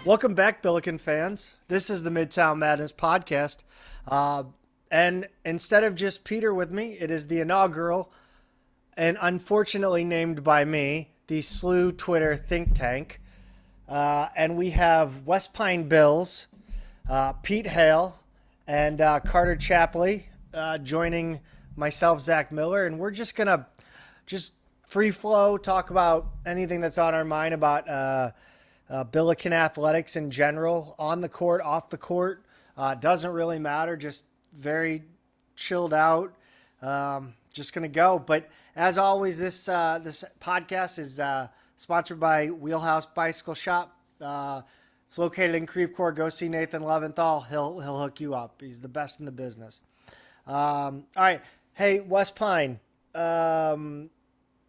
Welcome back, Billiken fans. This is the Midtown Madness podcast. And instead of just Peter with me, it is the inaugural and unfortunately named by me, the SLU Twitter think tank. And we have West Pine Bills, Pete Hale, and Carter Chapley joining myself, Zach Miller. And we're just going to just free flow, talk about anything that's on our mind about Billiken athletics in general, on the court, off the court. Doesn't really matter. Just very chilled out. Just gonna go. But as always, this podcast is sponsored by Wheelhouse Bicycle Shop. It's located in Creve Couer. Go see Nathan Levanthal. He'll hook you up. He's the best in the business. All right. Hey, West Pine.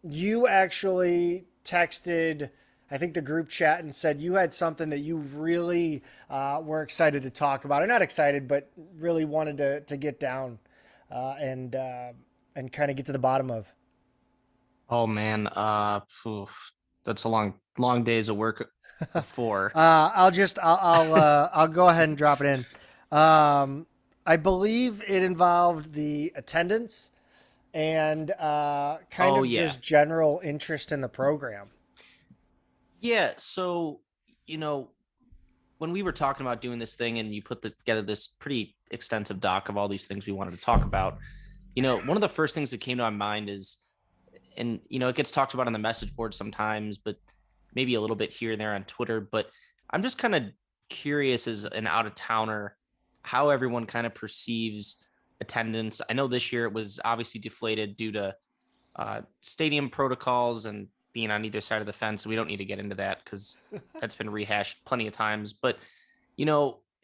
You actually texted, I think, the group chat and said you had something that you really were excited to talk about. Or not excited, but really wanted to get down and kind of get to the bottom of. Oh man, that's a long days of work before. I'll go ahead and drop it in. I believe it involved the attendance and kind Oh of yeah, just general interest in the program. yeah. So you know, when we were talking about doing this thing, and you put together this pretty extensive doc of all these things we wanted to talk about, one of the first things that came to my mind is, and it gets talked about on the message board sometimes, but maybe a little bit here and there on Twitter. But I'm just kind of curious as an out of towner how everyone kind of perceives attendance. I know this year it was obviously deflated due to stadium protocols and being on either side of the fence. We don't need to get into that because that's been rehashed plenty of times. But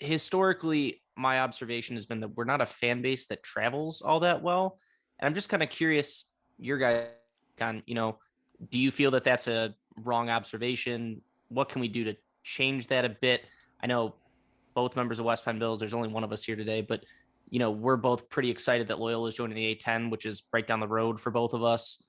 historically, my observation has been that we're not a fan base that travels all that well. And I'm just kind of curious, your guys, on do you feel that that's a wrong observation? What can we do to change that a bit? I know both members of West Penn Bills. There's only one of us here today, but we're both pretty excited that Loyola is joining the A10, which is right down the road for both of us.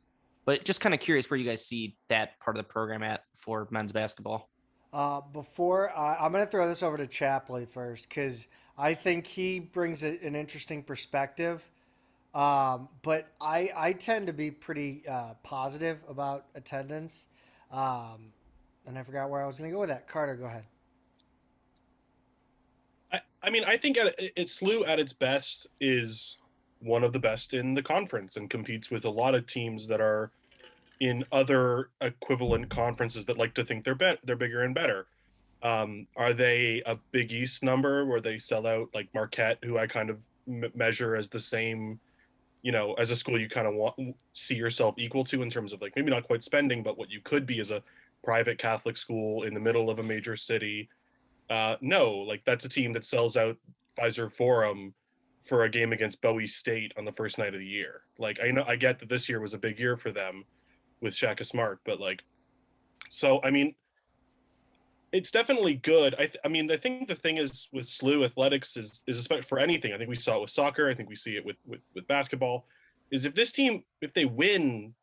But just kind of curious where you guys see that part of the program at for men's basketball. I'm going to throw this over to Chapley first because I think he brings an interesting perspective. But I tend to be pretty positive about attendance. And I forgot where I was going to go with that. Carter, go ahead. I think SLU at its best is one of the best in the conference and competes with a lot of teams that are in other equivalent conferences that like to think they're bigger and better. Are they a Big East number where they sell out like Marquette, who I kind of measure as the same, as a school you kind of see yourself equal to in terms of like maybe not quite spending, but what you could be as a private Catholic school in the middle of a major city. No, like that's a team that sells out Pfizer Forum for a game against Bowie State on the first night of the year. Like I get that this year was a big year for them with Shaka Smart, but like, so I mean, it's definitely good. I think the thing is with SLU athletics is especially for anything. I think we saw it with soccer. I think we see it with basketball. Is if this team, if they win,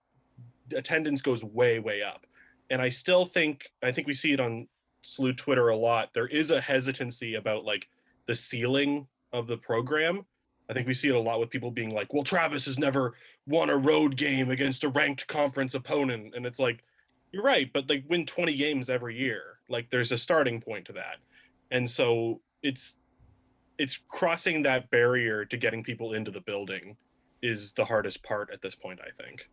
attendance goes way up. And I think we see it on SLU Twitter a lot. There is a hesitancy about like the ceiling of the program. I think we see it a lot with people being like, well, Travis has never won a road game against a ranked conference opponent. And it's like, you're right, but like win 20 games every year. Like there's a starting point to that. And so it's crossing that barrier to getting people into the building is the hardest part at this point, I think.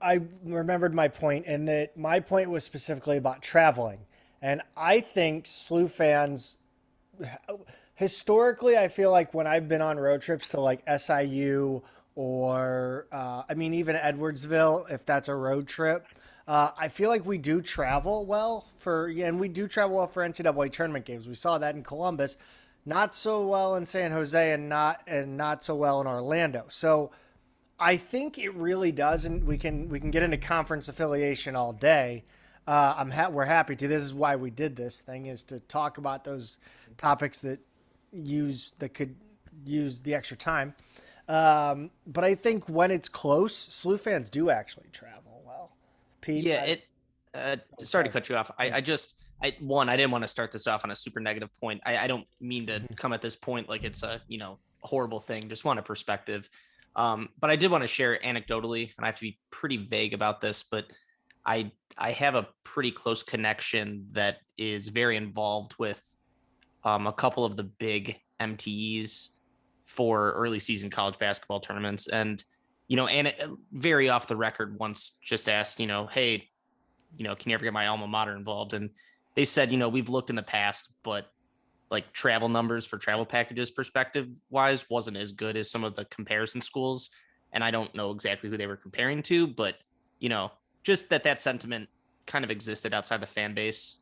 I remembered my point, and that my point was specifically about traveling. And I think SLU fans, historically, I feel like when I've been on road trips to like SIU or, I mean, even Edwardsville, if that's a road trip, I feel like we do travel well and we do travel well for NCAA tournament games. We saw that in Columbus, not so well in San Jose, and not so well in Orlando. So I think it really does, and we can get into conference affiliation all day. We're happy to. This is why we did this thing, is to talk about those topics that could use the extra time. But I think when it's close, SLU fans do actually travel well. Pete, Yeah, it. Sorry to cut you off. I just I didn't want to start this off on a super negative point. I don't mean to come at this point like it's a, horrible thing. Just want a perspective. But I did want to share anecdotally, and I have to be pretty vague about this, but I have a pretty close connection that is very involved with a couple of the big MTEs for early season college basketball tournaments. And, and very off the record once just asked, hey, can you ever get my alma mater involved? And they said, we've looked in the past, but like travel numbers for travel packages perspective wise wasn't as good as some of the comparison schools. And I don't know exactly who they were comparing to, but, just that sentiment kind of existed outside the fan base,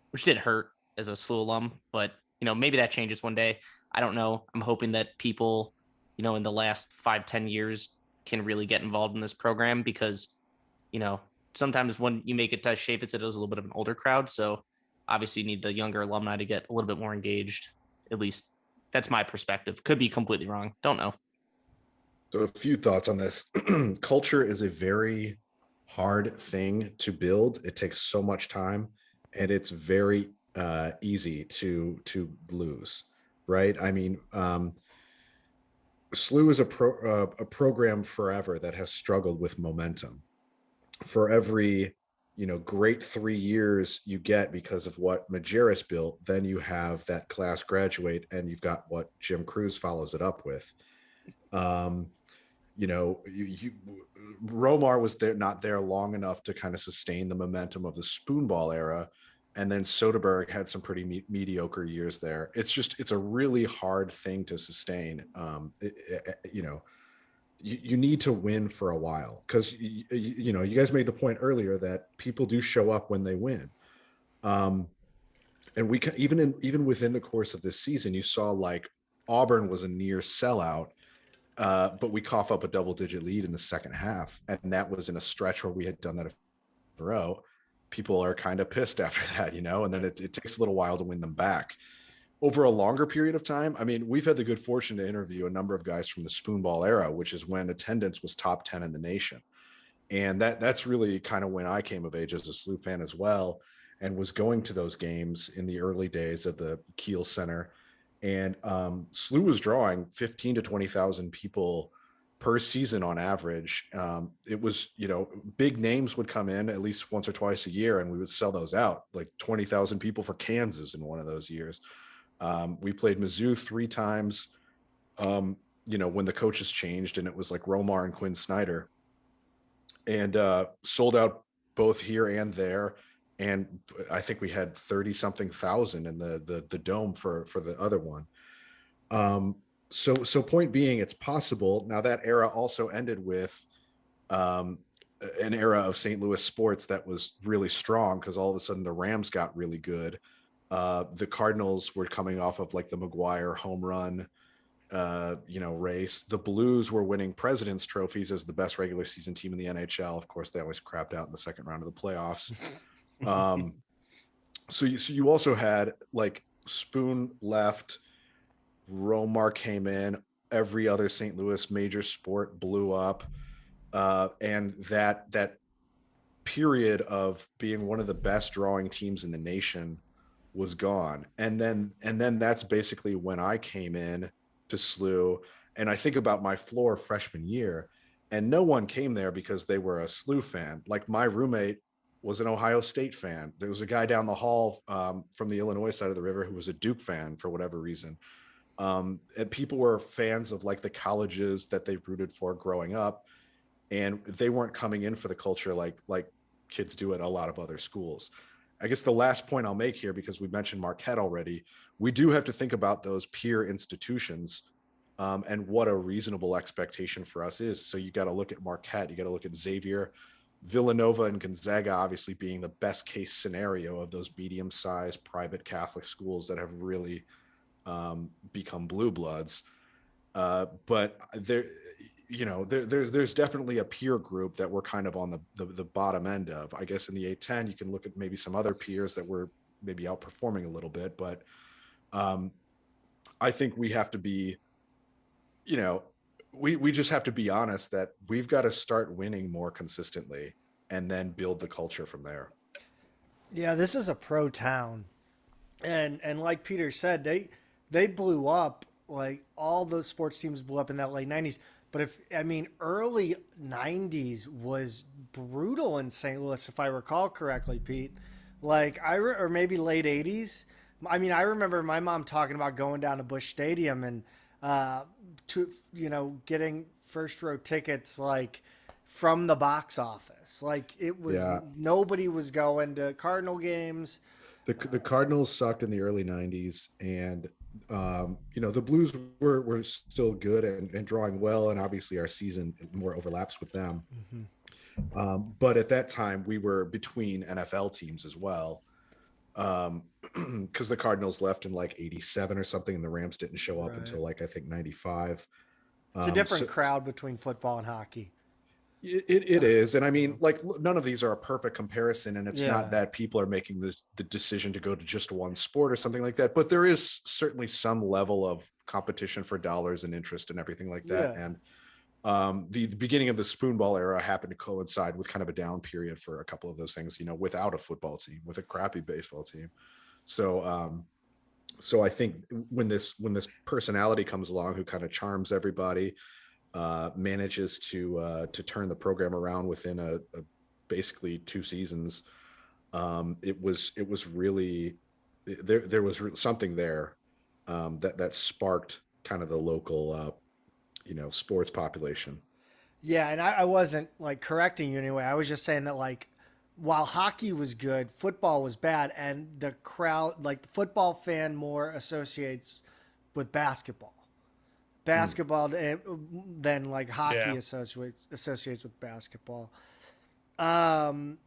which did hurt as a SLU alum, but maybe that changes one day. I don't know. I'm hoping that people, in the last 5-10 years can really get involved in this program because, sometimes when you make it to shape it, it is a little bit of an older crowd. So obviously you need the younger alumni to get a little bit more engaged. At least that's my perspective. Could be completely wrong. Don't know. So a few thoughts on this. Culture is a very hard thing to build. It takes so much time, and it's very easy to lose, right? I mean, SLU is a program forever that has struggled with momentum. For every great 3 years you get because of what Majerus built, then you have that class graduate, and you've got what Jim Cruz follows it up with. Romar was not there long enough to kind of sustain the momentum of the spoonball era, and then Soderbergh had some pretty mediocre years there. It's a really hard thing to sustain. You need to win for a while, because you guys made the point earlier that people do show up when they win. And we can, even within the course of this season, you saw like Auburn was a near sellout, but we cough up a double-digit lead in the second half, and that was in a stretch where we had done that in a row. People are kind of pissed after that, and then it takes a little while to win them back. Over a longer period of time, I mean, we've had the good fortune to interview a number of guys from the spoonball era, which is when attendance was top 10 in the nation. And that's really kind of when I came of age as a SLU fan as well, and was going to those games in the early days of the Kiel Center. And SLU was drawing 15 to 20,000 people per season on average. It was, big names would come in at least once or twice a year, and we would sell those out, like 20,000 people for Kansas in one of those years. We played Mizzou 3 times, when the coaches changed, and it was like Romar and Quinn Snyder, and sold out both here and there. And I think we had 30 something thousand in the dome for the other one. So point being, it's possible. Now that era also ended with an era of St. Louis sports that was really strong, because all of a sudden the Rams got really good. The Cardinals were coming off of like the McGuire home run, race. The Blues were winning President's trophies as the best regular season team in the NHL. Of course, they always crapped out in the second round of the playoffs. So you also had like Spoon left, Romar came in, every other St. Louis major sport blew up, and that period of being one of the best drawing teams in the nation was gone. And then that's basically when I came in to SLU, and I think about my floor freshman year, and no one came there because they were a SLU fan. Like my roommate was an Ohio State fan. There was a guy down the hall from the Illinois side of the river who was a Duke fan for whatever reason. And people were fans of like the colleges that they rooted for growing up, and they weren't coming in for the culture like kids do at a lot of other schools. I guess the last point I'll make here, because we mentioned Marquette already, we do have to think about those peer institutions and what a reasonable expectation for us is. So you got to look at Marquette, you got to look at Xavier, Villanova, and Gonzaga, obviously being the best case scenario of those medium-sized private Catholic schools that have really become blue bloods. But there's definitely a peer group that we're kind of on the bottom end of. I guess in the A10, you can look at maybe some other peers that were maybe outperforming a little bit, but I think we have to be, we just have to be honest that we've got to start winning more consistently and then build the culture from there. Yeah, this is a pro town, and like Peter said, they blew up. Like all those sports teams blew up in that late '90s. But if I mean early '90s was brutal in St. Louis, if I recall correctly, Pete. Like or maybe late '80s. I mean, I remember my mom talking about going down to Busch Stadium and to getting first row tickets like from the box office. Like it was Yeah. nobody was going to Cardinal games. The Cardinals sucked in the early '90s, and the Blues were still good and drawing well, and obviously our season more overlaps with them. Mm-hmm. But at that time, we were between NFL teams as well, because the Cardinals left in like '87 or something, and the Rams didn't show up Right. until like I think '95. It's a different So crowd between football and hockey. it is, and I mean, like none of these are a perfect comparison, and it's not Yeah. that people are making the decision to go to just one sport or something like that. But there is certainly some level of competition for dollars and interest and everything like that. Yeah. And the beginning of the spoonball era happened to coincide with kind of a down period for a couple of those things. Without a football team, with a crappy baseball team. So I think when this personality comes along who kind of charms everybody, manages to turn the program around within a basically 2 seasons. It was really there was something there, that sparked kind of the local sports population. Yeah, and I wasn't like correcting you anyway. I was just saying that like while hockey was good, football was bad, and the crowd, like the football fan, more associates with basketball. Mm. Basketball than like hockey Yeah. associates with basketball. Um,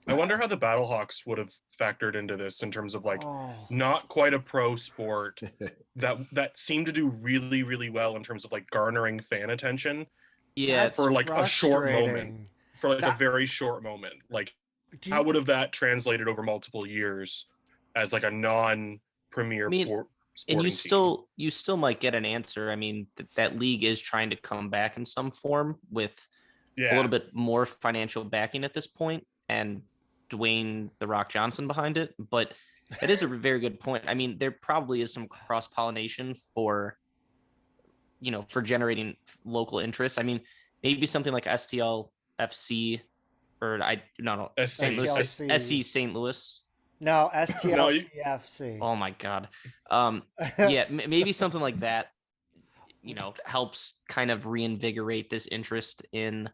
I wonder how the Battlehawks would have factored into this in terms of like oh, not quite a pro sport that seemed to do really, really well in terms of like garnering fan attention Yeah, that's for like a short moment, frustrating. for like a That very short moment. Like do how you, would have that translated over multiple years as like a I non-premier mean, and sporting team? you still might get an answer. I mean, that league is trying to come back in some form with a Yeah. little bit more financial backing at this point, and Dwayne the Rock Johnson behind it. But that is a very good point. I mean, there probably is some cross pollination for for generating local interest. I mean, maybe something like STL FC or I no no St. SC. Louis STLC? SC St. Louis. No, No, you, STLCFC. Oh my god. Yeah, maybe something like that. Helps kind of reinvigorate this interest in.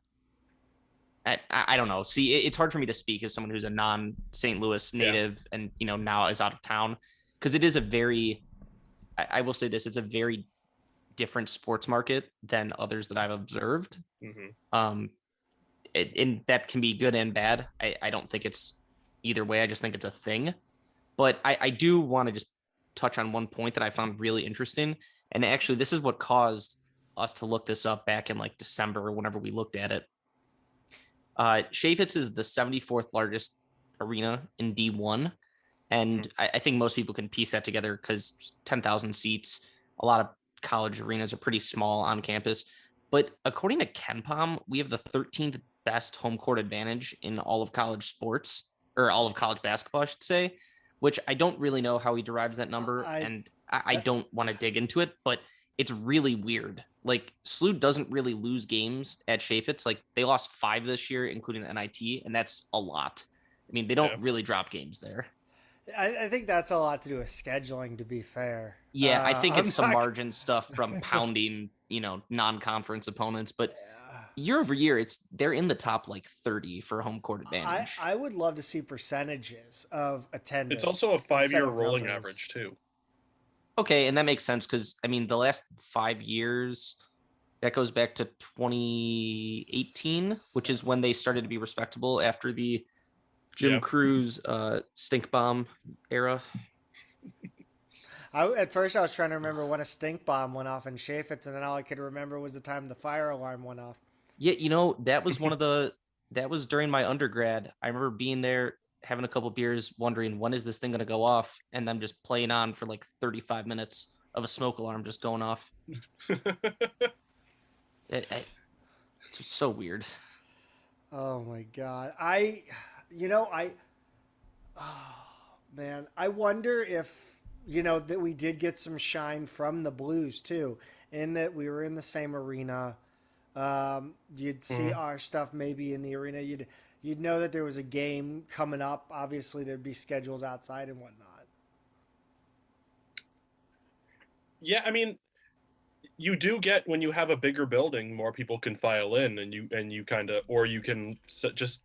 I don't know. See, it's hard for me to speak as someone who's a non St. Louis yeah. native and now is out of town, because it is a very. I will say this: it's a very different sports market than others that I've observed. Mhm. And that can be good and bad. I don't think it's either way. I just think it's a thing. But I do want to just touch on one point that I found really interesting. And actually, this is what caused us to look this up back in like December or whenever we looked at it. Chaffetz is the 74th largest arena in D1. And I think most people can piece that together because 10,000 seats, a lot of college arenas are pretty small on campus. But according to KenPom, we have the 13th best home court advantage in all of college sports, or all of college basketball, I should say, which I don't really know how he derives that number. I And I don't want to dig into it, but it's really weird. Like SLU doesn't really lose games at Chaffetz. Like they lost 5 this year, including the NIT, and that's a lot. I mean, they don't Yeah. really drop games there. I think that's a lot to do with scheduling. To be fair, Yeah, I think I'm it's some not. margin stuff from pounding, non-conference opponents, but Yeah. year over year, they're in the top like 30 for home court I advantage. I would love to see percentages of attendance. It's also a instead 5-year of rolling numbers. average too. Okay, and that makes sense because I mean the last 5 years, that goes back to 2018, which is when they started to be respectable after the Jim Yeah. Cruz stink bomb era. At first, I was trying to remember when a stink bomb went off in Chaffetz, and then all I could remember was the time the fire alarm went off. Yeah, that was that was during my undergrad. I remember being there having a couple beers, wondering when is this thing going to go off, and them just playing on for like 35 minutes of a smoke alarm just going off. It's so weird. Oh my god! I Oh, man, I wonder if that we did get some shine from the Blues too, in that we were in the same arena. You'd see Mhm. our stuff maybe in the arena. You'd know that there was a game coming up. Obviously, there'd be schedules outside and whatnot. Yeah, I mean, you do get when you have a bigger building, more people can file in, and you kind of, or you can just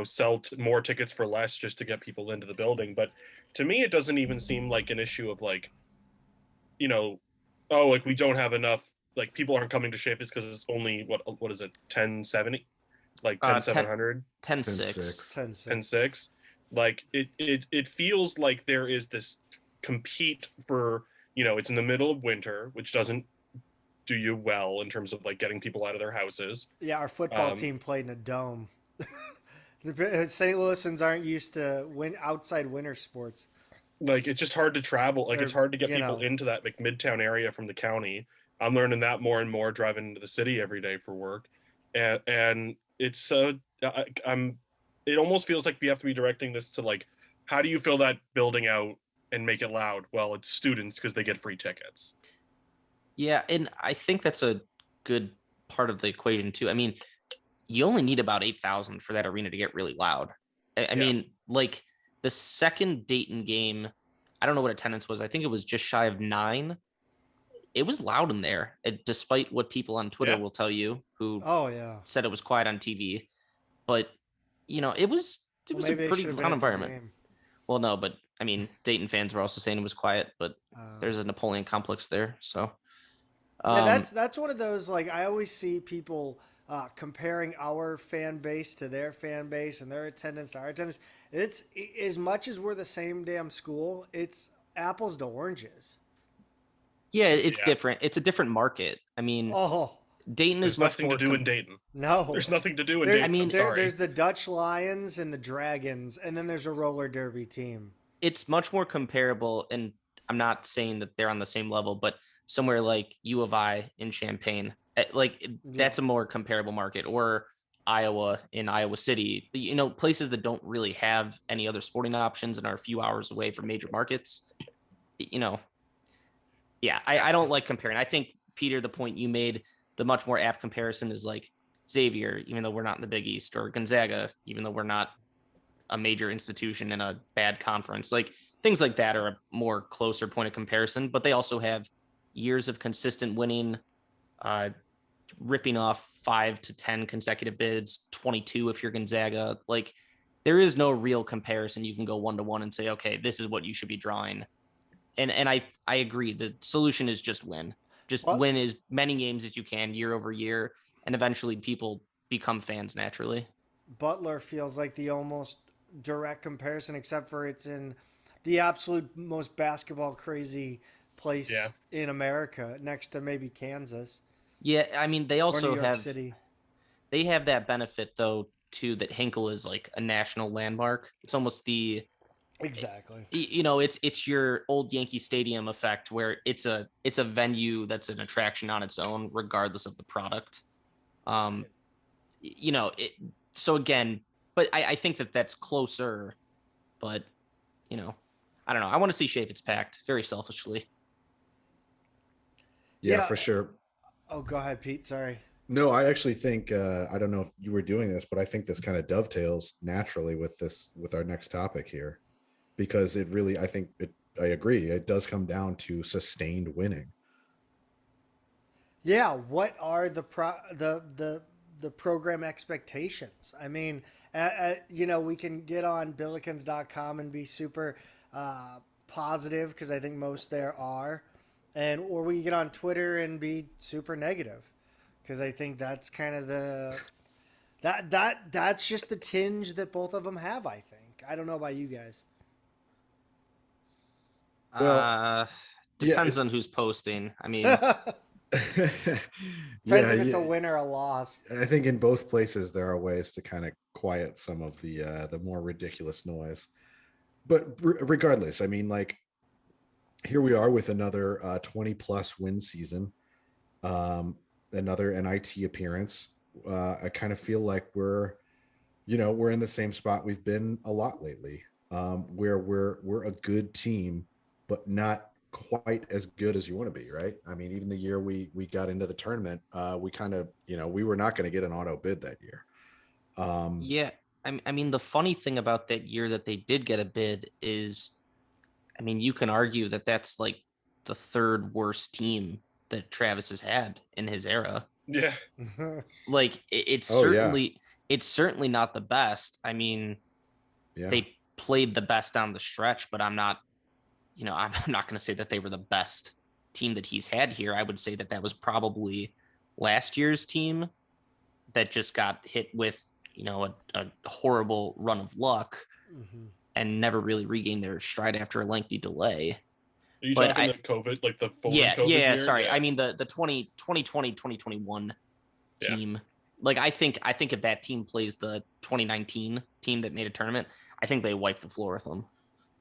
sell more tickets for less just to get people into the building. But to me, it doesn't even seem like an issue of like, you know, oh, like we don't have enough, like people aren't coming to Shapes because it's only what is it, 1070, like 10, 10700, 10 10 6. 6. 10-6. 10.6. Like it feels like there is this compete for, it's in the middle of winter, which doesn't do you well in terms of like getting people out of their houses. Yeah, our football Um, team played in a dome. The St. Louisans aren't used to outside winter sports, like it's just hard to travel. Like it's or hard to get people into that like midtown area from the county. I'm learning that more and more driving into the city every day for work, and it's so I'm. It almost feels like we have to be directing this to like, how do you fill that building out and make it loud? Well, it's students because they get free tickets. Yeah, and I think that's a good part of the equation too. I mean, you only need about 8,000 for that arena to get really loud. I Yeah. mean, like the second Dayton game, I don't know what attendance was. I think it was just shy of 9. It was loud in there, despite what people on Twitter Yeah. will tell you who oh yeah. said it was quiet on TV. But it Well, was a maybe they pretty should have been loud at the environment. game. Well, no, but I mean, Dayton fans were also saying it was quiet, but Uh, there's a Napoleon complex there, so yeah, um, that's one of those, like, I always see people comparing our fan base to their fan base and their attendance to our attendance. It's as much as we're the same damn school. It's apples to oranges. yeah, it's Yeah. different. It's a different market. I mean, Oh Dayton is There's much nothing to more. do in Dayton. no, There's nothing to do in there, I Dayton. I'm mean, sorry. there's the Dutch Lions and the Dragons, and then there's a roller derby team. it's much more comparable, and I'm not saying that they're on the same level, but somewhere like U of I in Champaign, Yeah, that's a more comparable market, or Iowa in Iowa City, places that don't really have any other sporting options and are a few hours away from major markets. You know, yeah, I don't like comparing. I think, Peter, the point you made, the much more apt comparison is like Xavier, even though we're not in the Big East, or Gonzaga, even though we're not a major institution in a bad conference. Like things like that are a more closer point of comparison, but they also have years of consistent winning, uh, ripping off 5 to 10 consecutive bids, 22 if you're Gonzaga. Like there is no real comparison. You can go 1-to-1 and say, okay, this is what you should be drawing. And I agree. The solution is just win. Just but win as many games as you can year over year, and eventually people become fans naturally. Butler feels like the almost direct comparison, except for it's in the absolute most basketball crazy Yeah. place in America, next to maybe Kansas Yeah, I mean they or New also York have City. they have that benefit though too, that Hinkle is like a national landmark. It's almost the Exactly. it's your old Yankee Stadium effect, where it's a venue that's an attraction on its own regardless of the product. Um, it, so again, but I think that that's closer, but you know, I don't know. I want to see Shave It's packed, very selfishly. Yeah, Yeah. for sure. Oh, go ahead, Pete. Sorry. No, I actually think I don't know if you were doing this, but I think this kind of dovetails naturally with our next topic here, because it really, I agree, it does come down to sustained winning. Yeah. What are the program expectations? I mean, we can get on Billikens.com and be super positive, because I think most there are, or we get on Twitter and be super negative, because I think that's kind of that's just the tinge that both of them have. I think. I don't know about you guys. Well, Uh, yeah, Depends on who's posting. I mean, Depends yeah, if it's a yeah. win or a loss. I think in both places there are ways to kind of quiet some of the more ridiculous noise. But regardless, I mean, like, here we are with another 20 plus win season, um, another NIT appearance. I kind of feel like we're in the same spot we've been a lot lately. where we're a good team, but not quite as good as you want to be, right? I mean, even the year we got into the tournament, we kind of, we were not going to get an auto bid that year. Yeah, I mean, the funny thing about that year that they did get a bid is, I mean, you can argue that that's like the third worst team that Travis has had in his era. Yeah. Like Oh yeah, it's certainly not the best. I mean, yeah. they played the best down the stretch, but I'm not, I'm not going to say that they were the best team that he's had here. I would say that that was probably last year's team that just got hit with, a horrible run of luck and never really regained their stride after a lengthy delay. Are you But talking the COVID, like the fully yeah, COVID year? sorry. Yeah. I mean the 2020, 2021 Yeah. team. Like I think if that team plays the 2019 team that made a tournament, I think they wipe the floor with them.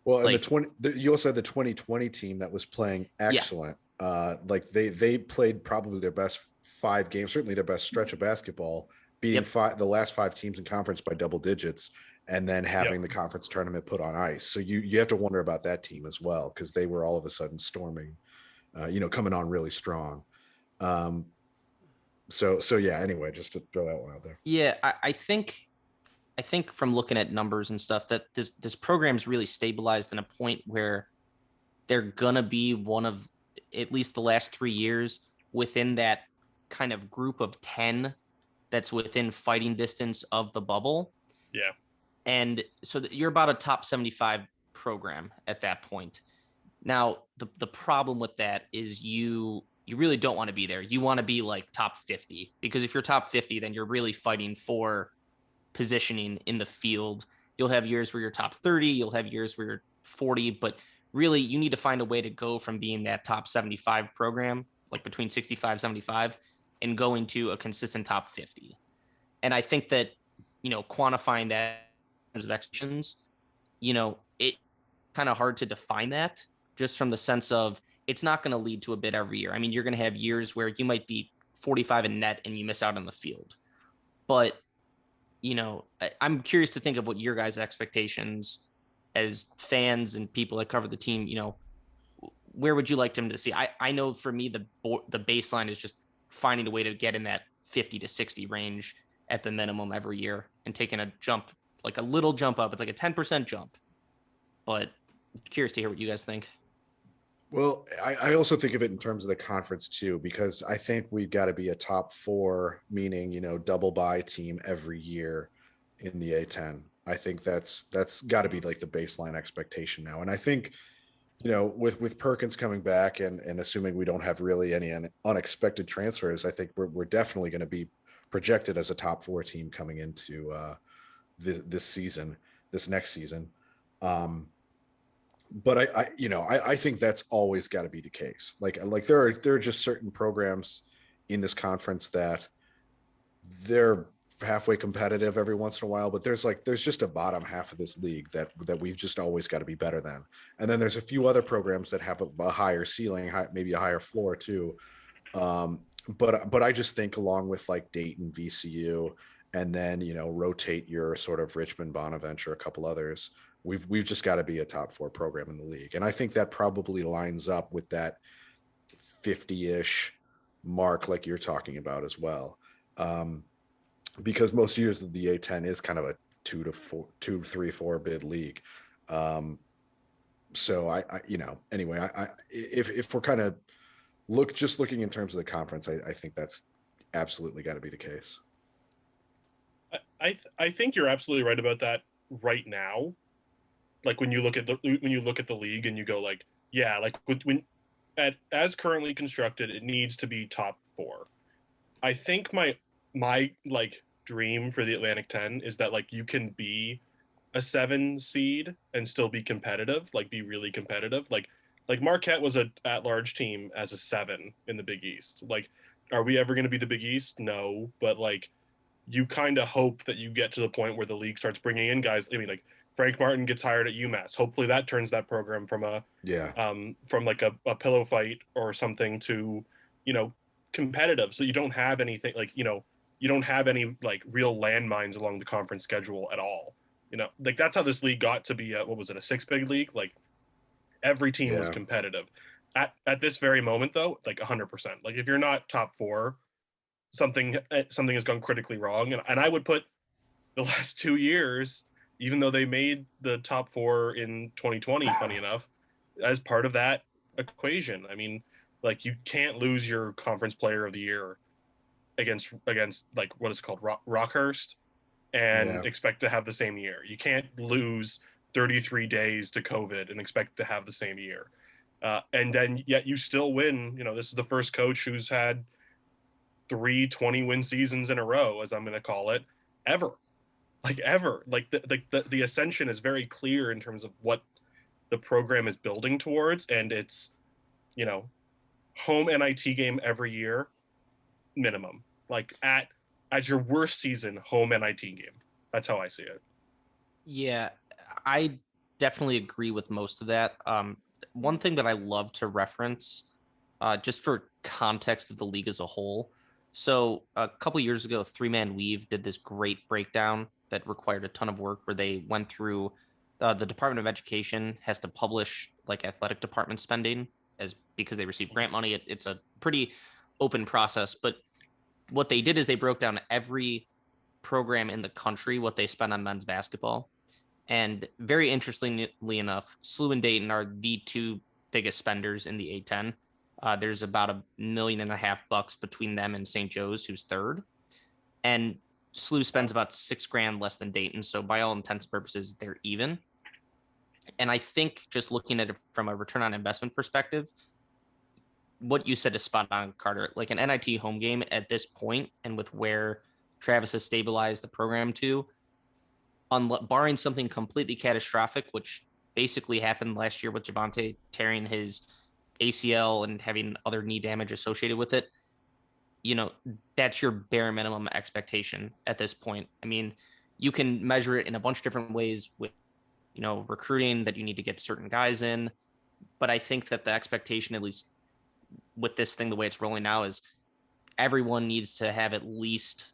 Well, and Like, you also had the 2020 team that was playing yeah, excellent. Like they played probably their best 5 games, certainly their best stretch of basketball, beating yep. the last 5 teams in conference by double digits, and then having Yep. the conference tournament put on ice. So you have to wonder about that team as well, because they were all of a sudden storming, coming on really strong. Um, so yeah. Anyway, just to throw that one out there. Yeah, I think from looking at numbers and stuff that this program's really stabilized in a point where they're gonna be one of, at least the last 3 years, within that kind of group of 10 that's within fighting distance of the bubble. Yeah. And so you're about a top 75 program at that point. Now, the problem with that is you really don't want to be there. You want to be like top 50, because if you're top 50, then you're really fighting for positioning in the field. You'll have years where you're top 30, you'll have years where you're 40, but really you need to find a way to go from being that top 75 program, like between 65, 75, and going to a consistent top 50. And I think that, quantifying that in terms of expectations, it kind of hard to define that, just from the sense of it's not going to lead to a bid every year. I mean, you're going to have years where you might be 45 in net and you miss out on the field. But, I'm curious to think of what your guys' expectations as fans and people that cover the team, where would you like them to see? I know for me, the baseline is just finding a way to get in that 50 to 60 range at the minimum every year and taking a jump, like a little jump up. It's like a 10% jump, but curious to hear what you guys think. Well, I also think of it in terms of the conference too, because I think we've got to be a top 4, meaning, double bye team every year in the A10. I think that's got to be like the baseline expectation now. And I think, with Perkins coming back and assuming we don't have really any unexpected transfers, I think we're definitely going to be projected as a top 4 team coming into this season, this next season. But I think that's always got to be the case. Like there are just certain programs in this conference that they're halfway competitive every once in a while, but there's just a bottom half of this league that we've just always got to be better than. And then there's a few other programs that have a higher ceiling, maybe a higher floor too. But I just think, along with like Dayton, VCU, and then rotate your sort of Richmond, Bonaventure, a couple others, we've just got to be a top 4 program in the league. And I think that probably lines up with that 50-ish mark like you're talking about as well. Because most years the A10 is kind of a 2, 3, 4 bid league. So anyway, if we're kind of looking in terms of the conference, I think that's absolutely got to be the case. I think you're absolutely right about that right now. Like when you look at the league and you go like, yeah, like as currently constructed, it needs to be top 4. I think my like dream for the Atlantic 10 is that like you can be a 7 seed and still be competitive, like be really competitive. Like Marquette was a at-large team as a 7 in the Big East. Like, are we ever going to be the Big East? No, but like you kind of hope that you get to the point where the league starts bringing in guys. I mean, like Frank Martin gets hired at UMass. Hopefully that turns that program from from like a pillow fight or something to, competitive. So you don't have anything like, you don't have any like real landmines along the conference schedule at all. You know, like that's how this league got to be what was it, a 6-big league? Like every team was Yeah. competitive. At this very moment though, like 100%. Like if you're not top 4, something has gone critically wrong. And I would put the last 2 years, even though they made the top 4 in 2020, funny enough, as part of that equation. I mean, like you can't lose your conference player of the year against like what is it called, Rockhurst, Yeah. and expect to have the same year. You can't lose 33 days to COVID and expect to have the same year. And then yet you still win. You know, this is the first coach who's had 3 20-win seasons in a row, as I'm going to call it, ever. Like ever. Like the ascension is very clear in terms of what the program is building towards, and it's, you know, home NIT game every year minimum. Like at your worst season, home NIT game. That's how I see it. Yeah, I definitely agree with most of that. One thing that I love to reference, just for context of the league as a whole. So a couple years ago, Three Man Weave did this great breakdown that required a ton of work, where they went through the Department of Education has to publish like athletic department spending as because they receive grant money. It's a pretty open process, but what they did is they broke down every program in the country, what they spend on men's basketball. And very interestingly enough, SLU and Dayton are the 2 biggest spenders in the A10. There's about $1.5 million between them and St. Joe's, who's third. And SLU spends about $6,000 less than Dayton. So by all intents and purposes, they're even. And I think just looking at it from a return on investment perspective, what you said is spot on, Carter. Like an NIT home game at this point, and with where Travis has stabilized the program to, barring something completely catastrophic, which basically happened last year with Javante tearing his ACL and having other knee damage associated with it, you know, that's your bare minimum expectation at this point. I mean, you can measure it in a bunch of different ways with, you know, recruiting that you need to get certain guys in. But I think that the expectation, at least with this thing, the way it's rolling now, is everyone needs to have at least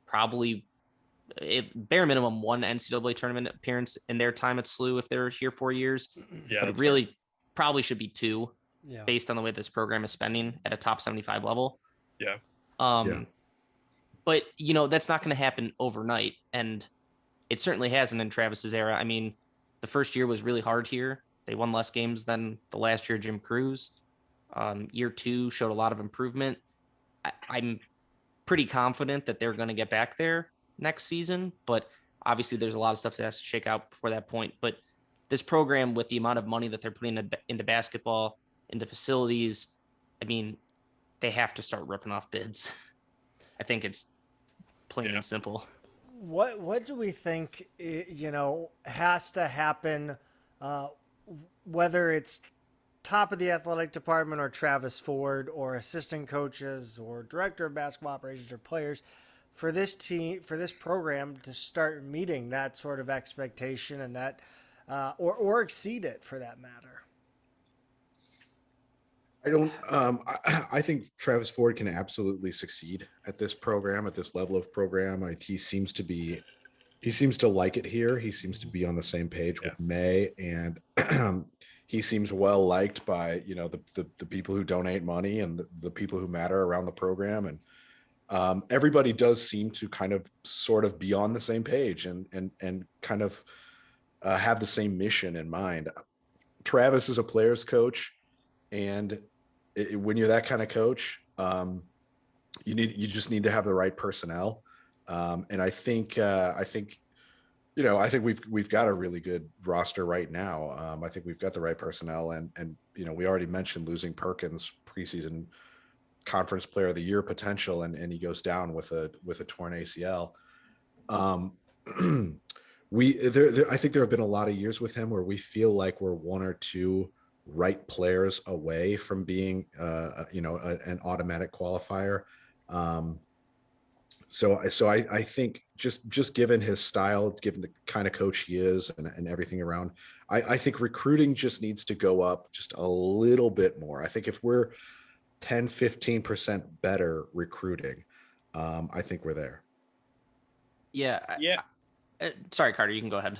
probably bare minimum 1 NCAA tournament appearance in their time at SLU if they're here 4 years. Yeah, but it really probably should be 2 Yeah. based on the way this program is spending at a top 75 level. Yeah. Yeah. But, you know, that's not going to happen overnight. And it certainly hasn't in Travis's era. I mean, the first year was really hard here. They won less games than the last year, Jim Cruz. Year 2 showed a lot of improvement. I'm pretty confident that they're going to get back there next season, but obviously there's a lot of stuff that has to shake out before that point. But this program, with the amount of money that they're putting into basketball, into facilities, I mean, they have to start ripping off bids. I think it's plain and simple. What do we think, has to happen, whether it's top of the athletic department or Travis Ford or assistant coaches or director of basketball operations or players, for this program to start meeting that sort of expectation and that, or exceed it for that matter? I think Travis Ford can absolutely succeed at this program, at this level of program. He seems to like it here. He seems to be on the same page with May, and he seems well liked by, the people who donate money and the people who matter around the program. And everybody does seem to kind of sort of be on the same page and kind of have the same mission in mind. Travis is a player's coach, and when you're that kind of coach, you just need to have the right personnel. And I think we've got a really good roster right now. I think we've got the right personnel, and we already mentioned losing Perkins, preseason conference player of the year potential, and he goes down with a torn ACL. I think there have been a lot of years with him where we feel like we're 1 or 2 right players away from being an automatic qualifier. So I think just given his style, given the kind of coach he is and everything around, I think recruiting just needs to go up just a little bit more. I think if we're 10-15% better recruiting, I think we're there. Yeah. Sorry, Carter, you can go ahead.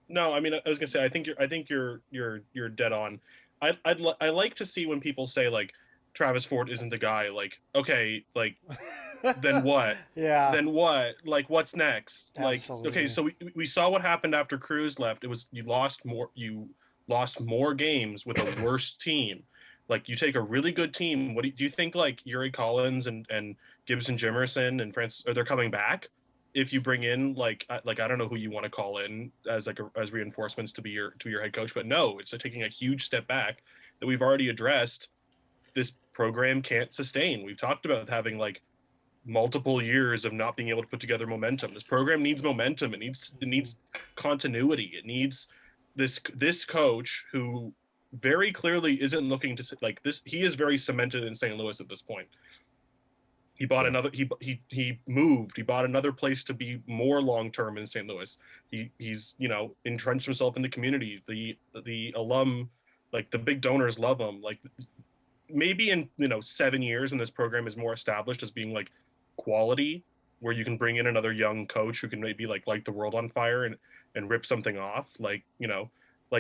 No, I mean, I was gonna say, I think you're dead on. I like to see when people say like Travis Ford isn't the guy. Like, okay, like then what? Yeah. Then what? Like, what's next? Like, Absolutely. okay, so we saw what happened after Cruz left. It was you lost more games with a worse team. Like, you take a really good team. What do you think? Like Yuri Collins and Gibson Jimerson and Francis, are they coming back? If you bring in like I don't know who you want to call in as as reinforcements to your head coach, but no, it's taking a huge step back that we've already addressed. This program can't sustain. We've talked about having like multiple years of not being able to put together momentum. This program needs momentum. It needs continuity. It needs this coach who very clearly isn't looking to like this. He is very cemented in St. Louis at this point. He bought another. He moved. He bought another place to be more long term in St. Louis. He's entrenched himself in the community. The alum, like the big donors, love him. Like maybe in 7 years, when this program is more established as being like quality, where you can bring in another young coach who can maybe like light the world on fire and rip something off. Like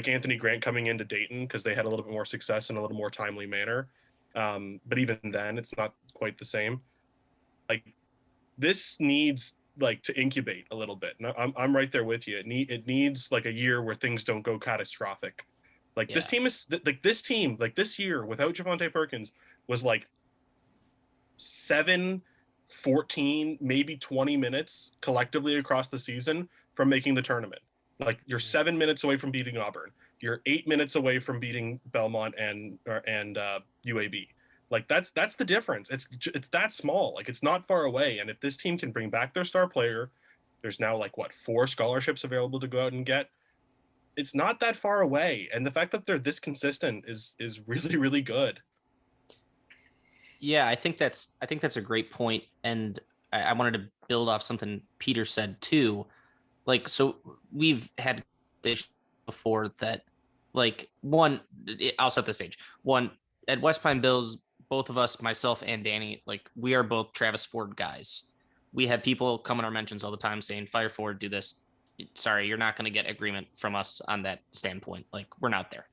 Anthony Grant coming into Dayton because they had a little bit more success in a little more timely manner. But even then, it's not quite the same. Like this needs like to incubate a little bit. And I'm right there with you. It needs like a year where things don't go catastrophic. Like this team is like this year without Javonte Perkins was like 7, 14, maybe 20 minutes collectively across the season from making the tournament. Like you're 7 minutes away from beating Auburn. You're 8 minutes away from beating Belmont and UAB. Like that's the difference. It's that small. Like it's not far away. And if this team can bring back their star player, there's now like 4 scholarships available to go out and get. It's not that far away. And the fact that they're this consistent is really, really good. Yeah, I think that's a great point. And I wanted to build off something Peter said too. Like, so we've had this before that, like, I'll set the stage. One, at West Pine Bills, both of us, myself and Danny, like, we are both Travis Ford guys. We have people come in our mentions all the time saying, fire Ford, do this. Sorry, you're not going to get agreement from us on that standpoint. Like, we're not there.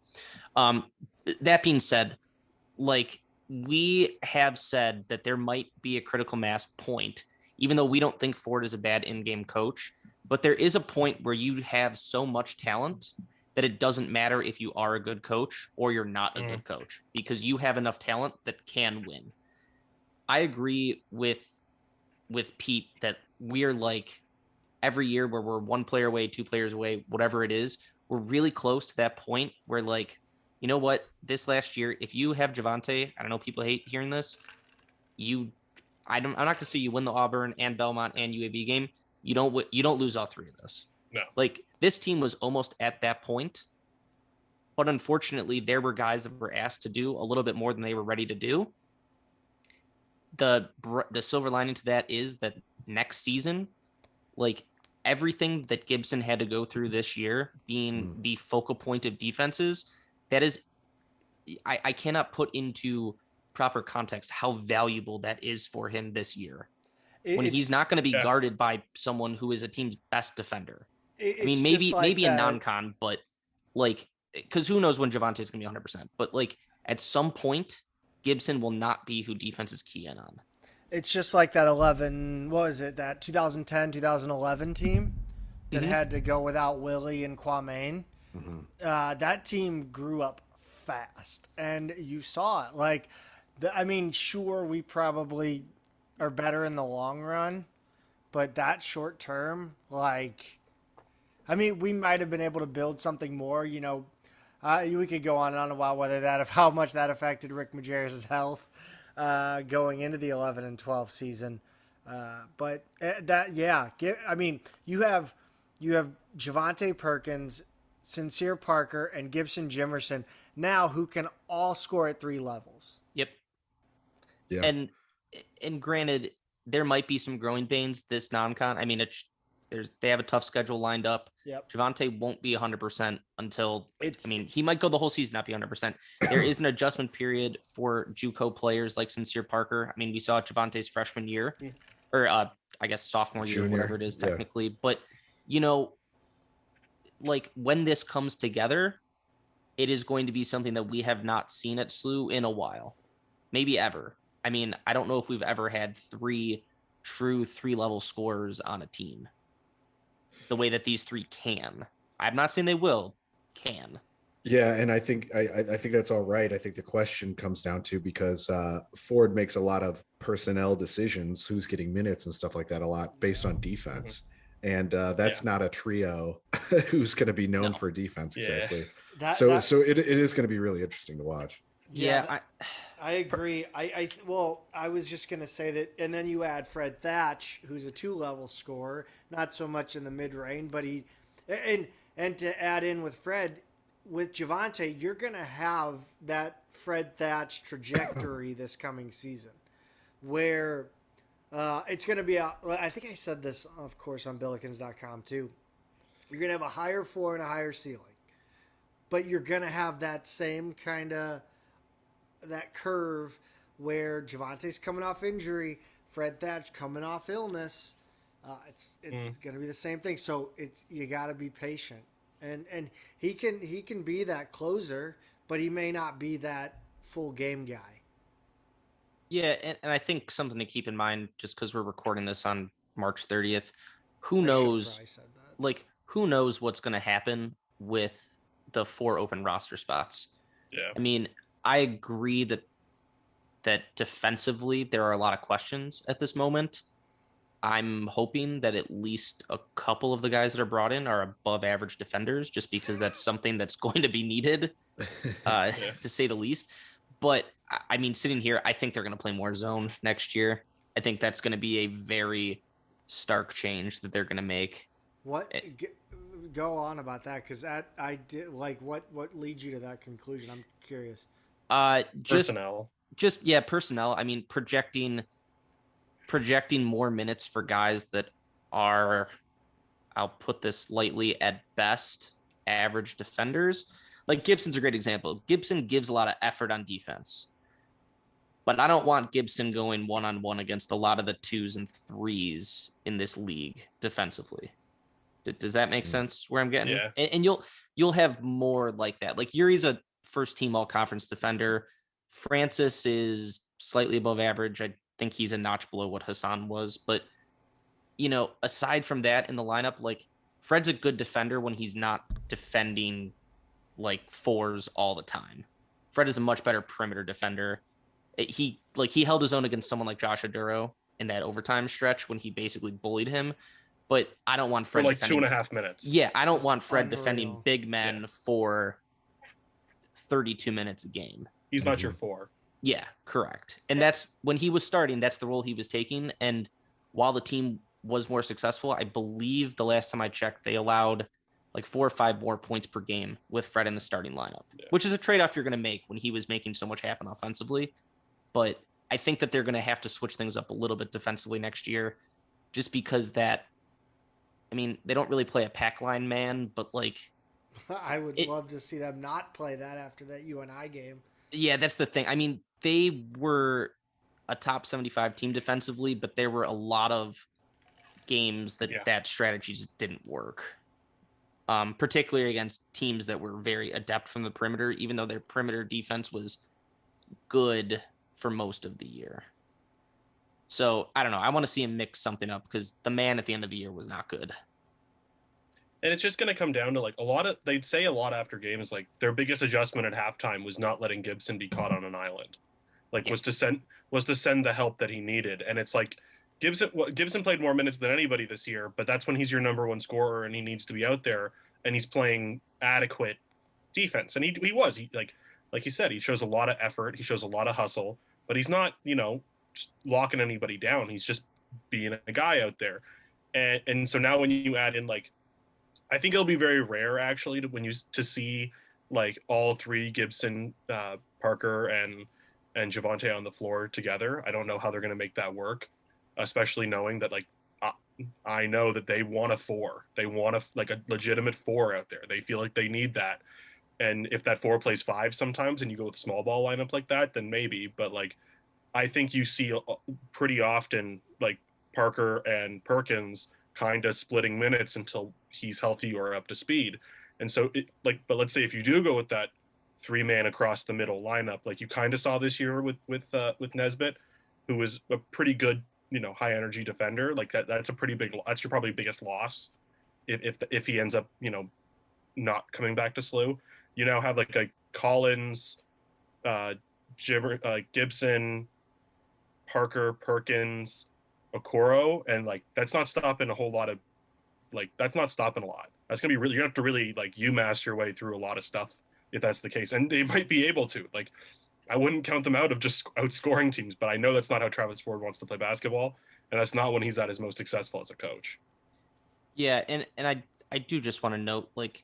That being said, like, we have said that there might be a critical mass point, even though we don't think Ford is a bad in-game coach, but there is a point where you have so much talent that it doesn't matter if you are a good coach or you're not a good coach, because you have enough talent that can win. I agree with Pete that we're like every year where we're 1 player away, 2 players away, whatever it is, we're really close to that point where, like, you know what, this last year, if you have Javonte, I don't know, people hate hearing this, I'm not going to say you win the Auburn and Belmont and UAB game. You don't lose all 3 of those. No. Like, this team was almost at that point, but unfortunately there were guys that were asked to do a little bit more than they were ready to do. The silver lining to that is that next season, like, everything that Gibson had to go through this year being the focal point of defenses, that is, I cannot put into proper context how valuable that is for him this year. When he's not going to be guarded by someone who is a team's best defender. I mean, maybe a non-con, but like, because who knows when Javonte is going to be 100%. But like, at some point, Gibson will not be who defense is key in on. It's just like that 2010, 2011 team that had to go without Willie and Kwame. That team grew up fast, and you saw it. Like, sure, we probably are better in the long run, but that short term, like, we might have been able to build something more. We could go on and on about how much that affected Rick Majerus' health going into the 11 and 12 season. But you have Javonte Perkins, Sincere Parker, and Gibson Jimerson now who can all score at 3 levels. Yep. Yeah. And granted, there might be some growing pains this non-con. I mean, they have a tough schedule lined up. Yep. Javonte won't be 100% until he might go the whole season, not be 100%. There is an adjustment period for JUCO players like Sincere Parker. I mean, we saw Javonte's freshman year, or I guess sophomore year, Junior, whatever it is technically. Yeah. But like when this comes together, it is going to be something that we have not seen at SLU in a while, maybe ever. I mean, I don't know if we've ever had three true 3-level scorers on a team the way that these three can. I'm not saying they will, can. Yeah, and I think I think that's all right. I think the question comes down to, because Ford makes a lot of personnel decisions, who's getting minutes and stuff like that, a lot based on defense, and that's not a trio who's going to be known for defense exactly. So it is going to be really interesting to watch. Yeah, I agree. Well, I was just gonna say that, and then you add Fred Thatch, who's a 2-level scorer, not so much in the mid range, but and to add in with Fred, with Javante, you're gonna have that Fred Thatch trajectory this coming season, where it's gonna be I think I said this, of course, on Billikens.com too. You're gonna have a higher floor and a higher ceiling, but you're gonna have that same kind of that curve where Javante's coming off injury, Fred Thatch coming off illness. It's going to be the same thing. So you got to be patient, and he can be that closer, but he may not be that full game guy. Yeah, and I think something to keep in mind, just because we're recording this on March 30th, who knows? Like, who knows what's going to happen with the 4 open roster spots? Yeah, I mean, I agree that defensively there are a lot of questions at this moment. I'm hoping that at least a couple of the guys that are brought in are above average defenders, just because that's something that's going to be needed, to say the least. But I mean, sitting here, I think they're going to play more zone next year. I think that's going to be a very stark change that they're going to make. Go on about that, because that I did like. What leads you to that conclusion? I'm curious. Personnel. Personnel. I mean, projecting more minutes for guys that are, I'll put this lightly, at best average defenders. Like Gibson's a great example. Gibson gives a lot of effort on defense, but I don't want Gibson going one-on-one against a lot of the 2s and 3s in this league defensively. Does that make sense where I'm getting? Yeah. And you'll have more like that. Like Yuri's a first team all conference defender. Francis is slightly above average. I think he's a notch below what Hassan was. But, aside from that in the lineup, like Fred's a good defender when he's not defending like 4s all the time. Fred is a much better perimeter defender. He held his own against someone like Josh Aduro in that overtime stretch when he basically bullied him. But I don't want Fred for like defending 2.5 minutes. Yeah, I don't want Fred defending big men for 32 minutes a game. He's not your 4. Yeah, correct. And that's when he was starting, that's the role he was taking. And while the team was more successful, I believe the last time I checked, they allowed like 4 or 5 more points per game with Fred in the starting lineup, which is a trade-off you're going to make when he was making so much happen offensively. But I think that they're going to have to switch things up a little bit defensively next year, just because they don't really play a pack line man, but like I would love to see them not play that after that UNI game. Yeah, that's the thing. I mean, they were a top 75 team defensively, but there were a lot of games that strategy just didn't work. Particularly against teams that were very adept from the perimeter, even though their perimeter defense was good for most of the year. So I don't know. I want to see him mix something up, because the man at the end of the year was not good. And it's just going to come down to they'd say a lot after games, like their biggest adjustment at halftime was not letting Gibson be caught on an island. Was to send the help that he needed. And it's like Gibson played more minutes than anybody this year, but that's when he's your number 1 scorer and he needs to be out there and he's playing adequate defense. And he like you said, he shows a lot of effort, he shows a lot of hustle, but he's not, locking anybody down. He's just being a guy out there. And so now when you add in I think it'll be very rare actually to see like all 3 Gibson, Parker, and Javante on the floor together. I don't know how they're going to make that work, especially knowing that I know that they want a 4. They want a legitimate 4 out there. They feel like they need that. And if that 4 plays 5 sometimes and you go with a small ball lineup like that, then maybe. But I think you see pretty often Parker and Perkins kind of splitting minutes until he's healthy or up to speed. And so but let's say if you do go with that 3-man across the middle lineup, like you kind of saw this year with Nesbitt, who was a pretty good, high energy defender. Like that's your probably biggest loss if he ends up, not coming back to SLU. You now have like a Collins, Gibson, Parker, Perkins, Okoro, and like that's not stopping a whole lot of that's not stopping a lot. That's gonna be really, you're gonna have to really like UMass your way through a lot of stuff if that's the case. And they might be able to. Like I wouldn't count them out of just outscoring teams, but I know that's not how Travis Ford wants to play basketball, and that's not when he's at his most successful as a coach. Yeah, and I do just want to note, like,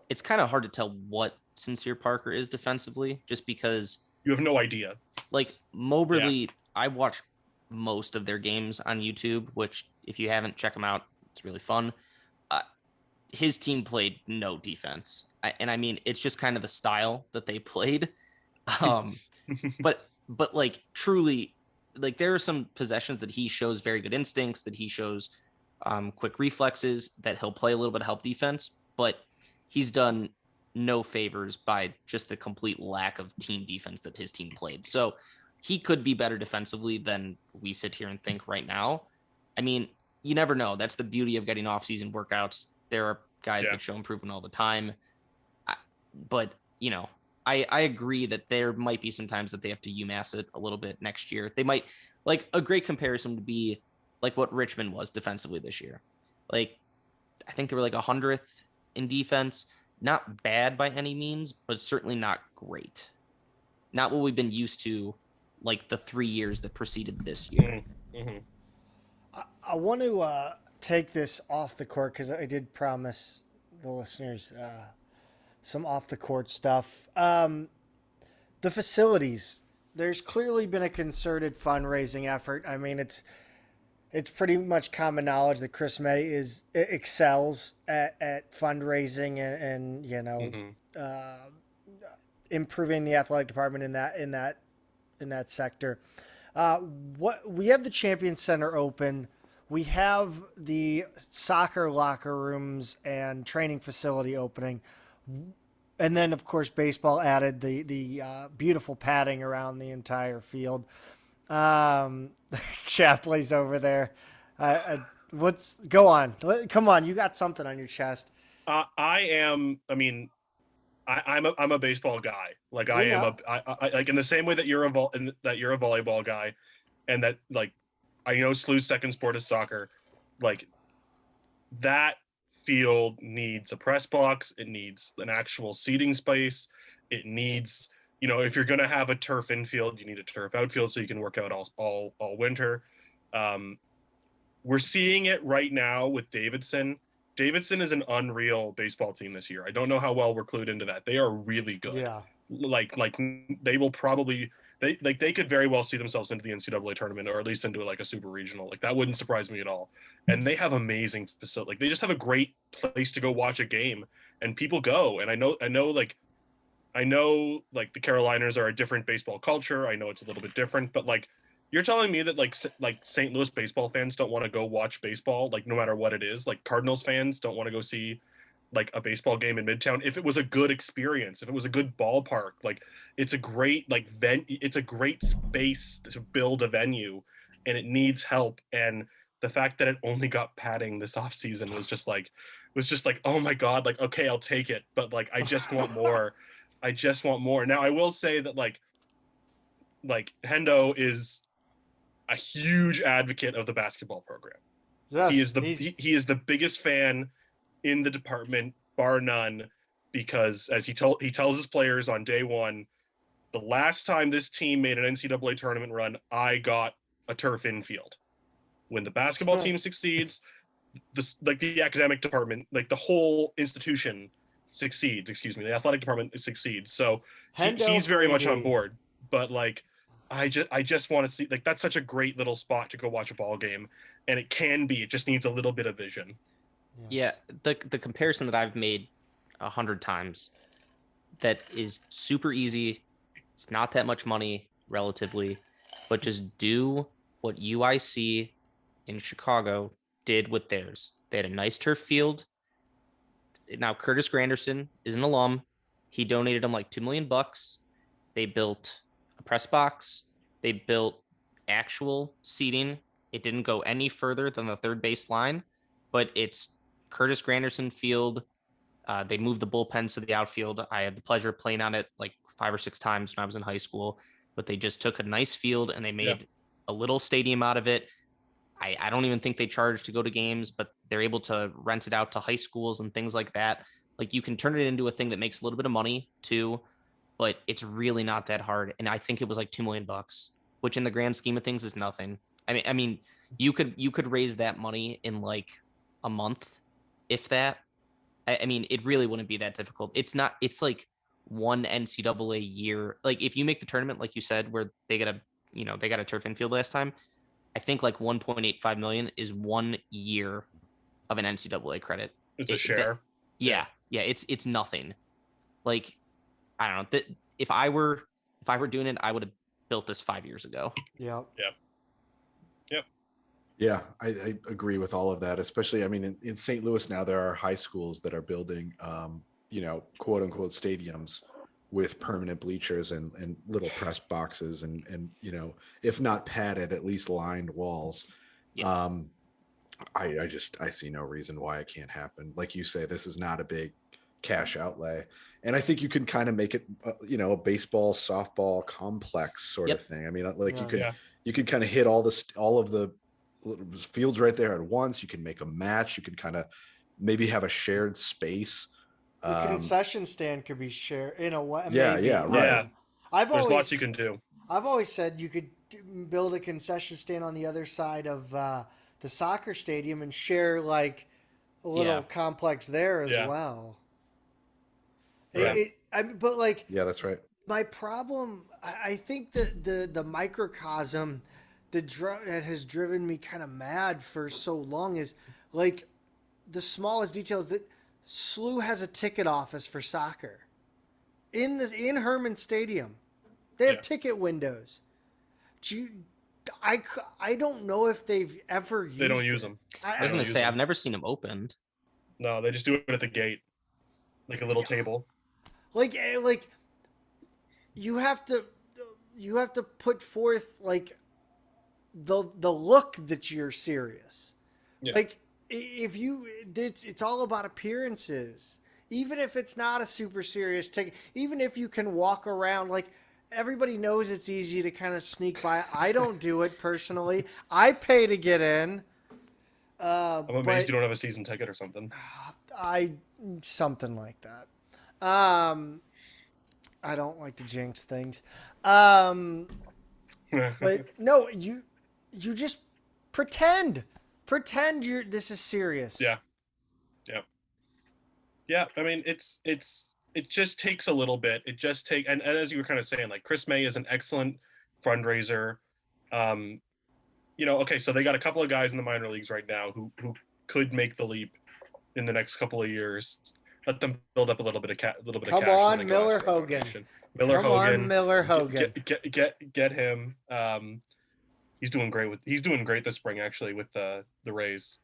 it's kind of hard to tell what Sincere Parker is defensively, just because you have no idea. Like Moberly, I watch most of their games on YouTube, which if you haven't, check them out. It's really fun. His team played no defense. And I mean, it's just kind of the style that they played. But like truly, like there are some possessions that he shows very good instincts, that he shows quick reflexes, that he'll play a little bit of help defense, but he's done no favors by just the complete lack of team defense that his team played. So he could be better defensively than we sit here and think right now. I mean, you never know. That's the beauty of getting off-season workouts. There are guys that show improvement all the time. But, I agree that there might be some times that they have to UMass it a little bit next year. They might, like, a great comparison would be like what Richmond was defensively this year. Like, I think they were like 100th in defense. Not bad by any means, but certainly not great. Not what we've been used to, like the 3 years that preceded this year. Mm-hmm. I want to take this off the court because I did promise the listeners some off the court stuff. The facilities. There's clearly been a concerted fundraising effort. I mean, it's pretty much common knowledge that Chris May excels at fundraising and improving the athletic department in that sector. What we have the Champion Center open. We have the soccer locker rooms and training facility opening. And then, of course, baseball added the beautiful padding around the entire field. Shapley's over there. Go on. Come on. You got something on your chest. I'm a baseball guy. Like I like in the same way that you're a volleyball guy, and that like I know SLU's second sport is soccer. Like that field needs a press box. It needs an actual seating space. It needs, if you're going to have a turf infield, you need a turf outfield so you can work out all winter. We're seeing it right now with Davidson. Davidson is an unreal baseball team this year. I don't know how well we're clued into that. They are really good. Yeah. Like they will probably they could very well see themselves into the NCAA tournament, or at least into like a super regional. Like that wouldn't surprise me at all. And they have amazing facility. Like they just have a great place to go watch a game, and people go. And I know like the Caroliners are a different baseball culture. I know it's a little bit different, but like you're telling me that like St. Louis baseball fans don't want to go watch baseball, like no matter what it is. Like Cardinals fans don't want to go see like a baseball game in Midtown if it was a good experience, if it was a good ballpark. Like it's a great it's a great space to build a venue, and it needs help. And the fact that it only got padding this offseason was just like oh my god, like okay, I'll take it, but like I just want more. I just want more. Now I will say that like Hendo is a huge advocate of the basketball program. Yes, he is the biggest fan in the department, bar none, because as he tells his players on day one, the last time this team made an NCAA tournament run, I got a turf infield. When the basketball team succeeds, the academic department, like the whole institution succeeds. Excuse me, the athletic department succeeds. So he's very much on board. But like, I just want to see, like, that's such a great little spot to go watch a ball game, and it just needs a little bit of vision. Yeah, the comparison that I've made 100 times that is super easy. It's not that much money relatively, but just do what UIC in Chicago did with theirs. They had a nice turf field. now Curtis Granderson is an alum. He donated them like $2 million. They built a press box. They built actual seating. It didn't go any further than the third base line, but it's Curtis Granderson Field. They moved the bullpens to the outfield. I had the pleasure of playing on it like 5 or 6 times when I was in high school, but they just took a nice field and they made a little stadium out of it. I don't even think they charge to go to games, but they're able to rent it out to high schools and things like that. Like you can turn it into a thing that makes a little bit of money too, but it's really not that hard. And I think it was like $2 million, which in the grand scheme of things is nothing. I mean, you could raise that money in like a month, if that. I mean, it really wouldn't be that difficult. It's not. It's like one NCAA year. Like if you make the tournament, like you said, where they got a turf infield last time. I think like 1.85 million is 1 year of an NCAA credit. It's a share. Yeah. It's nothing. Like I don't know. If I were doing it, I would have built this 5 years ago. Yep. Yeah, I agree with all of that. Especially, I mean, in St. Louis now, there are high schools that are building, quote unquote stadiums with permanent bleachers and little press boxes and if not padded, at least lined walls. Yeah. I see no reason why it can't happen. Like you say, this is not a big cash outlay, and I think you can kind of make it, a baseball, softball complex sort of thing. I mean, like you could kind of hit all of the fields right there at once. You can make a match. You can kind of maybe have a shared space. The concession stand could be shared in a way. Right. Yeah. There's lots you can do. I've always said you could build a concession stand on the other side of the soccer stadium and share like a little complex there as well. Right. But like, yeah, that's right. My problem, I think the microcosm that has driven me kind of mad for so long is like the smallest details that SLU has a ticket office for soccer in Herman Stadium. They have ticket windows. I don't know if they've ever used. They don't use them. I was going to say I've never seen them opened. No, they just do it at the gate, like a little table. Like you have to put forth like the look that you're serious. Yeah. Like if it's all about appearances. Even if it's not a super serious ticket, even if you can walk around, like everybody knows it's easy to kind of sneak by. I don't do it personally. I pay to get in. I'm amazed you don't have a season ticket or something. Something like that. I don't like to jinx things. But no, you just pretend this is serious. Yeah. I mean, it just takes a little bit. And as you were kind of saying, like Chris May is an excellent fundraiser. Okay, so they got a couple of guys in the minor leagues right now who could make the leap in the next couple of years. Let them build up a little bit of cash. Come on, Miller Hogan. Miller Hogan. Get him. He's doing great this spring actually with the Rays.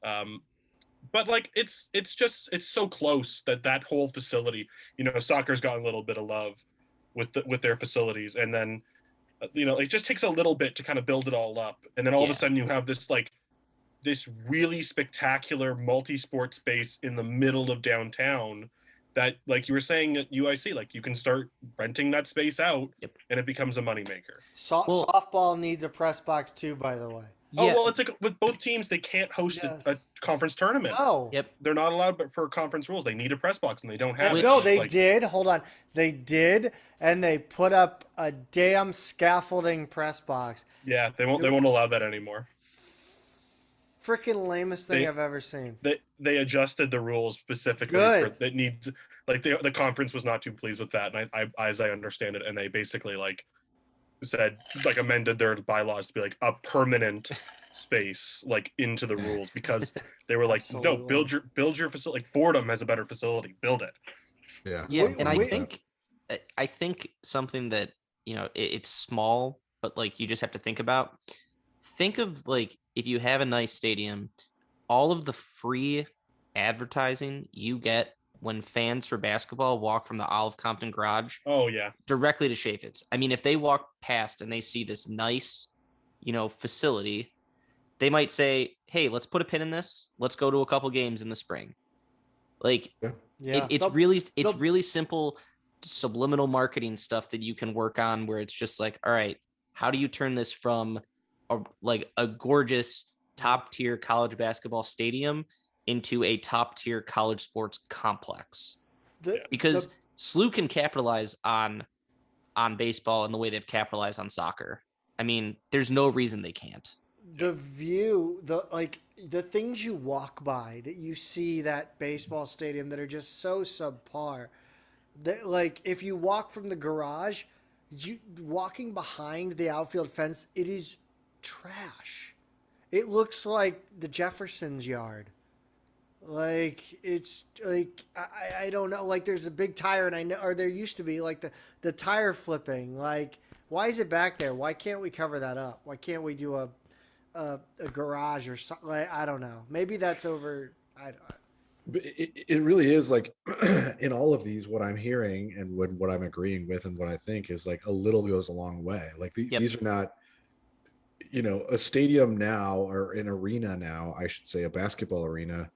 But like it's so close that whole facility, soccer's gotten a little bit of love with their facilities, and then it just takes a little bit to kind of build it all up, and then all of a sudden you have this really spectacular multi-sport space in the middle of downtown that, like you were saying at UIC, like you can start renting that space out and it becomes a moneymaker. Softball needs a press box too, by the way. Oh, well, it's like with both teams, they can't host a conference tournament. No. Yep. They're not allowed, but per conference rules, they need a press box and they don't have it. No, they did. Hold on. They did, and they put up a damn scaffolding press box. Yeah, they won't allow that anymore. Freaking lamest thing I've ever seen. They adjusted the rules specifically that needs, like the conference was not too pleased with that, and I as I understand it, and they basically amended their bylaws to be like a permanent space into the rules, because they were like, no, build your facility. Like Fordham has a better facility, build it. Yeah. And I think something that it's small, but you just have to think about. Think of if you have a nice stadium, all of the free advertising you get when fans for basketball walk from the Olive Compton garage Oh yeah. directly to Chaffetz. I mean, if they walk past and they see this nice, facility, they might say, "Hey, let's put a pin in this. Let's go to a couple games in the spring." Like Yeah. it's They'll- really simple subliminal marketing stuff that you can work on where it's just like, all right, how do you turn this from a gorgeous top tier college basketball stadium into a top tier college sports complex? the, Because the SLU can capitalize on baseball in the way they've capitalized on soccer. I mean, there's no reason they can't. the view, the things you walk by that you see that baseball stadium that are just so subpar. That, like, if you walk from the garage, you walking behind the outfield fence, it is trash. It looks like the Jefferson's yard. Like, it's like I don't know. Like, there's a big tire, and I know, or there used to be, like, the tire flipping. Like, why is it back there? Why can't we cover that up? Why can't we do a garage or something? Like, I don't know. Maybe that's over. But it really is like in all of these, what I'm hearing and what I'm agreeing with and what I think is like a little goes a long way. Like Yep. these are not, a stadium now or an arena now, I should say, a basketball arena.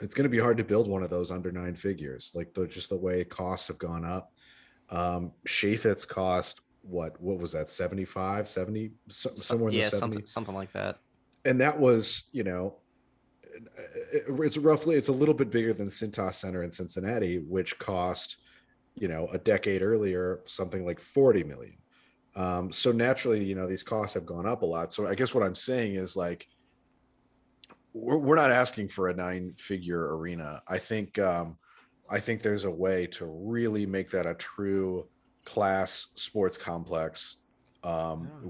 It's going to be hard to build one of those under 9 figures. Like just the way costs have gone up. Chaffetz cost what was that, 75, 70, somewhere in the 70. Something like that. And that was, it's a little bit bigger than Cintas Center in Cincinnati, which cost, a decade earlier, something like 40 million. So naturally, these costs have gone up a lot. So I guess what I'm saying is like, we're not asking for a 9-figure arena. I think there's a way to really make that a true class sports complex,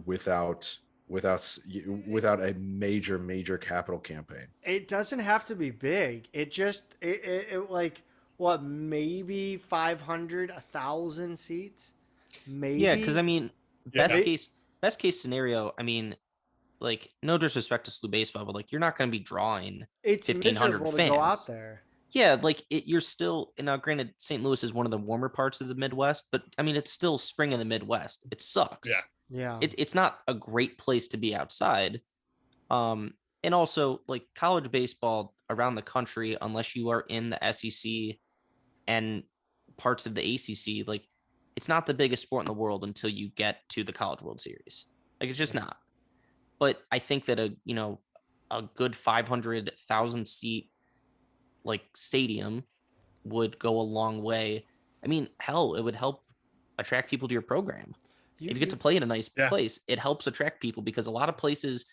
without a major capital campaign. It doesn't have to be big. It just like what, maybe 500, 1,000 seats, maybe. Yeah, because I mean, Yeah. best case scenario. I mean, like, no disrespect to SLU baseball, but like, you're not going to be drawing It's 1,500 miserable fans. to go out there. Yeah, like you're still, and now granted, St. Louis is one of the warmer parts of the Midwest, but I mean, it's still spring in the Midwest. It sucks. Yeah. Yeah. It's not a great place to be outside. And also like college baseball around the country, unless you are in the SEC and parts of the ACC, like it's not the biggest sport in the world until you get to the College World Series. Like it's just not. But I think that a good 500,000 seat like stadium would go a long way. I mean, hell, it would help attract people to your program. If you get to play in a nice place, it helps attract people because a lot of places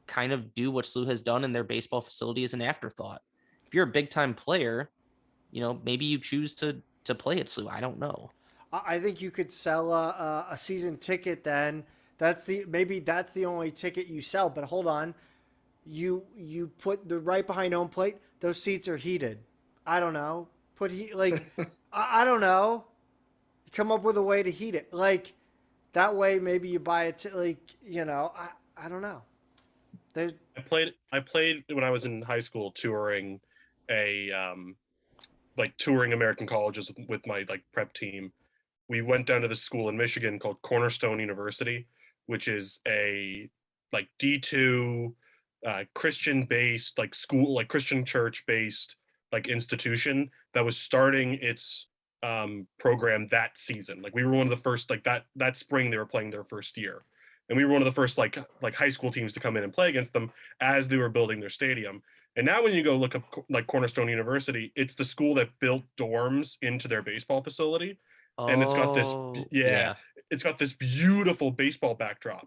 kind of do what SLU has done in their baseball facility as an afterthought. If you're a big time player, maybe you choose to play at SLU. I don't know. I think you could sell a season ticket then. Maybe that's the only ticket you sell. But hold on, you put the right behind home plate. Those seats are heated. I don't know. Put heat, like I don't know. Come up with a way to heat it. Like that way, maybe you buy it. I don't know. I played when I was in high school touring touring American colleges with my like prep team. We went down to this school in Michigan called Cornerstone University, which is a like D2 Christian based like school, like Christian church based like institution that was starting its program that season. Like we were one of the first, like that spring they were playing their first year. And we were one of the first like high school teams to come in and play against them as they were building their stadium. And now when you go look up like Cornerstone University, it's the school that built dorms into their baseball facility. And it's got this, it's got this beautiful baseball backdrop.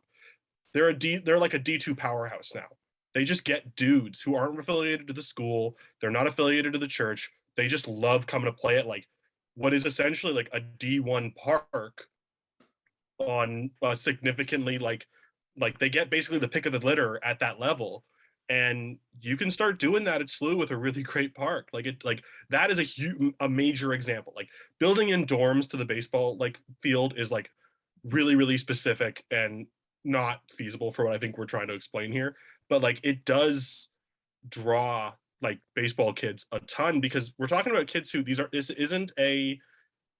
They're like a D2 powerhouse now. They just get dudes who aren't affiliated to the school. They're not affiliated to the church. They just love coming to play at like what is essentially like a D1 park on significantly like they get basically the pick of the litter at that level. And you can start doing that at SLU with a really great park. Like that is a major example. Like building in dorms to the baseball like field is like really, really specific and not feasible for what I think we're trying to explain here. But like it does draw like baseball kids a ton, because we're talking about kids who isn't a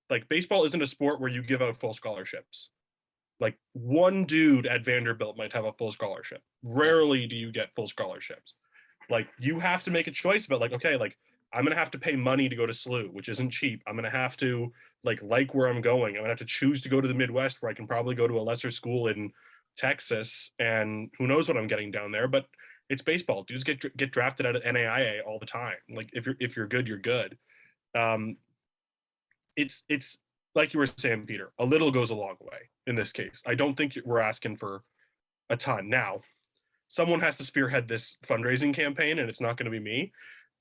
like baseball isn't a sport where you give out full scholarships. Like one dude at Vanderbilt might have a full scholarship. Rarely do you get full scholarships. Like you have to make a choice about like, okay, like I'm gonna have to pay money to go to SLU, which isn't cheap. I'm gonna have to like where I'm going. I'm gonna have to choose to go to the Midwest, where I can probably go to a lesser school in Texas, and who knows what I'm getting down there. But it's baseball. Dudes get drafted out of NAIA all the time. Like if you're good, you're good. Um, it's like you were saying, Peter. A little goes a long way in this case. I don't think we're asking for a ton. Now, someone has to spearhead this fundraising campaign, and it's not going to be me.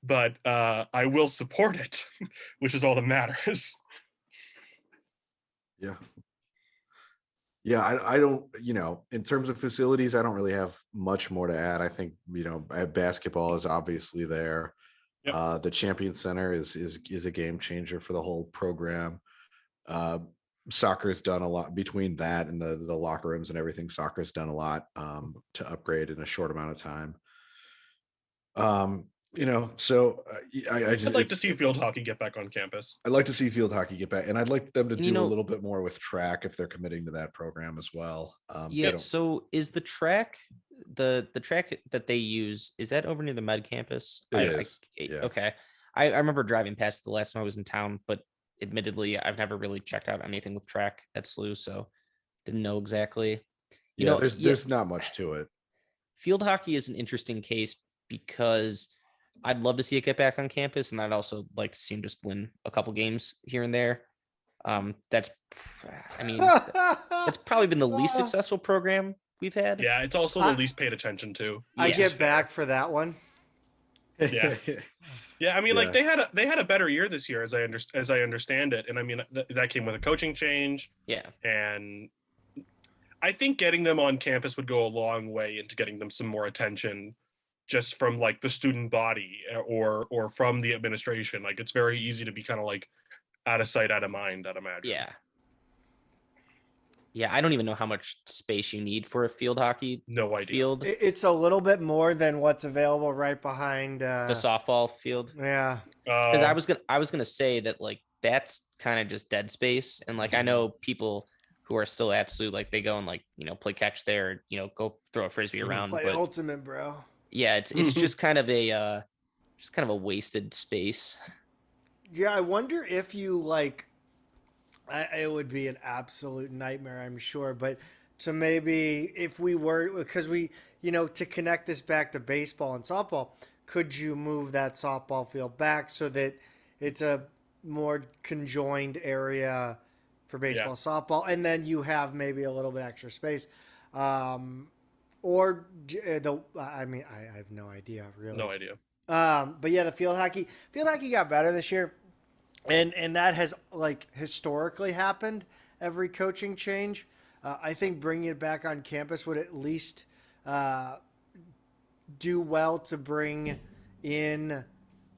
But I will support it, which is all that matters. Yeah. Yeah, I don't, in terms of facilities, I don't really have much more to add. I think, basketball is obviously there. Yep. The Champion Center is a game changer for the whole program. Uh, Soccer's done a lot between that and the locker rooms and everything. Soccer's done a lot to upgrade in a short amount of time. So I'd like to see field hockey get back on campus. I'd like to see field hockey get back, and I'd like them to And, do a little bit more with track if they're committing to that program as well. So is the track the track that they use, is that over near the med campus? It is. Yeah. Okay. I remember driving past the last time I was in town, but admittedly I've never really checked out anything with track at SLU, so didn't know exactly. There's not much to it. Field hockey is an interesting case because I'd love to see it get back on campus, and I'd also like to see him just win a couple games here and there. That's probably been the least successful program we've had. Yeah, it's also the least paid attention to. I get back for that one. Yeah. Yeah, I mean, like they had a better year this year, as I understand it, and I mean that came with a coaching change. Yeah, and I think getting them on campus would go a long way into getting them some more attention, just from like the student body or from the administration. Like it's very easy to be kind of like out of sight, out of mind, I'd imagine. Yeah, I don't even know how much space you need for a field hockey field. It's a little bit more than what's available right behind the softball field. Yeah. Because I was gonna say that like that's kind of just dead space, and like I know people who are still at SLU, like they go and like play catch there, go throw a frisbee around. Play ultimate, bro. Yeah, it's just kind of a wasted space. Yeah, I wonder if you like. It would be an absolute nightmare, I'm sure. But to maybe if we were, because we, to connect this back to baseball and softball, could you move that softball field back so that it's a more conjoined area for baseball, softball, and then you have maybe a little bit extra space? I have no idea, really. No idea. But yeah, the field hockey got better this year. And that has like historically happened every coaching change. I think bringing it back on campus would at least do well to bring in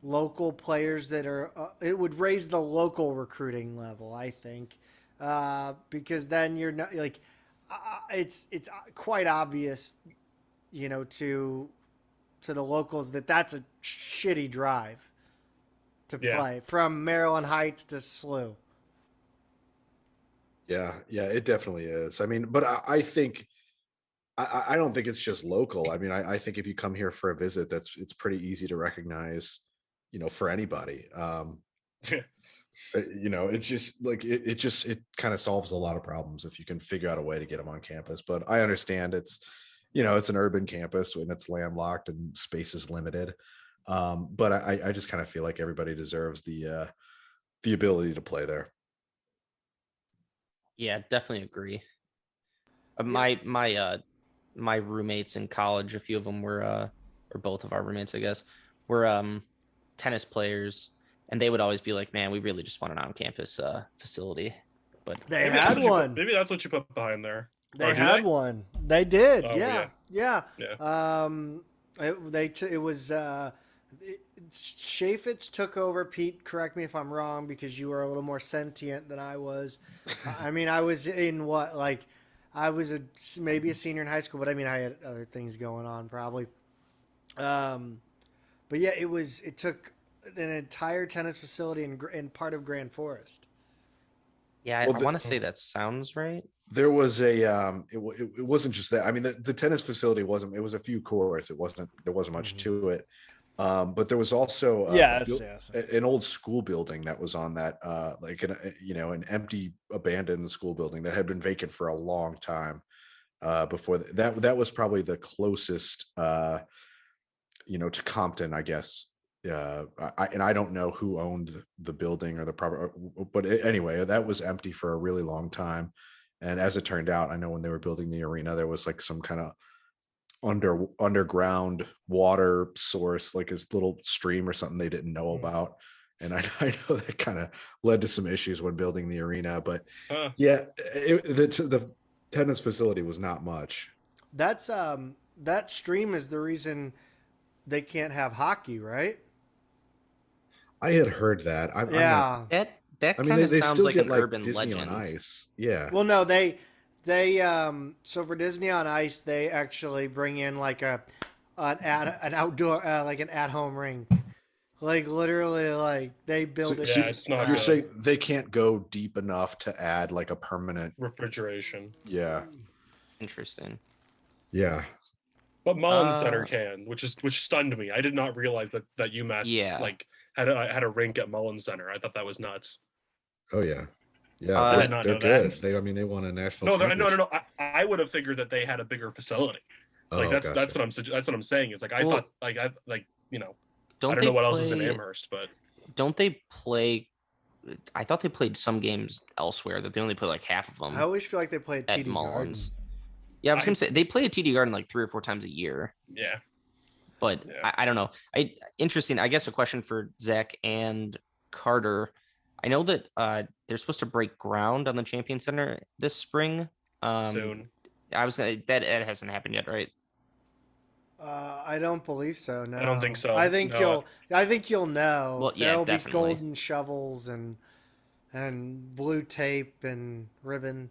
local players that are. It would raise the local recruiting level, I think, because then you're not like it's quite obvious, to the locals that's a shitty drive to play from Maryland Heights to SLU. Yeah, it definitely is. I mean, but I think I don't think it's just local. I mean, I think if you come here for a visit, it's pretty easy to recognize, for anybody. It's just like it kind of solves a lot of problems if you can figure out a way to get them on campus. But I understand it's an urban campus and it's landlocked and space is limited. But I just kind of feel like everybody deserves the ability to play there. Yeah, definitely agree. My roommates in college, a few of them were, or both of our roommates, I guess, were tennis players, and they would always be like, "Man, we really just want an on-campus facility." But they had one. Maybe that's what you put behind there. They had one. They did. Oh, yeah. It was Chaffetz took over. Pete, correct me if I'm wrong, because you were a little more sentient than I was. I mean, I was in I was maybe a senior in high school, but I mean, I had other things going on probably. But yeah, it took an entire tennis facility in part of Grand Forest. Yeah, Well, I want to say that sounds right. there was a it wasn't just that. I mean, the tennis facility wasn't. It was a few courts. There wasn't much to it. But there was also Yes, yes. an old school building that was on that, like an empty, abandoned school building that had been vacant for a long time. Before that was probably the closest, to Compton, I guess. I don't know who owned the building or the property, but anyway, that was empty for a really long time. And as it turned out, I know when they were building the arena, there was like some kind of underground water source, like this little stream or something they didn't know about. And I know that kind of led to some issues when building the arena. But yeah, the tennis facility was not much. That's that stream is the reason they can't have hockey, right? I had heard that. I'm not. Yeah. That I mean, kind of they sounds still like get an like urban Disney legend. on Ice. Yeah. Well, no, they so for Disney on Ice, they actually bring in like an outdoor like an at home rink. Like literally, like they build So, it. Yeah, from it's not you're good. scratch. saying they can't go deep enough to add like a permanent? Refrigeration. Yeah. Interesting. Yeah. But Mullins Center Uh, can, which stunned me. I did not realize that UMass Yeah. like had a rink at Mullins Center. I thought that was nuts. Oh yeah. Yeah. Uh, I They're did not they're know that. good. They won a national No, no, championship. no. I would have figured that they had a bigger facility. Like Oh, that's gotcha. what I'm saying. Is like I Well, thought I don't don't they know what else is in play? Amherst, but Don't they play? I thought they played some games elsewhere that they only play like half of I them always feel like they play at at TD Mullins. Garden. Yeah, I was gonna say they play at TD Garden like 3 or 4 times a year, yeah. but Yeah. I don't know. Interesting. I guess a question for Zach and Carter. I know that they're supposed to break ground on the Champion Center this spring. Soon. I was gonna that it hasn't happened yet, right? I don't believe so. No, I don't think so. I think No. you'll know. Well, yeah, There'll be definitely. golden shovels and blue tape and ribbon.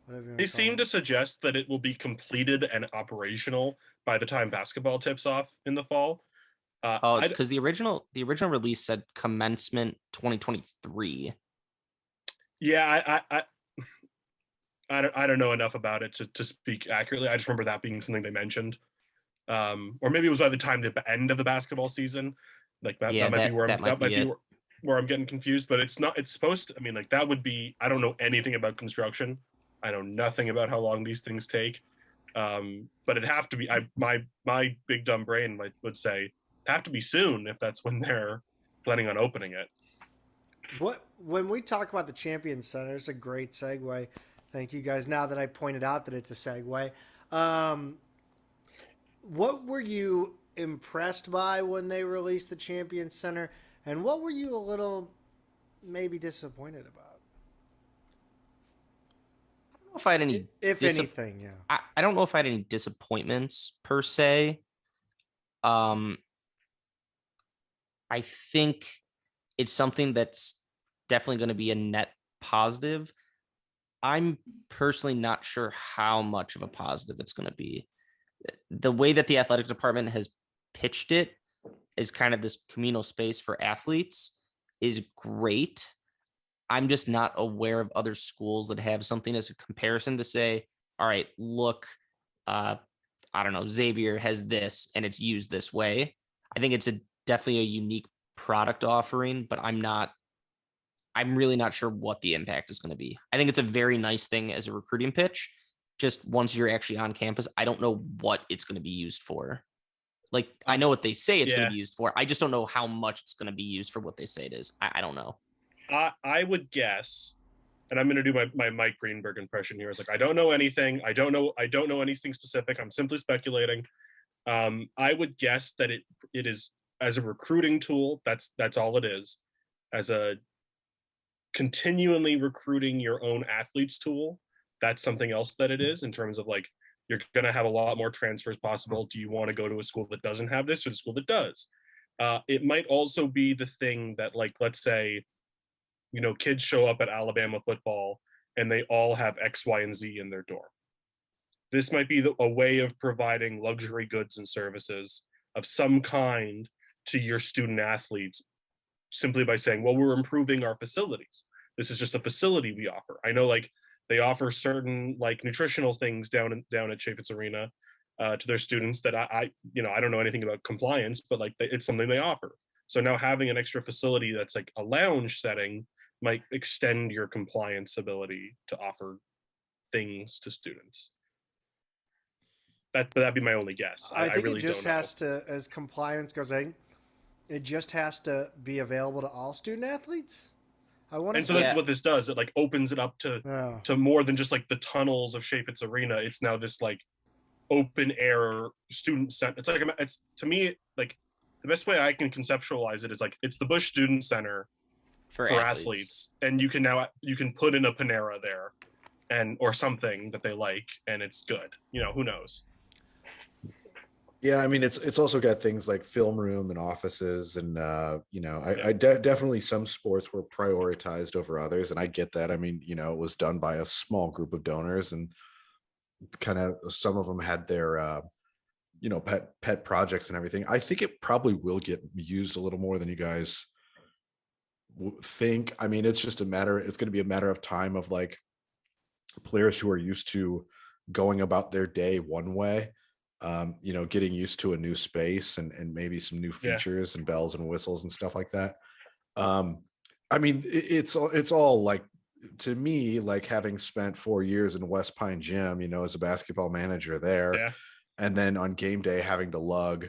Whatever you want They to call seem it. to suggest that it will be completed and operational by the time basketball tips off in the fall. Oh, because the original release said commencement 2023. Yeah, I don't know enough about it to speak accurately. I just remember that being something they mentioned. Or maybe it was by the time the end of the basketball season. Like that, Yeah, that might be where that might be it. where I'm getting confused. But it's not. It's supposed to. I mean, like that would be. I don't know anything about construction. I know nothing about how long these things take. But it'd have to be. My big dumb brain would say it'd have to be soon if that's when they're planning on opening it. When we talk about the Champion Center, it's a great segue. Thank you guys. Now that I pointed out that it's a segue, what were you impressed by when they released the Champion Center, and what were you a little maybe disappointed about? I don't know if I had any, if anything, yeah. I don't know if I had any disappointments per se. I think it's something that's definitely going to be a net positive. I'm personally not sure how much of a positive it's going to be. The way that the athletic department has pitched it is kind of this communal space for athletes is great. I'm just not aware of other schools that have something as a comparison to say, all right, look, I don't know, Xavier has this and it's used this way. I think it's definitely a unique product offering, but I'm really not sure what the impact is going to be. I think it's a very nice thing as a recruiting pitch. Just once you're actually on campus, I don't know what it's going to be used for. Like, I know what they say it's going to be used for. I just don't know how much it's going to be used for what they say it is. I don't know. I would guess, and I'm going to do my Mike Greenberg impression here. It's like, I don't know anything. I don't know anything specific. I'm simply speculating. I would guess that it is as a recruiting tool. That's all it is. As a continually recruiting your own athletes tool, that's something else that it is in terms of like, you're going to have a lot more transfers possible. Do you want to go to a school that doesn't have this or the school that does? It might also be the thing that, like, let's say, kids show up at Alabama football and they all have X, Y, and Z in their dorm. This might be a way of providing luxury goods and services of some kind to your student athletes simply by saying, well, we're improving our facilities. This is just a facility we offer. I know like they offer certain like nutritional things down at Chaffetz Arena to their students that I don't know anything about compliance, but like it's something they offer. So now having an extra facility that's like a lounge setting might extend your compliance ability to offer things to students. That'd be my only guess. I think really it just don't know. has to, as compliance goes, it just has to be available to all student athletes. I want to. And so this is what this does. It like opens it up to more than just like the tunnels of Chaffetz Arena. It's now this like open air student center. It's like, it's to me like the best way I can conceptualize it is like it's the Bush Student Center for athletes, and you can put in a Panera there, or something that they like, and it's good. Who knows? Yeah, I mean, it's also got things like film room and offices, and definitely some sports were prioritized over others, and I get that. I mean, it was done by a small group of donors, and kind of some of them had their pet projects and everything. I think it probably will get used a little more than you guys think. I mean, it's going to be a matter of time of like players who are used to going about their day one way, getting used to a new space and maybe some new features and bells and whistles and stuff like that. I mean, it's all like, to me, like having spent 4 years in West Pine Gym, as a basketball manager there, and then on game day having to lug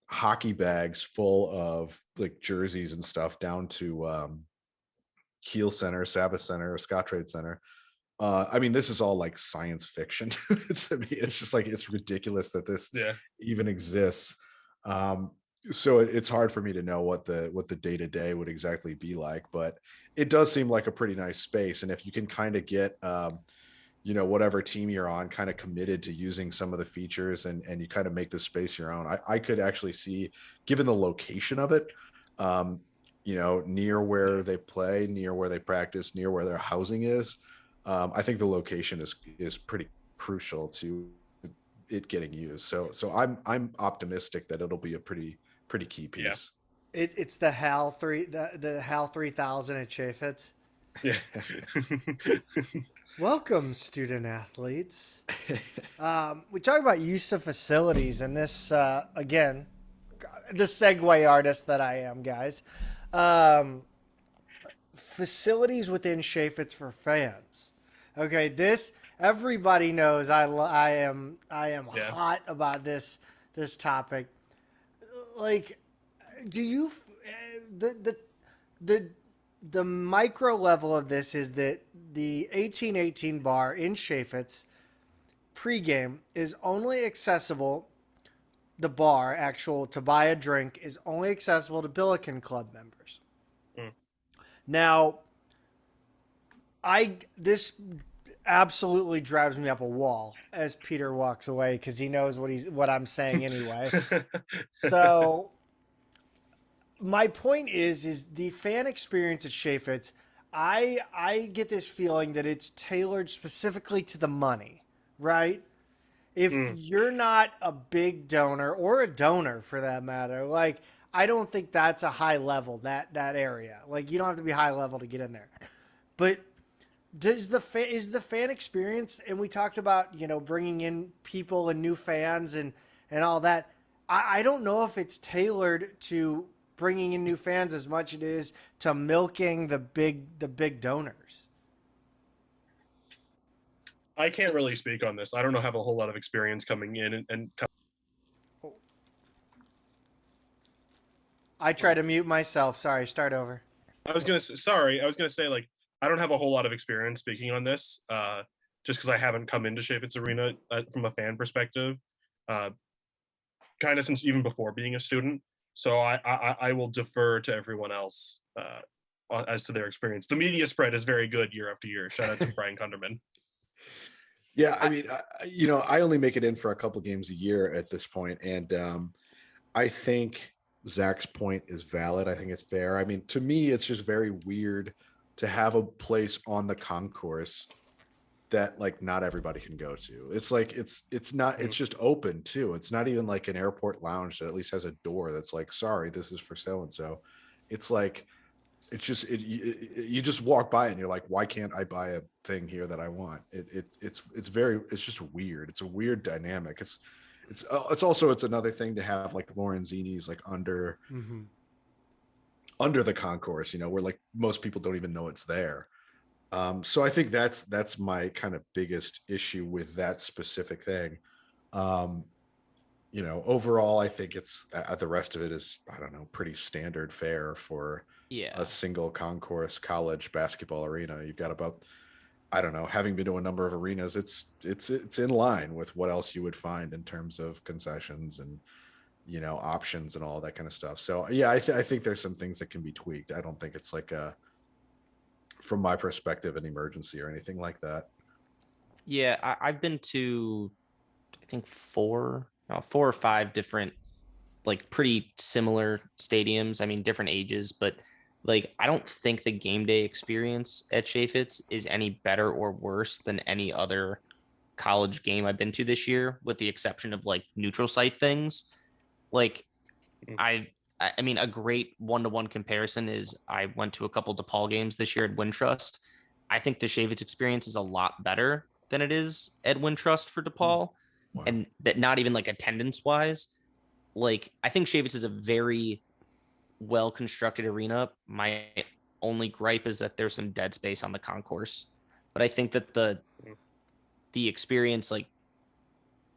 hockey bags full of like jerseys and stuff down to Kiel Center, Sabbath Center, Scottrade Center. I mean, this is all like science fiction to me. It's just like, it's ridiculous that this even exists. So it's hard for me to know what the day-to-day would exactly be like, but it does seem like a pretty nice space. And if you can kind of get, whatever team you're on kind of committed to using some of the features and you kind of make the space your own, I could actually see, given the location of it, near where they play, near where they practice, near where their housing is. I think the location is pretty crucial to it getting used. So I'm optimistic that it'll be a pretty key piece. Yeah. It's the HAL 3000 at Chaffetz. Yeah. Welcome, student athletes. We talk about use of facilities, and this again, the segue artist that I am, guys. Facilities within Chaffetz for fans. Okay, this everybody knows. I am hot about this topic. Like, do you the micro level of this is that the 1818 bar in Chaffetz pregame is only accessible. The bar to buy a drink is only accessible to Billiken Club members. Now, this absolutely drives me up a wall as Peter walks away because he knows what I'm saying anyway. So my point is the fan experience at Chaffetz. I get this feeling that it's tailored specifically to the money, right? If you're not a big donor or a donor for that matter, like, I don't think that's a high level, that area. Like, you don't have to be high level to get in there. But is the fan experience, and we talked about, bringing in people and new fans and all that. I don't know if it's tailored to bringing in new fans as much as it is to milking the big donors. I can't really speak on this. I don't have a whole lot of experience coming in and I try to mute myself. Sorry, start over. I was gonna say, like, I don't have a whole lot of experience speaking on this, just because I haven't come into Chaffetz Arena from a fan perspective, kind of since even before being a student. So I will defer to everyone else as to their experience. The media spread is very good year after year. Shout out to Brian Kunderman. Yeah, I mean, I only make it in for a couple games a year at this point, and I think Zach's point is valid. I think it's fair. I mean, to me, it's just very weird to have a place on the concourse that like not everybody can go to. It's like it's not, it's just open too. It's not even like an airport lounge that at least has a door that's like, sorry, this is for so and so. It's like it's just you just walk by and you're like, why can't I buy a thing here that I want? It's just weird. It's a weird dynamic. It's also it's another thing to have like Lorenzini's like under the concourse, where like most people don't even know it's there. So I think that's my kind of biggest issue with that specific thing. Overall, I think it's the rest of it is, I don't know, pretty standard fare for a single concourse college basketball arena. You've got about, I don't know, having been to a number of arenas, it's in line with what else you would find in terms of concessions and options and all that kind of stuff. So yeah, I think there's some things that can be tweaked. I don't think it's like from my perspective, an emergency or anything like that. Yeah, I've been to, I think four or five different, like pretty similar stadiums. I mean, different ages, but like I don't think the game day experience at Chaffetz is any better or worse than any other college game I've been to this year, with the exception of like neutral site things. Like I mean, a great one-to-one comparison is I went to a couple DePaul games this year at Wintrust. I think the Chaffetz experience is a lot better than it is at Wintrust for DePaul. Wow. And that not even like attendance wise. Like I think Chaffetz is a very well-constructed arena. My only gripe is that there's some dead space on the concourse. But I think that the experience, like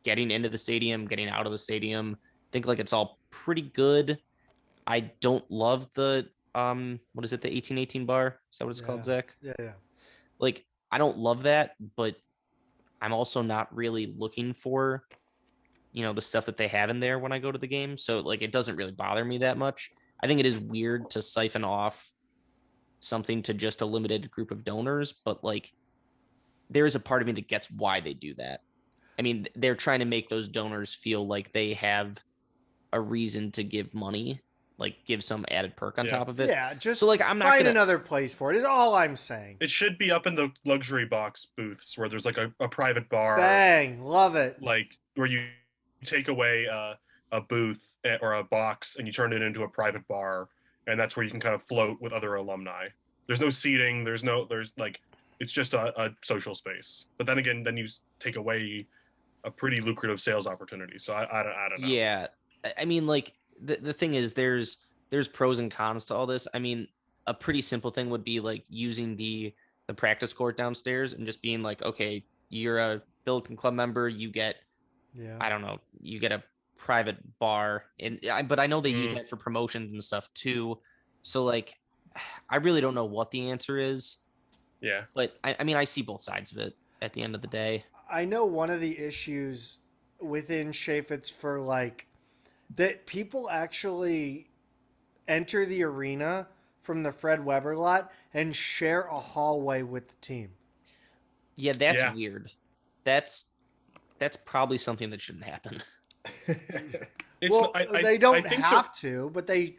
getting into the stadium, getting out of the stadium, I think like it's all pretty good. I don't love the what is it, the 1818 bar? Is that what it's called, Zach? Yeah. Like I don't love that, but I'm also not really looking for, the stuff that they have in there when I go to the game. So like it doesn't really bother me that much. I think it is weird to siphon off something to just a limited group of donors, but like there is a part of me that gets why they do that. I mean, they're trying to make those donors feel like they have a reason to give money, like give some added perk on top of it. Yeah, just so like I'm not find another place for it is all I'm saying. It should be up in the luxury box booths where there's like a private bar. Bang, love it. Like where you take away a booth or a box and you turn it into a private bar, and that's where you can kind of float with other alumni. There's no seating. There's like, it's just a social space. But then again, then you take away a pretty lucrative sales opportunity. So I don't know. Yeah. I mean, like the thing is there's pros and cons to all this. I mean, a pretty simple thing would be like using the practice court downstairs and just being like, okay, you're a Billiken Club member, you get, I don't know, you get a private bar. But I know they use that for promotions and stuff too. So like, I really don't know what the answer is. Yeah. But I mean, I see both sides of it at the end of the day. I know one of the issues within Chaffetz for like that people actually enter the arena from the Fred Weber lot and share a hallway with the team. Yeah, that's weird. That's probably something that shouldn't happen. They don't have to, but they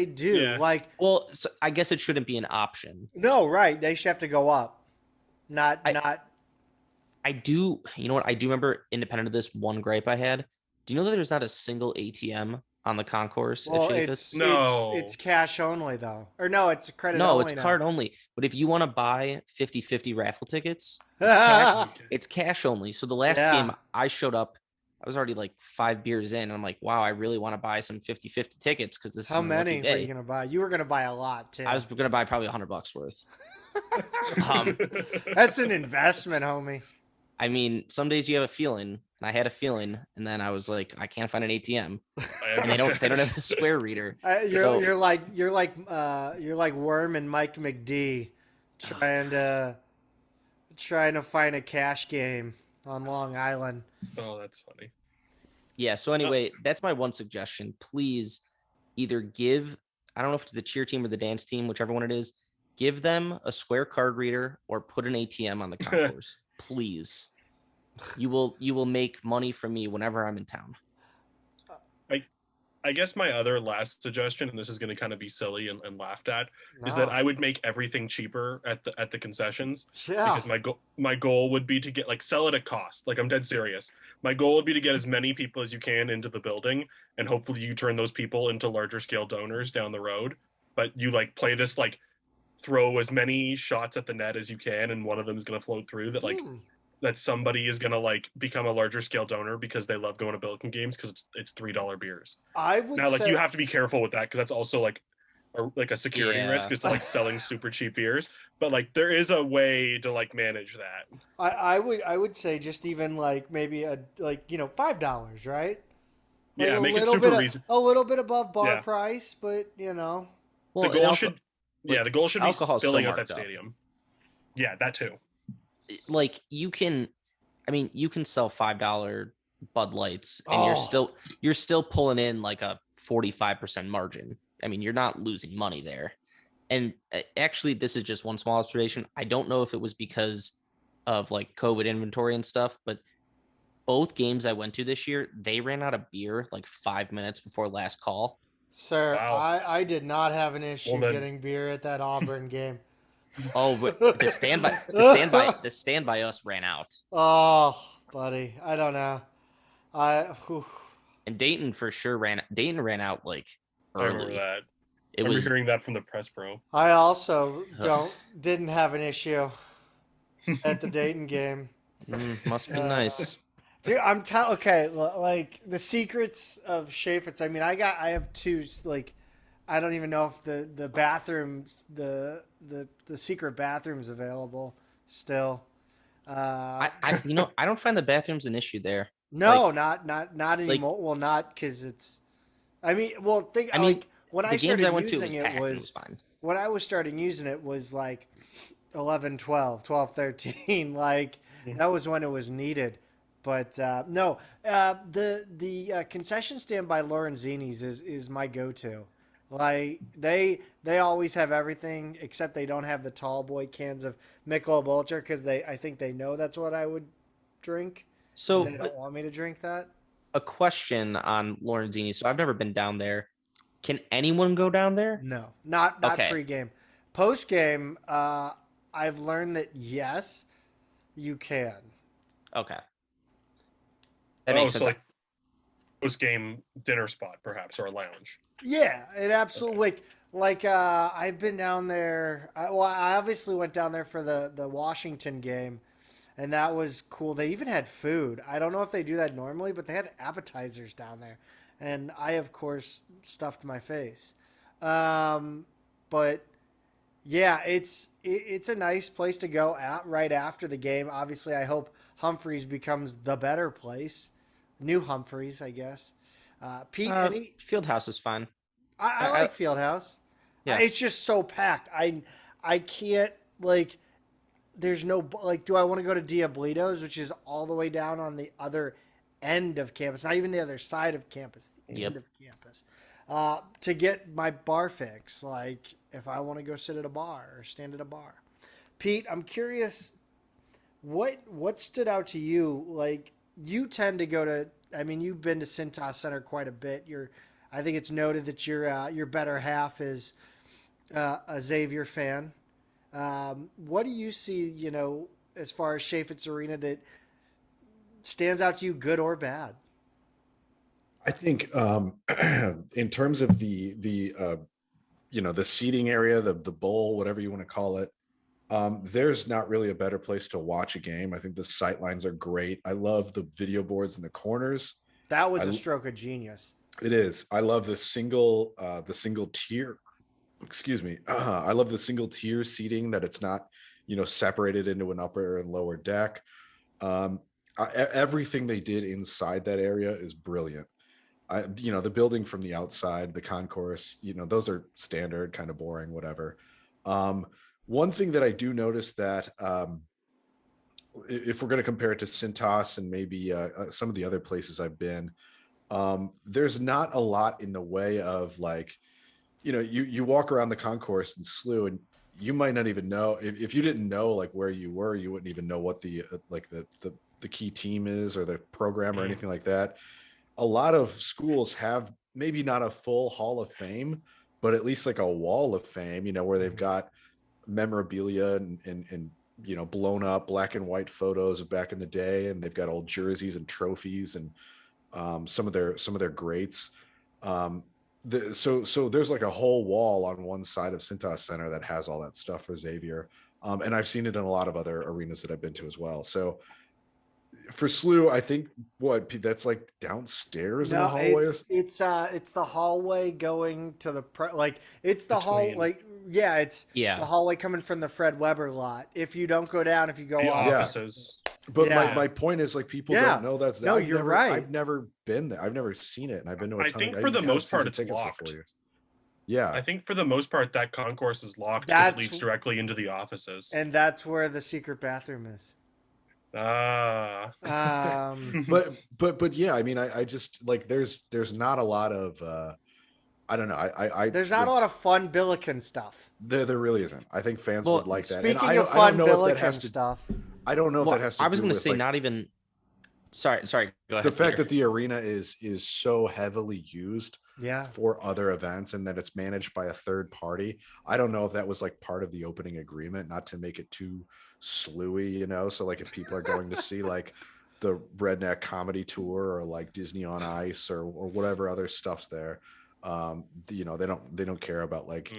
do. Yeah. Like, well, so I guess it shouldn't be an option. No, right? They should have to go up. Not. I do. You know what? I do remember, independent of this, one gripe I had. Do you know that there's not a single ATM on the concourse at Chaffetz? It's cash only though, or no, it's credit. No, only it's now. card only. But if you want to buy 50-50 raffle tickets, it's cash only. So the last game I showed up, I was already like 5 beers in, and I'm like, wow, I really want to buy some 50-50 tickets because this. How many were you gonna buy? You were gonna buy a lot too. I was gonna buy probably $100 worth. That's an investment, homie. I mean, some days you have a feeling. I had a feeling, and then I was like, I can't find an ATM, and they don't have a square reader. You're like Worm and Mike McD, trying to find a cash game on Long Island. Oh, that's funny. Yeah. So anyway, that's my one suggestion. Please, either give, I don't know if it's the cheer team or the dance team, whichever one it is, give them a square card reader or put an ATM on the concourse. Please. You will make money from me whenever I'm in town. I guess my other last suggestion, and this is going to kind of be silly and laughed at, is that No. I would make everything cheaper at the concessions, Yeah. because my goal would be to get, like, sell it at cost. Like, I'm dead serious. My goal would be to get as many people as you can into the building, and hopefully you turn those people into larger scale donors down the road. But you, like, play this, like, throw as many shots at the net as you can, and one of them is going to float through, that, like, that somebody is going to, like, become a larger scale donor because they love going to Billiken games, because it's $3 beers. I would Now, like, say you have to be careful with that, because that's also like a security risk, Yeah. is to, like, selling super cheap beers. But, like, there is a way to, like, manage that. I would say just even like maybe $5, right? Like Yeah, a make it little super bit reason. a little bit above bar Yeah, price, but the Well, goal should like, the goal should be alcohol's so filling out that marked up. stadium. Yeah, that too. Like you can sell $5 Bud Lights and Oh, you're still pulling in like a 45% margin. I mean, you're not losing money there. And actually, this is just one small observation. I don't know if it was because of like COVID inventory and stuff, but both games I went to this year, they ran out of beer like 5 minutes before last call. sir, Wow. I did not have an Well issue then, getting beer at that Auburn game. Oh, but the stand by us ran out. Oh, buddy, I don't know. Whew. And Dayton ran out like I remember early. that. It I remember was hearing that from the press pro. I also Ugh. didn't have an issue at the Dayton game. Must be Uh, nice. Dude, okay, like the secrets of Chaffetz. I mean, I have two. Like, I don't even know if the bathrooms, the secret bathrooms available still. I don't find the bathrooms an issue there. Like No, not like anymore. Well, not because it's. I mean, well, think I mean, like when I the games started I went to, it was using it packed and it was was fine. when I was starting using it was like 11, 12, 12, 13. Like that was when it was needed. But no, the concession stand by Lorenzini's is my go-to. Like they always have everything except they don't have the tall boy cans of Michelob Ultra because I think they know that's what I would drink and So they don't want me to drink that. a question on Lorenzini. So I've never been down there. Can anyone go down there? No, not Okay. pregame. Postgame, I've learned that yes, you can. Okay. That Oh, makes so, sense. like, post game dinner spot, perhaps, or a lounge. Yeah, it Okay. absolutely like I've been down there. I obviously went down there for the Washington game, and that was cool. They even had food. I don't know if they do that normally, but they had appetizers down there, and I of course stuffed my face. Um, but yeah, it's a nice place to go at right after the game. Obviously, I hope Humphreys becomes the better place. New Humphreys, I guess. Pete, any Fieldhouse is fine. I I like Fieldhouse. Yeah. It's just so packed. I can't like. There's no like. Do I want to go to Diablito's, which is all the way down on the other end of campus, not even the other side of campus, the Yep. end of campus, to get my bar fix? Like, if I want to go sit at a bar or stand at a bar. Pete, I'm curious. What stood out to you? Like, you tend to go to. I mean, you've been to Cintas Center quite a bit. I think it's noted that your better half is a Xavier fan. What do you see, as far as Chaffetz Arena that stands out to you, good or bad? I think in terms of the seating area, the bowl, whatever you want to call it, there's not really a better place to watch a game. I think the sight lines are great. I love the video boards in the corners. That was a I stroke of genius. It is. I love the single tier. Excuse me. I love the single tier seating, that it's not separated into an upper and lower deck. Um, Everything they did inside that area is brilliant. The building from the outside, the concourse, those are standard, kind of boring, whatever. Um, One thing that I do notice, that if we're going to compare it to Cintas and maybe some of the other places I've been, there's not a lot in the way of, like, you walk around the concourse in SLU, and you might not even know, if you didn't know like where you were, you wouldn't even know what the key team is, or the program, or Mm. anything like that. A lot of schools have maybe not a full Hall of Fame, but at least like a wall of fame, where they've got memorabilia and blown up black and white photos of back in the day, and they've got old jerseys and trophies and some of their greats. So there's like a whole wall on one side of Cintas Center that has all that stuff for Xavier. And I've seen it in a lot of other arenas that I've been to as well. So for SLU, I think that's like downstairs in the hallway. It's the hallway going to the it's the it's the hallway coming from the Fred Weber lot. If you don't go down, if you go off offices. But my point is, like, people don't know that's that. No, you're right. I've never been there. I've never seen it, and I've been to a ton. I think for the most part, it's locked. Yeah, I think for the most part that concourse is locked because it leads directly into the offices, and that's where the secret bathroom is. But yeah, I mean, I just like there's not a lot of I don't know. There's not a lot of fun Billiken stuff. There really isn't. I think fans would like that. Speaking of fun Billiken stuff, I don't know if that has to. I was going to say not even. Sorry. Go ahead. The fact that the arena is so heavily used yeah, for other events and that it's managed by a third party. I don't know if that was like part of the opening agreement, not to make it too SLU-y, you know. So like if people are going to see like the Redneck Comedy Tour or like Disney on Ice or whatever other stuff's there, you know, they don't care about like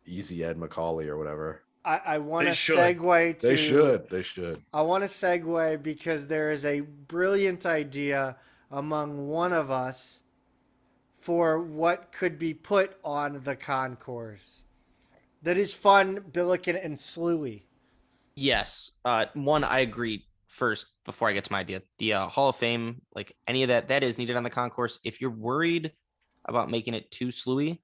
Easy Ed Macaulay or whatever. I want to segue to. They should. I want to segue because there is a brilliant idea among one of us for what could be put on the concourse that is fun, Billiken, and SLU-y. Yes. One, I agree first before I get to my idea. The Hall of Fame, like any of that is needed on the concourse. If you're worried about making it too SLU-y,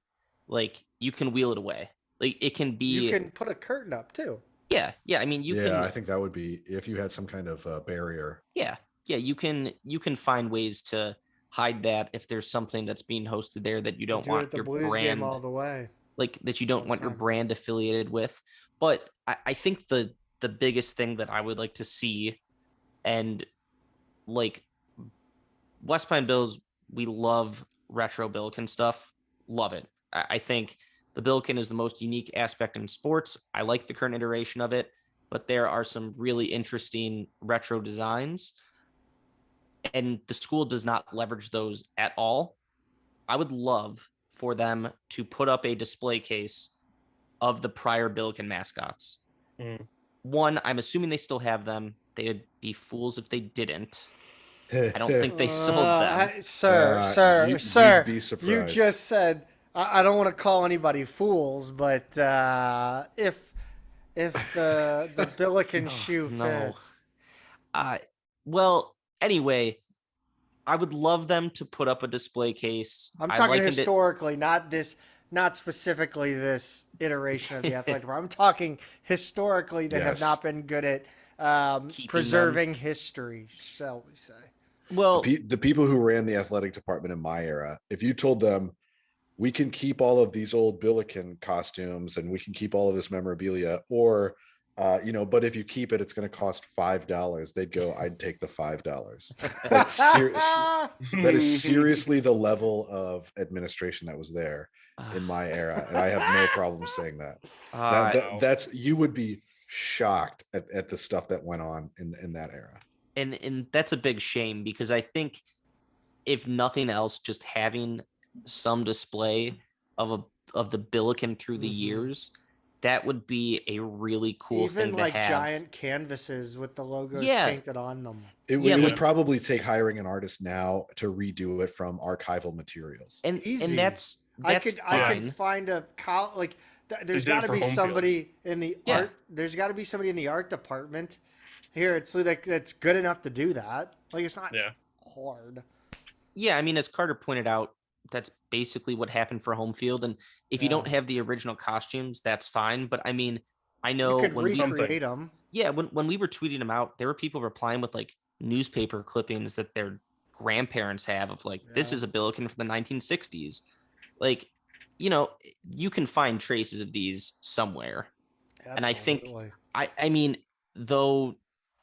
like you can wheel it away. Like it can be. You can put a curtain up too. Yeah. I mean, you can. Yeah, I think that would be if you had some kind of barrier. Yeah. You can find ways to hide that if there's something that's being hosted there that you don't want your Blues brand game all the way. Like that you don't want your brand affiliated with. But I think the biggest thing that I would like to see, and like West Pine Bills, we love retro Billiken stuff. Love it. I think the Billiken is the most unique aspect in sports. I like the current iteration of it, but there are some really interesting retro designs, and the school does not leverage those at all. I would love for them to put up a display case of the prior Billiken mascots. One, I'm assuming they still have them. They would be fools if they didn't. I don't think they sold them. Sir, you'd be surprised. You just said, I don't want to call anybody fools, but if the Billiken shoe fits. Well, anyway, I would love them to put up a display case. I'm talking historically, not specifically this iteration of the athletic department. I'm talking historically. They have not been good at preserving history, shall we say. Well, the people who ran the athletic department in my era, if you told them, we can keep all of these old Billiken costumes and we can keep all of this memorabilia, or but if you keep it, it's going to cost $5. They'd go, I'd take the $5. That is seriously the level of administration that was there in my era, and I have no problem saying that. That's you would be shocked at the stuff that went on in that era, and that's a big shame, because I think if nothing else, just having some display of the Billiken through the years, that would be a really cool thing to have. Even like giant canvases with the logos painted on them. It would probably take hiring an artist now to redo it from archival materials. And that's I could find there's got to be somebody in the art. There's got to be somebody in the art department here. It's that's good enough to do that. Like it's not hard. Yeah, I mean, as Carter pointed out, that's basically what happened for home field. And if you don't have the original costumes, that's fine. But I mean, I know when we recreate them. Yeah, when we were tweeting them out, there were people replying with like newspaper clippings that their grandparents have of like, this is a Billiken from the 1960s. Like, you can find traces of these somewhere. Absolutely. And I think, I mean, though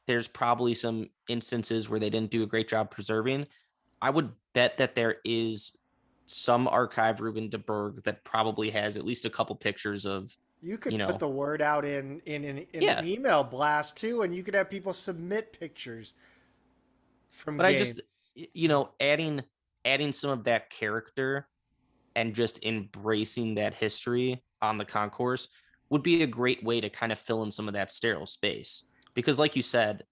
there's probably some instances where they didn't do a great job preserving, I would bet that there is some archive Ruben DeBerg that probably has at least a couple pictures of, You could you put know, the word out in yeah. an email blast too, and you could have people submit pictures from But I games. just, adding some of that character and just embracing that history on the concourse would be a great way to kind of fill in some of that sterile space. Because, like you said,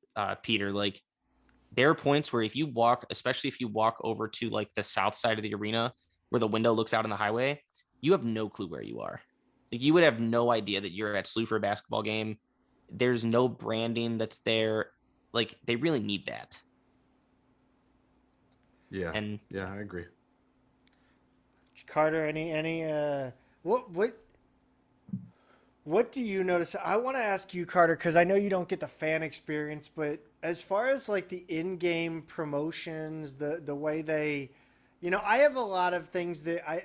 Peter, like there are points where if you walk, especially if you walk over to like the south side of the arena where the window looks out on the highway, you have no clue where you are. Like you would have no idea that you're at SLU for a basketball game. There's no branding that's there. Like they really need that. Yeah. And Yeah, I agree. Carter, what what do you notice? I want to ask you, Carter, because I know you don't get the fan experience, but as far as like the in-game promotions, the way they, I have a lot of things that I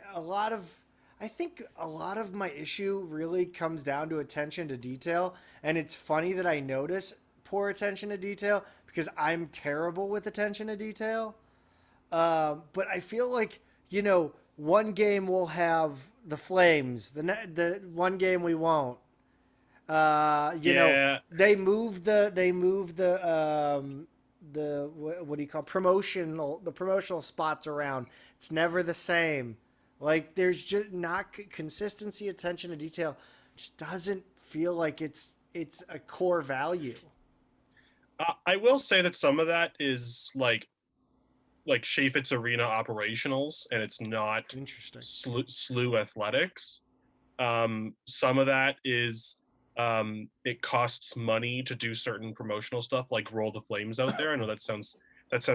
think a lot of my issue really comes down to attention to detail, and it's funny that I notice poor attention to detail because I'm terrible with attention to detail. But I feel like one game we'll have the Flames, the one game we won't. Yeah. The what do you call the promotional spots around. It's never the same. Like there's just not consistency, attention to detail. Just doesn't feel like it's a core value. I will say that some of that is like Chaffetz Arena operationals, and it's not Interesting. SLU athletics. Some of that is it costs money to do certain promotional stuff, like roll the flames out there. I know that sounds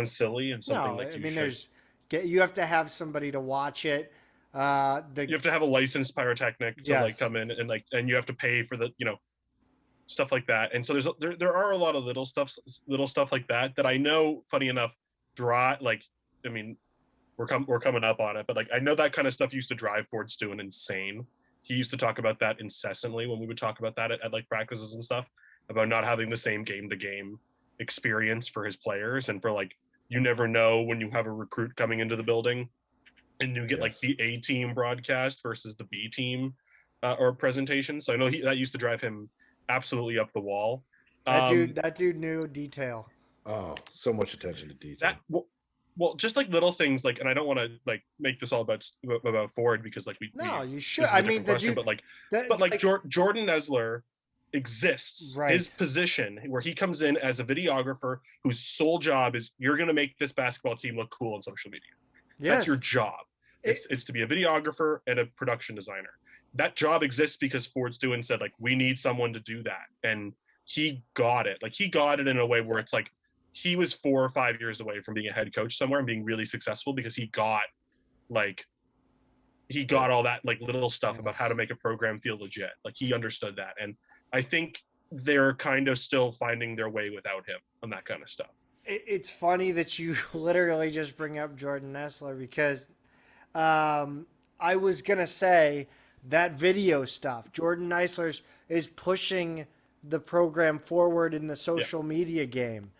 silly and something No, like I mean you have to have somebody to watch it. You have to have a licensed pyrotechnic to like Yes. come in and you have to pay for the stuff like that. And so there are a lot of little stuff like that I know. Funny enough, I mean, we're coming up on it, but like I know that kind of stuff used to drive Ford Stewart insane. He used to talk about that incessantly when we would talk about that at like practices and stuff, about not having the same game to game experience for his players, and for like you never know when you have a recruit coming into the building and you get like Yes. the A team broadcast versus the B team or presentation. So I know that used to drive him absolutely up the wall. That dude knew detail. Oh, so much attention to detail. That well, just like little things, like, and I don't want to like make this all about Ford, because like No, you should. this is a I mean, different question, but Jordan Nesler exists. Right. His position, where he comes in as a videographer whose sole job is, you're going to make this basketball team look cool on social media. Yes. That's your job. It's to be a videographer and a production designer. That job exists because Ford Stewart said, like, we need someone to do that, and he got it. Like, he got it in a way where it's like he was 4 or 5 years away from being a head coach somewhere and being really successful, because he got all that like little stuff about how to make a program feel legit. Like, he understood that, and I think they're kind of still finding their way without him on that kind of stuff. It's funny that you literally just bring up Jordan Nesler, because I was gonna say that video stuff. Jordan Nesler is pushing the program forward in the social media game.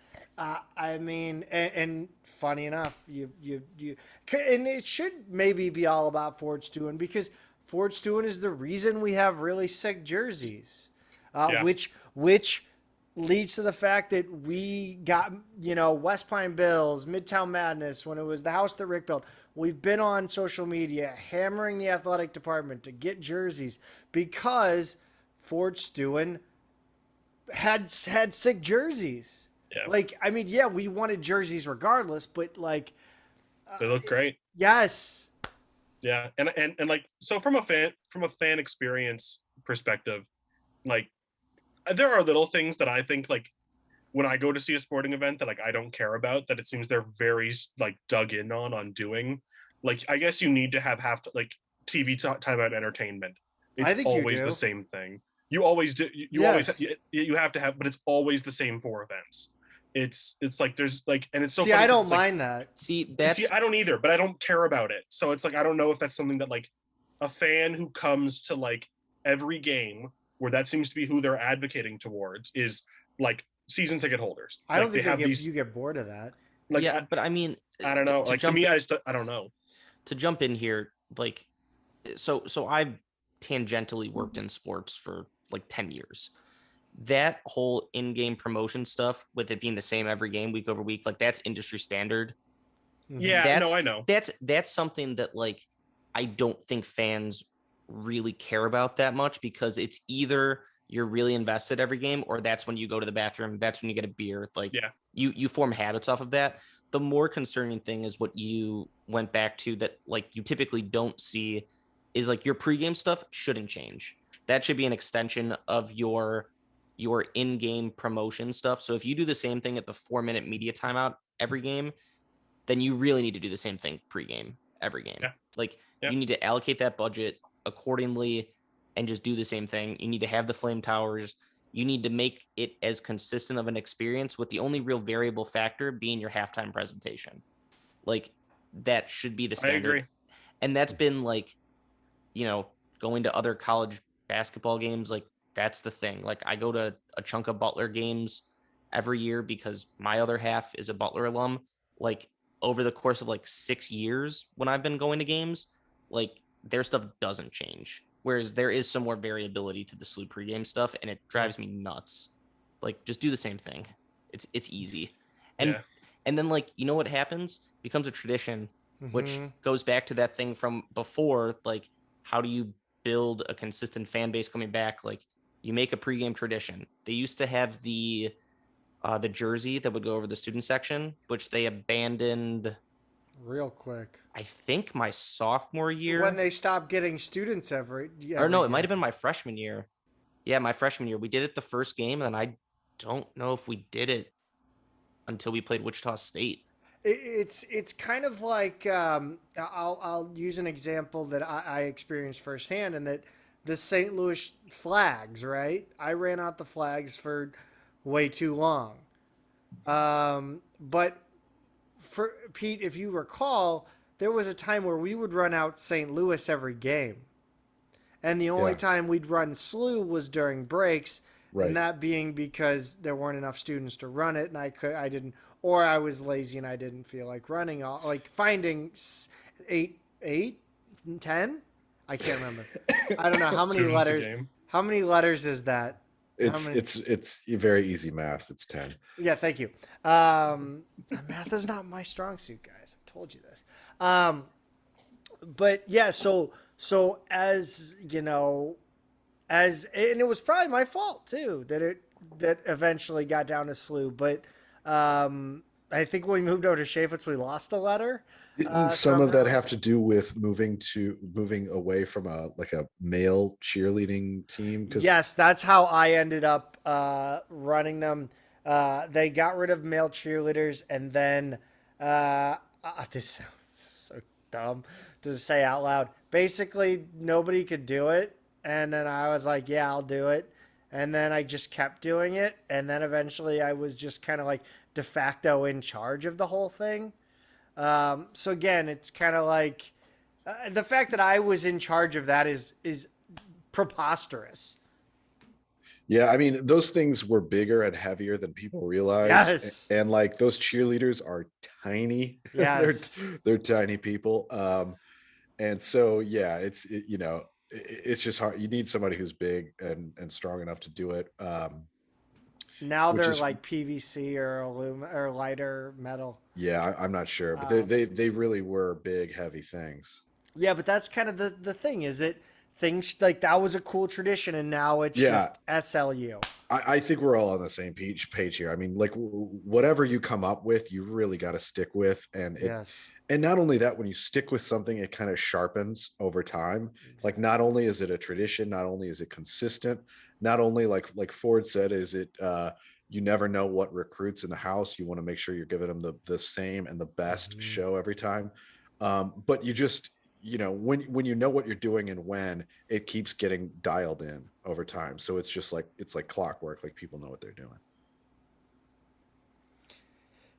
I mean, and funny enough, you, and it should maybe be all about Ford Stewart, because Ford Stewart is the reason we have really sick jerseys, which leads to the fact that we got, West Pine Bills, Midtown Madness, when it was the house that Rick built. We've been on social media hammering the athletic department to get jerseys because Ford Stewart had sick jerseys. Yeah. Like, I mean, we wanted jerseys regardless, but like they look great. Yes. Yeah, and like, so from a fan experience perspective, like, there are little things that I think, like, when I go to see a sporting event that like I don't care about, that it seems they're very like dug in on doing. Like, I guess you need to have like TV timeout entertainment. I think always you do. the same thing. You always do. You always you have to have, but it's always the same 4 events. It's like there's like, and it's so See, funny, I don't like, mind that. See, I don't either, but I don't care about it. So it's like, I don't know if that's something that like a fan who comes to like every game, where that seems to be who they're advocating towards, is like season ticket holders. I don't like, think you get bored of that. Like, yeah, but I mean, I don't know. Like, to me, I don't know. to jump in here, like, so I've tangentially worked in sports for like 10 years. That whole in-game promotion stuff, with it being the same every game, week over week, like that's industry standard. Yeah, no, I know. That's something that, like, I don't think fans really care about that much, because it's either you're really invested every game, or that's when you go to the bathroom, that's when you get a beer. Like, Yeah. you form habits off of that. The more concerning thing is what you went back to, that like you typically don't see, is like your pregame stuff shouldn't change. That should be an extension of your in-game promotion stuff. So if you do the same thing at the 4-minute media timeout every game, then you really need to do the same thing pregame every game. Yeah. Like, Yeah. you need to allocate that budget accordingly and just do the same thing. You need to have the flame towers. You need to make it as consistent of an experience, with the only real variable factor being your halftime presentation. Like, that should be the I standard. agree. And that's been like, going to other college basketball games, like that's the thing. Like, I go to a chunk of Butler games every year because my other half is a Butler alum. Like, over the course of like 6 years when I've been going to games, like their stuff doesn't change. Whereas there is some more variability to the SLU pregame stuff, and it drives me nuts. Like, just do the same thing. It's easy. And Yeah. and then, like, what happens? Becomes a tradition, which Mhm. goes back to that thing from before. Like, how do you build a consistent fan base coming back? Like, you make a pregame tradition. They used to have the jersey that would go over the student section, which they abandoned, Real quick. I think, my sophomore year. When they stopped getting students every Or no, it year. might have been my freshman year. Yeah, my freshman year. We did it the first game, and then I don't know if we did it until we played Wichita State. It's kind of like I'll use an example that I experienced firsthand, and that the St. Louis flags, right? I ran out the flags for way too long. But for Pete, if you recall, there was a time where we would run out St. Louis every game. And the only Yeah. time we'd run SLU was during breaks, Right. and that being because there weren't enough students to run it, and I didn't, or I was lazy and I didn't feel like running all, like finding 10. I can't remember. I don't know how many Students a letters. game. How many letters is that? It's very easy math. It's 10. Yeah, thank you. Math is not my strong suit, guys. I've told you this. But yeah, so as you know, and it was probably my fault too that eventually got down to SLU. But I think when we moved over to Chaffetz, we lost a letter. Didn't some of that have to do with moving away from a male cheerleading team? Yes, that's how I ended up running them. They got rid of male cheerleaders, and then this is so dumb to say out loud. Basically, nobody could do it, and then I was like, "Yeah, I'll do it." And then I just kept doing it, and then eventually I was just kind of like de facto in charge of the whole thing. So again, it's kind of like the fact that I was in charge of that is preposterous. Yeah, I mean, those things were bigger and heavier than people realize. Yes. And like those cheerleaders are tiny. Yes. they're tiny people. And so yeah, it's just hard. You need somebody who's big and strong enough to do it. Now Which they're is- like PVC or aluminum or lighter metal. Yeah, I'm not sure, but they really were big, heavy things. Yeah, but that's kind of the thing, is it things like that was a cool tradition, and now it's Yeah. just SLU. I think we're all on the same page here. I mean, like whatever you come up with, you really got to stick with, and Yes. and not only that, when you stick with something, it kind of sharpens over time. Like, not only is it a tradition, not only is it consistent, not only like Ford said, is it you never know what recruits in the house. You want to make sure you're giving them the same and the best Mhm. show every time. But you just when you know what you're doing and when, it keeps getting dialed in over time. So it's just like clockwork. Like, people know what they're doing.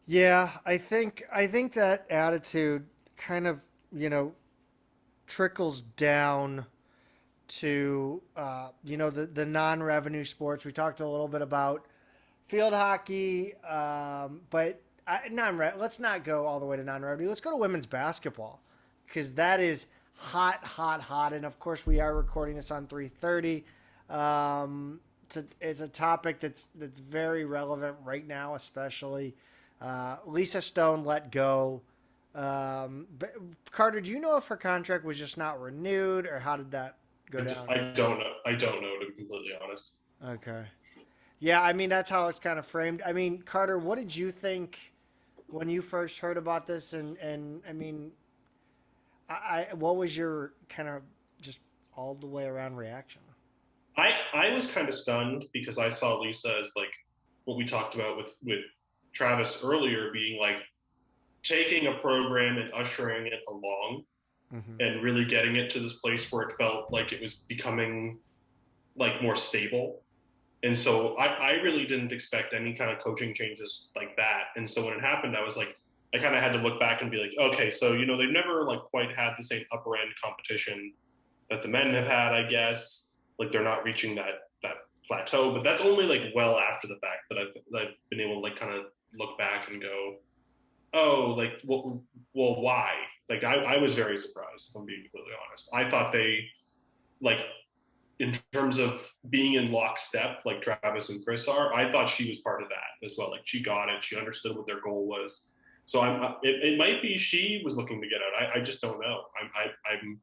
Yeah, I think that attitude kind of, trickles down to the non-revenue sports. We talked a little bit about field hockey, but let's not go all the way to non-revenue. Let's go to women's basketball, because that is hot, hot, hot. And of course, we are recording this on 3:30. It's a topic that's very relevant right now, especially. Lisa Stone let go. But Carter, do you know if her contract was just not renewed, or how did that go down? I don't know. I don't know, to be completely honest. Okay. Yeah, I mean, that's how it's kind of framed. I mean, Carter, what did you think when you first heard about this? And I mean, what was your kind of just all the way around reaction? I was kind of stunned because I saw Lisa as like what we talked about with Travis earlier, being like taking a program and ushering it along and really getting it to this place where it felt like it was becoming like more stable. And so I really didn't expect any kind of coaching changes like that. And so when it happened, I was like, I kind of had to look back and be like, okay, so, you know, they've never like quite had the same upper end competition that the men have had, I guess. Like they're not reaching that plateau, but that's only like well after the fact that I've been able to like kind of look back and go, oh, like, well, why? Like I was very surprised, if I'm being completely honest. I thought they, like, in terms of being in lockstep, like Travis and Chris are, I thought she was part of that as well. Like she got it, she understood what their goal was. So it might be she was looking to get out. I just don't know. I'm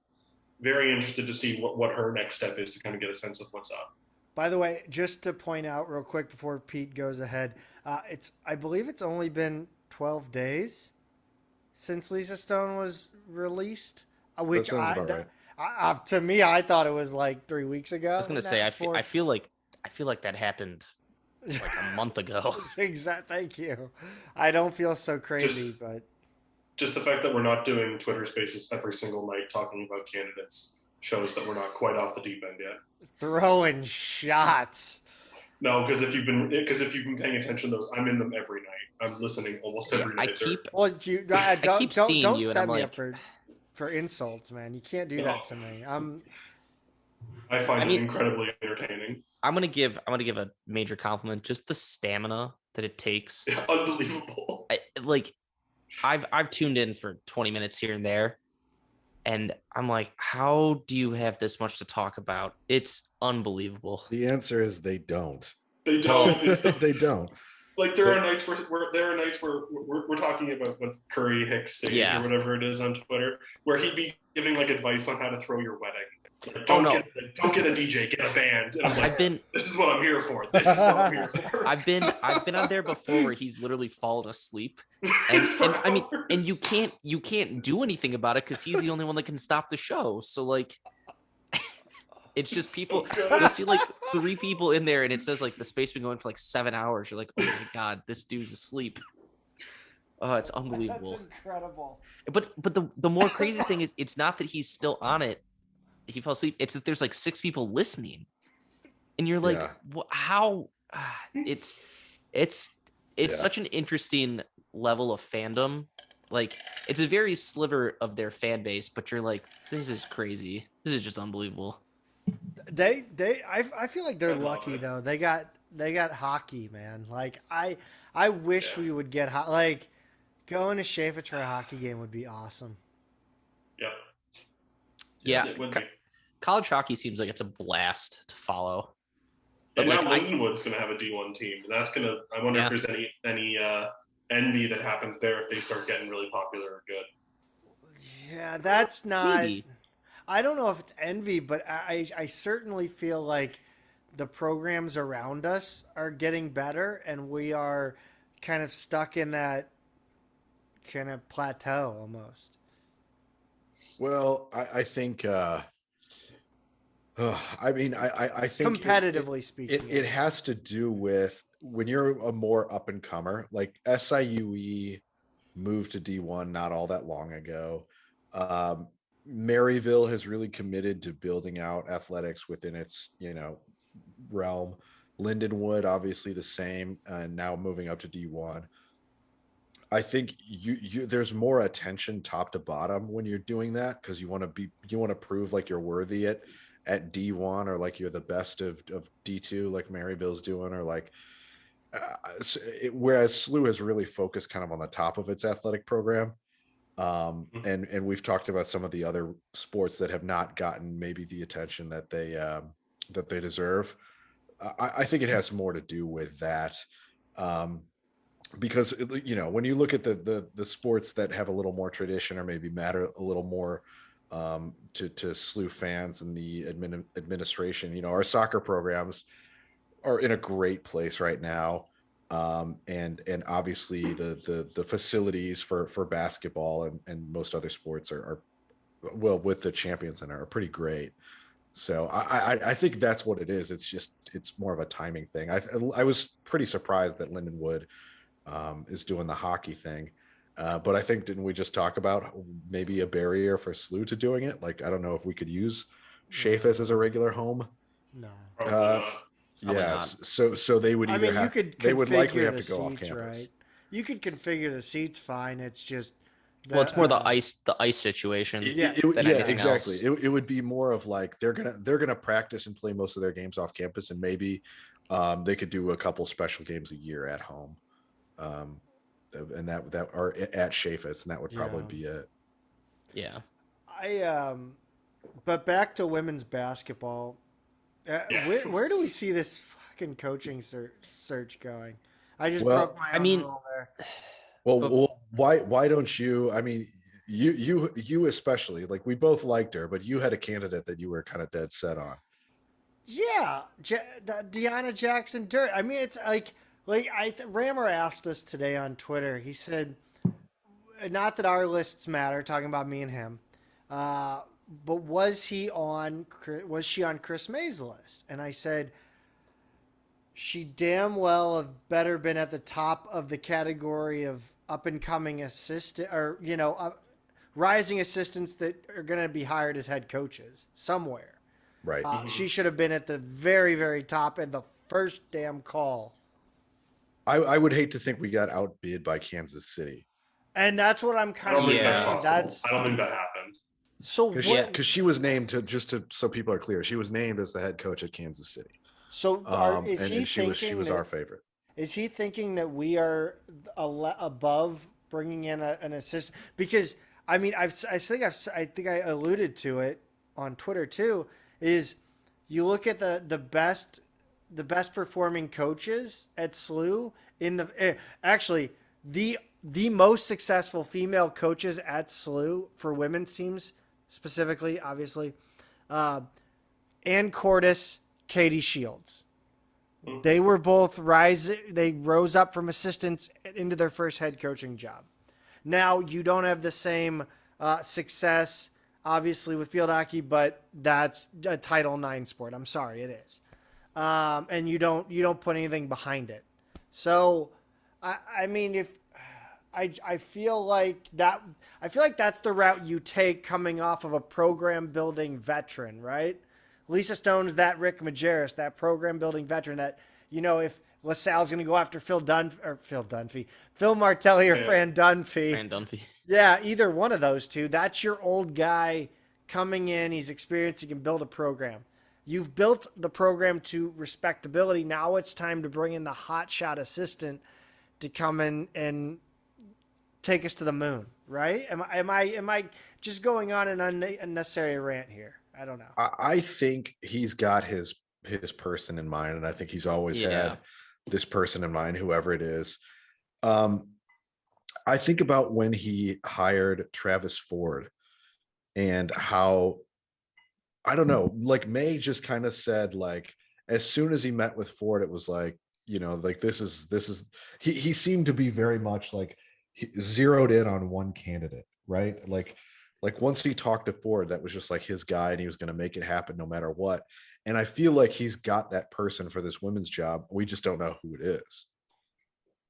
very interested to see what her next step is to kind of get a sense of what's up. By the way, just to point out real quick before Pete goes ahead, I believe it's only been 12 days since Lisa Stone was released, which to me, I thought it was like 3 weeks ago. I was gonna say, I feel like that happened like a month ago. Exactly. Thank you. I don't feel so crazy, but just the fact that we're not doing Twitter Spaces every single night talking about candidates shows that we're not quite off the deep end yet. Throwing shots. No, because if you've been paying attention to those, I'm in them every night. I'm listening almost every night. I keep seeing don't you, set and I'm me like, up for insults, man. You can't do that to me. I find it incredibly entertaining. I'm gonna give a major compliment. Just the stamina that it takes. Unbelievable. I've tuned in for 20 minutes here and there, and I'm like, how do you have this much to talk about? It's unbelievable. The answer is they don't. They don't. They don't. Like there are nights where we're talking about what Curry Hicks Sage or whatever it is on Twitter, where he'd be giving like advice on how to throw your wedding. Like, don't get a DJ, get a band. And I'm like, this is what I'm here for. This is what I'm here for. I've been on there before where he's literally fallen asleep, and I mean, and you can't do anything about it because he's the only one that can stop the show. So like, it's just people. You'll see like 3 people in there, and it says like the space been going for like 7 hours. You're like, oh my god, this dude's asleep. Oh, it's unbelievable. That's incredible. But the more crazy thing is, it's not that he's still on it. He fell asleep. It's that there's like 6 people listening, and you're like, how? It's such an interesting level of fandom. Like it's a very sliver of their fan base, but you're like, this is crazy. This is just unbelievable. I feel like they're lucky though. They got hockey, man. Like I wish we would get like going to Chaffetz for a hockey game would be awesome. Yeah. College hockey seems like it's a blast to follow. But now Lindenwood's going to have a D1 team, and that's going to. I wonder if there's any envy that happens there if they start getting really popular or good. Yeah, that's not. Maybe. I don't know if it's envy, but I certainly feel like the programs around us are getting better, and we are kind of stuck in that kind of plateau almost. Well, I think. I mean, I think competitively speaking, it has to do with when you're a more up and comer. Like SIUE moved to D1 not all that long ago. Maryville has really committed to building out athletics within its realm. Lindenwood obviously the same, and now moving up to D1. I think you there's more attention top to bottom when you're doing that because you want to prove like you're worthy at D1 or like you're the best of D2 like Maryville's doing, or like whereas SLU has really focused kind of on the top of its athletic program. And we've talked about some of the other sports that have not gotten maybe the attention that they deserve. I think it has more to do with that. Because when you look at the sports that have a little more tradition or maybe matter a little more to SLU fans and the administration, our soccer programs are in a great place right now, and obviously the facilities for basketball and most other sports are well, with the Champion Center, are pretty great. So I think that's what it is. It's more of a timing thing. I was pretty surprised that Lindenwood is doing the hockey thing. But I think, didn't we just talk about maybe a barrier for SLU to doing it? Like, I don't know if we could use Chaffetz as a regular home. No. Probably not. Yes. So they would I either mean, you could they would likely configure have the to go off seats, campus. right? You could configure the seats fine. It's just Well, it's more the ice situation. Yeah. than anything exactly. else. It would be more of like they're gonna practice and play most of their games off campus, and maybe they could do a couple special games a year at home, and that are at Chaffetz, and that would probably be it. Yeah. But back to women's basketball. Where do we see this fucking coaching search going? I just broke my own rule there. Well, why don't you? I mean, you especially, like, we both liked her, but you had a candidate that you were kind of dead set on. Yeah, Deanna Jackson Dirt. I mean, it's like Rammer asked us today on Twitter. He said, not that our lists matter, talking about me and him, but was she on Chris May's list? And I said, she damn well have better been at the top of the category of up and coming assistant, or rising assistants that are going to be hired as head coaches somewhere. Right. She should have been at the very, very top in the first damn call. I would hate to think we got outbid by Kansas City. And that's what I'm I kind don't of think saying. that's possible. I don't think that happened. So Because she was named so people are clear, she was named as the head coach at Kansas City. So she was our favorite. Is he thinking that we are above bringing in an assistant? Because I mean, I think I alluded to it on Twitter too. Is you look at the best performing coaches at SLU actually the most successful female coaches at SLU for women's teams specifically, obviously, Ann Cordes, Katie Shields. They were both they rose up from assistants into their first head coaching job. Now you don't have the same success, obviously, with field hockey, but that's a Title IX sport. I'm sorry, it is, and you don't put anything behind it. So, I mean, if I feel like that's the route you take coming off of a program building veteran, right? Lisa Stone's that Rick Majerus, that program building veteran that, if LaSalle's going to go after Phil Martelli or Fran Dunphy. Yeah, either one of those two. That's your old guy coming in. He's experienced. He can build a program. You've built the program to respectability. Now it's time to bring in the hotshot assistant to come in and take us to the moon, right? Am I just going on an unnecessary rant here? I don't know. I think he's got his person in mind, and I think he's always had this person in mind, whoever it is. I think about when he hired Travis Ford and how, I don't know, like May just kind of said, like, as soon as he met with Ford, it was like, like this is he seemed to be very much like zeroed in on one candidate, right? Like once he talked to Ford, that was just like his guy, and he was going to make it happen no matter what. And I feel like he's got that person for this women's job. We just don't know who it is.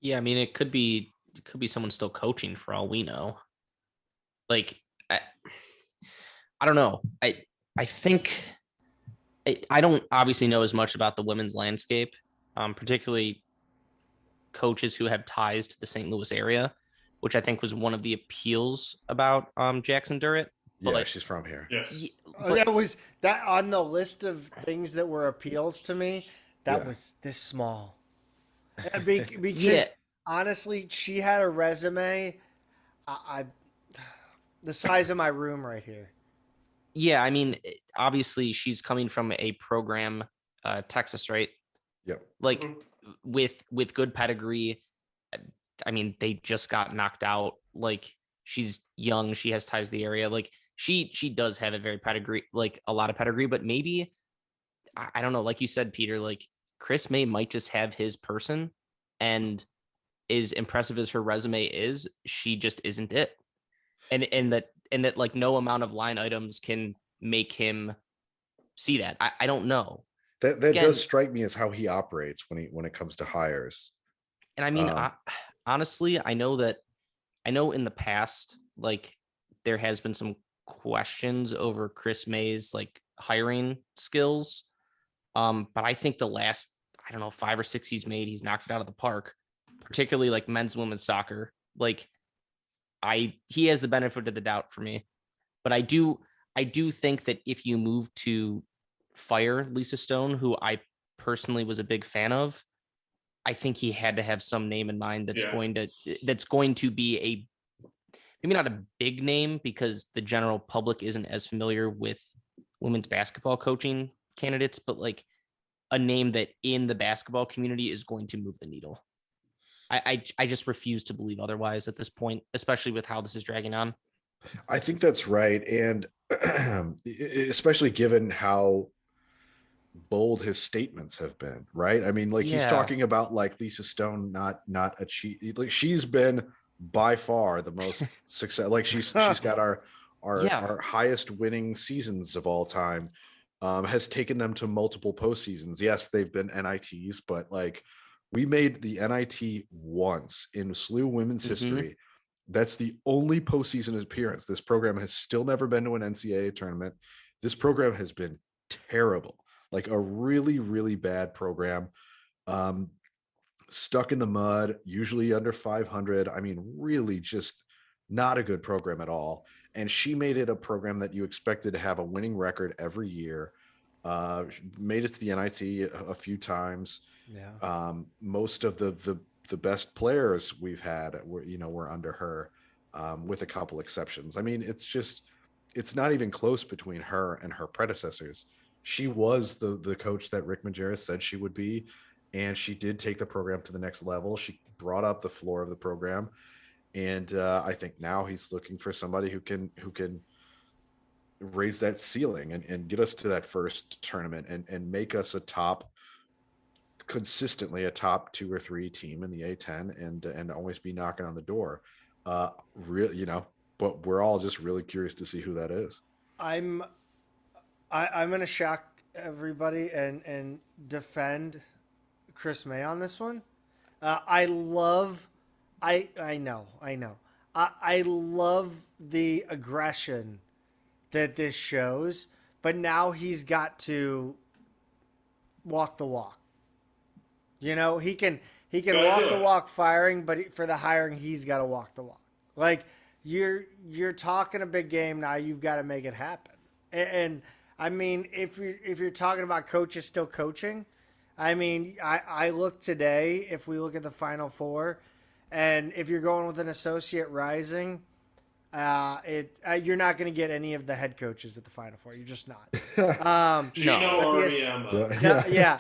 Yeah, I mean, it could be someone still coaching for all we know. Like, I don't know. I think I don't obviously know as much about the women's landscape, particularly coaches who have ties to the St. Louis area, which I think was one of the appeals about Jackson Durrett. Yeah, she's from here. Yes. That was that on the list of things that were appeals to me. That was this small. Because honestly, she had a resume. The size of my room right here. Yeah, I mean, obviously she's coming from a program, Texas, right? Yep. Like with good pedigree. I mean, they just got knocked out. Like she's young, she has ties to the area. Like she does have a very pedigree, like a lot of pedigree, but maybe I don't know. Like you said, Peter, like Chris May might just have his person, and as impressive as her resume is, she just isn't it. And that like no amount of line items can make him see that. I don't know. That Again, does strike me as how he operates when it comes to hires. and I mean, honestly, I know in the past, like there has been some questions over Chris May's like hiring skills. But I think the last, I don't know, 5 or 6 he's knocked it out of the park, particularly like men's and women's soccer. Like he has the benefit of the doubt for me. But I do think that if you move to fire Lisa Stone, who I personally was a big fan of, I think he had to have some name in mind that's going to be maybe not a big name because the general public isn't as familiar with women's basketball coaching candidates, but like a name that in the basketball community is going to move the needle. I just refuse to believe otherwise at this point, especially with how this is dragging on. I think that's right, and especially given how bold his statements have been, right? I mean, like he's Yeah. talking about like Lisa Stone not achieve, like she's been by far the most success. Like she's got our highest winning seasons of all time. Has taken them to multiple postseasons. Yes, they've been NITs, but like we made the NIT once in SLU women's history. That's the only postseason appearance. This program has still never been to an NCAA tournament. This program has been terrible, like a really, really bad program. Um, Stuck in the mud, usually under 500. I mean, really just not a good program at all. And she made it a program that you expected to have a winning record every year. Made it to the NIT a few times. Yeah. Most of the best players we've had were under her, with a couple exceptions. I mean, it's not even close between her and her predecessors. She was the coach that Rick Majerus said she would be, and she did take the program to the next level. She brought up the floor of the program, and I think now he's looking for somebody who can raise that ceiling and get us to that first tournament and make us consistently a top 2 or 3 team in the A10 and always be knocking on the door. Really, but we're all just really curious to see who that is. I'm I'm gonna shock everybody and defend Chris May on this one. I love I know. I love the aggression that this shows, but now he's got to walk the walk. He can walk the walk firing, but for the hiring, he's got to walk the walk. Like you're talking a big game now. You've got to make it happen. And I mean, if you're talking about coaches still coaching, I mean, I look today. If we look at the Final Four, and if you're going with an associate rising, you're not going to get any of the head coaches at the Final Four. You're just not. No. Yeah.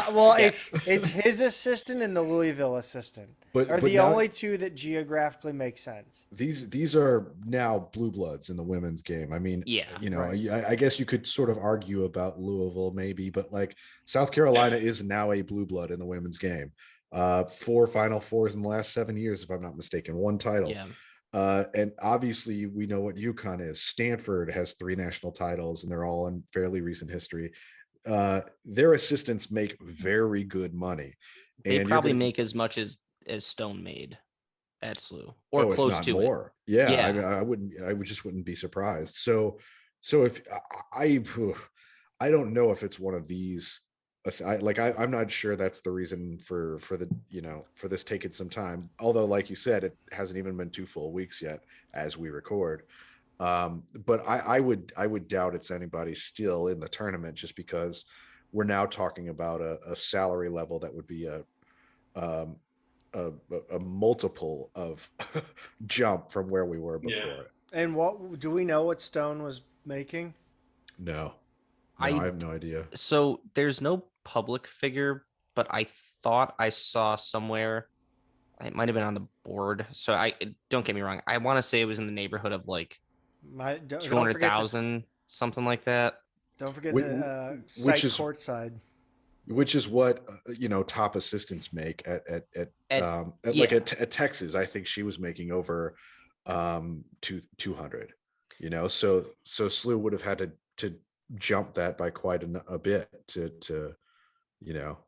Well, Yeah. it's his assistant and the Louisville assistant But are but the now only two that geographically make sense. these are now blue bloods in the women's game. I mean, Yeah. Right. I guess you could sort of argue about Louisville maybe, but like South Carolina is now a blue blood in the women's game. 4 Final Fours in the last 7 years, if I'm not mistaken, 1 title. Yeah. And obviously, we know what UConn is. Stanford has 3 national titles, and they're all in fairly recent history. Their assistants make very good money, They and probably make as much as Stone made at SLU or if close not to it. more. Yeah, I Yeah. mean, I would just wouldn't be surprised. So if I don't know if it's one of these. I'm not sure that's the reason for the for this taking some time. Although, like you said, it hasn't even been 2 full weeks yet as we record. But I would doubt it's anybody still in the tournament just because we're now talking about a salary level that would be a multiple of jump from where we were before. And what do we know what Stone was making? No, no, I I have no idea. so there's no public figure, but I thought I saw somewhere it might have been on the board. So I don't get me wrong. I want to say it was in the neighborhood of like two Don't hundred forget to thousand, something like that. to Wh- Which cite is courtside. what top assistants make At like yeah, at Texas. I think she was making over 200. So SLU would have had to jump that by quite a bit to you know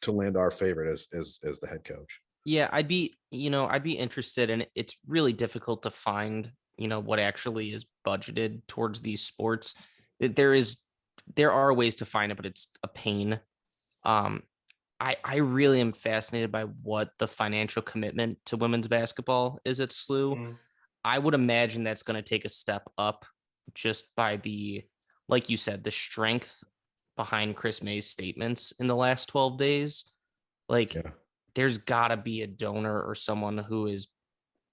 to land our favorite as the head coach. yeah, I'd be interested, and it's really difficult to find, what actually is budgeted towards these sports. There is, there are ways to find it, but it's a pain. Um, I really am fascinated by what the financial commitment to women's basketball is at SLU. Mm. I would imagine that's going to take a step up just by like you said, the strength behind Chris May's statements in the last 12 days. Like, Yeah, there's got to be a donor or someone who is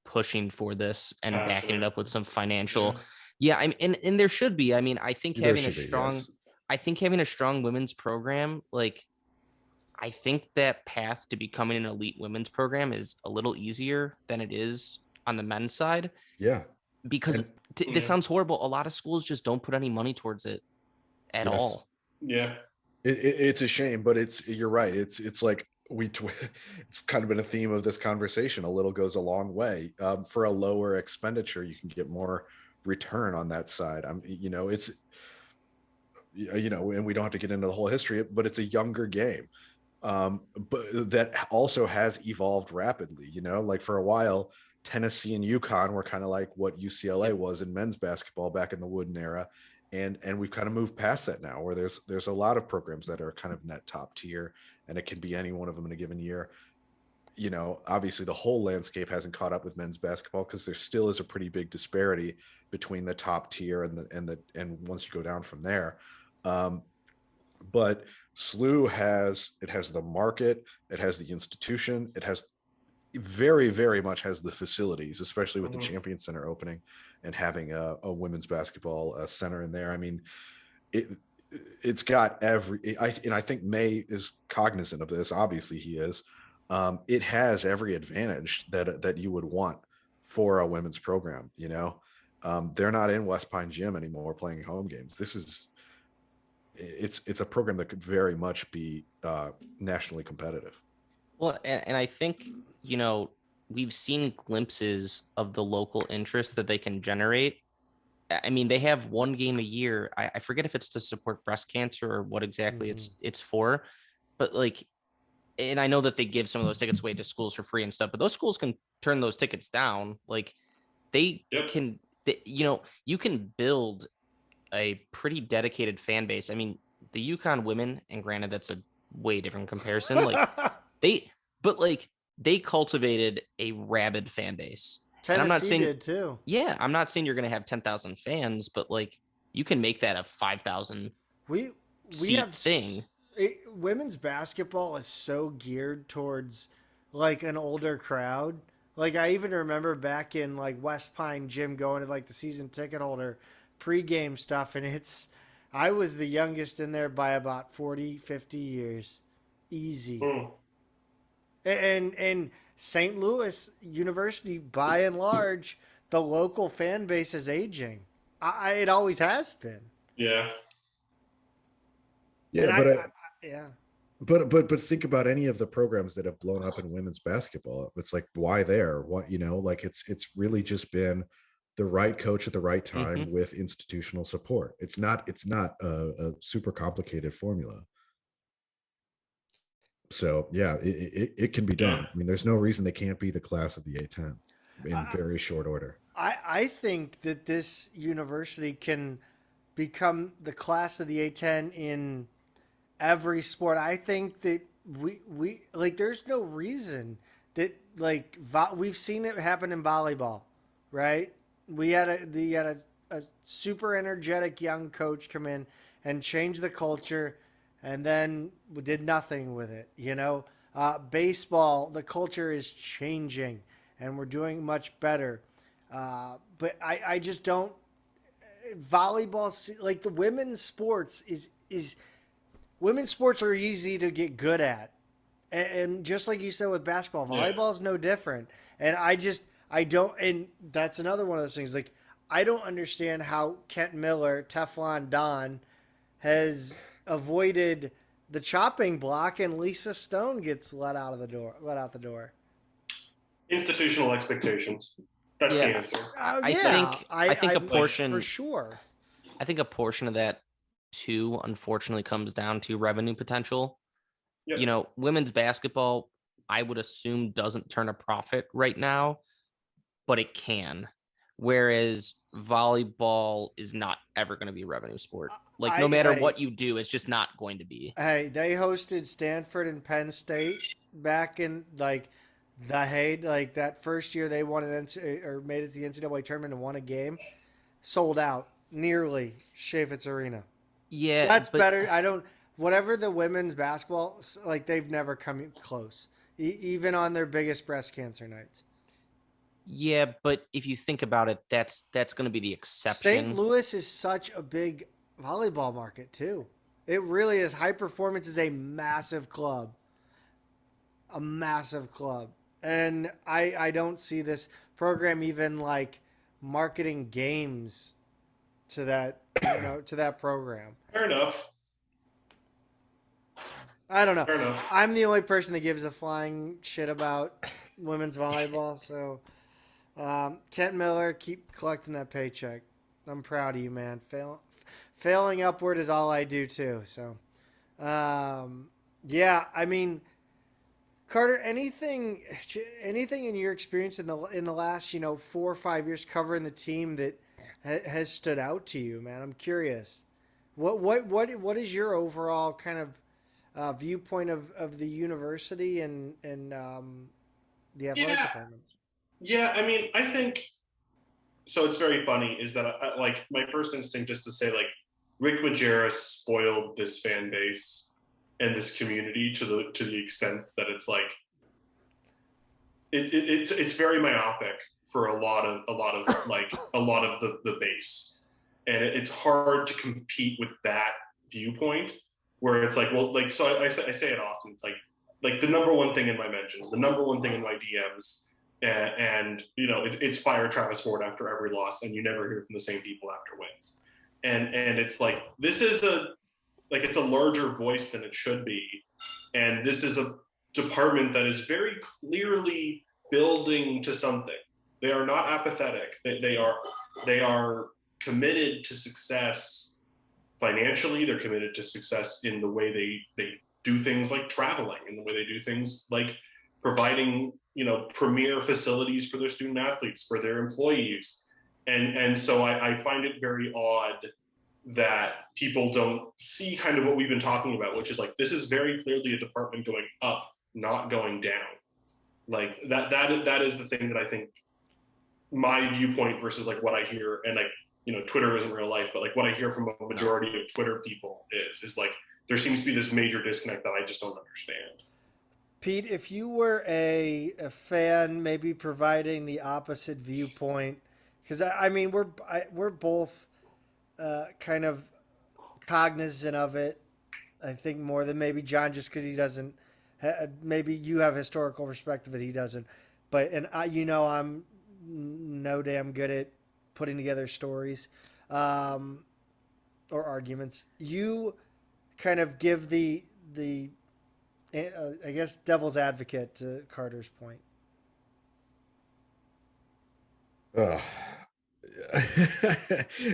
pushing for this and backing it Passionate. up with some Yeah. financial. Yeah, and there should be. I mean, there should be. Yes. I think having a strong women's program, like, I think that path to becoming an elite women's program is a little easier than it is on the men's side Yeah. because And this Yeah. sounds horrible. A lot of schools just don't put any money towards it at yes, all. Yeah. it's a shame, but you're right. It's like it's kind of been a theme of this conversation. A little goes a long way. For a lower expenditure, you can get more return on that side. It's and we don't have to get into the whole history, but it's a younger game. But that also has evolved rapidly. Like for a while, Tennessee and UConn were kind of like what UCLA was in men's basketball back in the Wooden era, and we've kind of moved past that now, where there's a lot of programs that are kind of in that top tier, and it can be any one of them in a given year. Obviously the whole landscape hasn't caught up with men's basketball because there still is a pretty big disparity between the top tier and once you go down from there. Um, but SLU has the market, it has the institution, it has very, very much has the facilities, especially with the Mhm. Champion Center opening and having a women's basketball center in there. I mean, it it's got and I think May is cognizant of this. Obviously, he is. It has every advantage that you would want for a women's program. They're not in West Pine Gym anymore playing home games. It's a program that could very much be nationally competitive. Well, and I think, we've seen glimpses of the local interest that they can generate. I mean, they have one game a year. I forget if it's to support breast cancer or what exactly Mhm. it's for, but like, and I know that they give some of those tickets away to schools for free and stuff, but those schools can turn those tickets down. Like, they Yep. can, you can build a pretty dedicated fan base. I mean, the Yukon women, and granted, that's a way different comparison. Like, they, but like, they cultivated a rabid fan base. And I'm not Tennessee saying, did too. yeah, I'm not saying you're going to have 10,000 fans, but like, you can make that a 5,000 We we seat have thing. women's basketball is so geared towards like an older crowd. Like I even remember back in like West Pine Gym going to like the season ticket holder pregame stuff, and I was the youngest in there by about 40, 50 years. Easy. Mm. And St. Louis University, by and large, the local fan base is aging. It always has been. Yeah. Yeah, And but yeah. but think about any of the programs that have blown up in women's basketball. It's like, why there? What like it's really just been the right coach at the right Mm-hmm. time with institutional support. It's not a super complicated formula. So yeah, it can be Yeah. done. I mean, there's no reason they can't be the class of the A10 in I, very short order. I think that this university can become the class of the A10 in every sport. I think that we like there's no reason that like we've seen it happen in volleyball, right? We had a super energetic young coach come in and change the culture, and then we did nothing with it. Baseball, the culture is changing, and we're doing much better. But I just don't. Volleyball, like the women's sports, is women's sports are easy to get good at, and just like you said with basketball, volleyball is no different. And I don't, and that's another one of those things. Like I don't understand how Kent Miller, Teflon Don, has avoided the chopping block, and Lisa Stone gets let out the door. Institutional expectations. That's the Yeah, answer. I Yeah, think a portion for sure. I think a portion of that too, unfortunately, comes down to revenue potential. Yep. You know, women's basketball, I would assume, doesn't turn a profit right now, but it can. Whereas volleyball is not ever going to be a revenue sport. Like no matter what you do, it's just not going to be. Hey, they hosted Stanford and Penn State back in like like that first year they won or made it to the NCAA tournament and won a game, sold out nearly Chaffetz Arena. Yeah, That's better. I don't. Whatever the women's basketball, like they've never come close, even on their biggest breast cancer nights. Yeah, but if you think about it, that's going to be the exception. St. Louis is such a big volleyball market too. It really is. High Performance is a massive club. A massive club. And I don't see this program even like marketing games to that, to that program. Fair enough. I don't know. Fair enough. I'm the only person that gives a flying shit about women's volleyball. So, Kent Miller, keep collecting that paycheck. I'm proud of you, man. Failing upward is all I do too. So, yeah, I mean, Carter, anything in your experience in the last 4 or 5 years covering the team that has stood out to you, man? I'm curious. What is your overall kind of viewpoint of the university and the athletic department? Yeah, I mean, I think so. It's very funny is that like my first instinct is to say like Rick Majerus spoiled this fan base and this community to the extent that it's like it's very myopic for a lot of like a lot of the base, and it's hard to compete with that viewpoint where it's like, well, like, so I say it often. It's like the number one thing in my mentions, the number one thing in my DMs, and it's fire Travis Ford after every loss, and you never hear from the same people after wins, and it's like this is it's a larger voice than it should be, and this is a department that is very clearly building to something. They are not apathetic. They are committed to success financially. They're committed to success in the way they do things like traveling, in the way they do things like providing premier facilities for their student athletes, for their employees, and so I find it very odd that people don't see kind of what we've been talking about, which is like this is very clearly a department going up, not going down. Like that is the thing that I think my viewpoint versus like what I hear, and like Twitter isn't real life, but like what I hear from a majority of Twitter people is like there seems to be this major disconnect that I just don't understand. Pete, if you were a fan, maybe providing the opposite viewpoint, because I mean we're both kind of cognizant of it. I think more than maybe John, just because he doesn't. Maybe you have historical perspective that he doesn't. But I'm no damn good at putting together stories or arguments. You kind of give the I guess devil's advocate to Carter's point.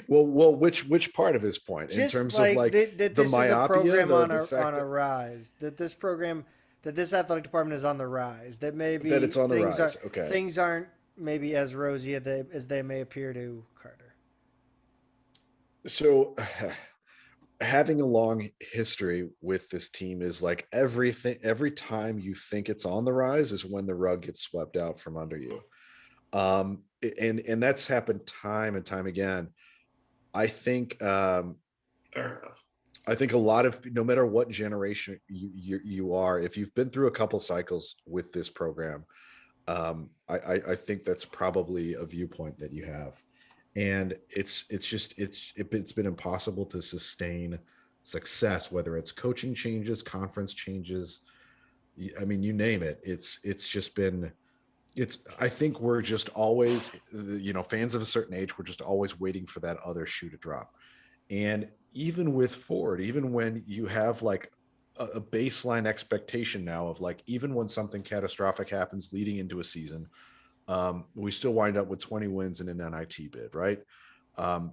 well, which part of his point? Just in terms like, of like that the this myopia, is a program on a rise. That this athletic department is on the rise. That maybe that it's on the rise. Okay, things aren't maybe as rosy as they may appear to Carter. So having a long history with this team is like every time you think it's on the rise is when the rug gets swept out from under you. And that's happened time and time again. I think fair enough. I think a lot of, no matter what generation you are, if you've been through a couple cycles with this program, I think that's probably a viewpoint that you have, and it's been impossible to sustain success, whether it's coaching changes, conference changes. I mean, you name it. It's just been it's I think we're just always, fans of a certain age, we're just always waiting for that other shoe to drop. And even with Ford, even when you have like a baseline expectation now of like, even when something catastrophic happens leading into a season, we still wind up with 20 wins in an NIT bid, right? Um,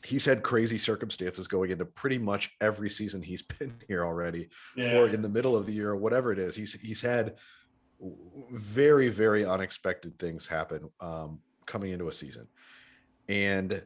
he's had crazy circumstances going into pretty much every season he's been here already, or in the middle of the year, or whatever it is. He's had very, very unexpected things happen coming into a season. And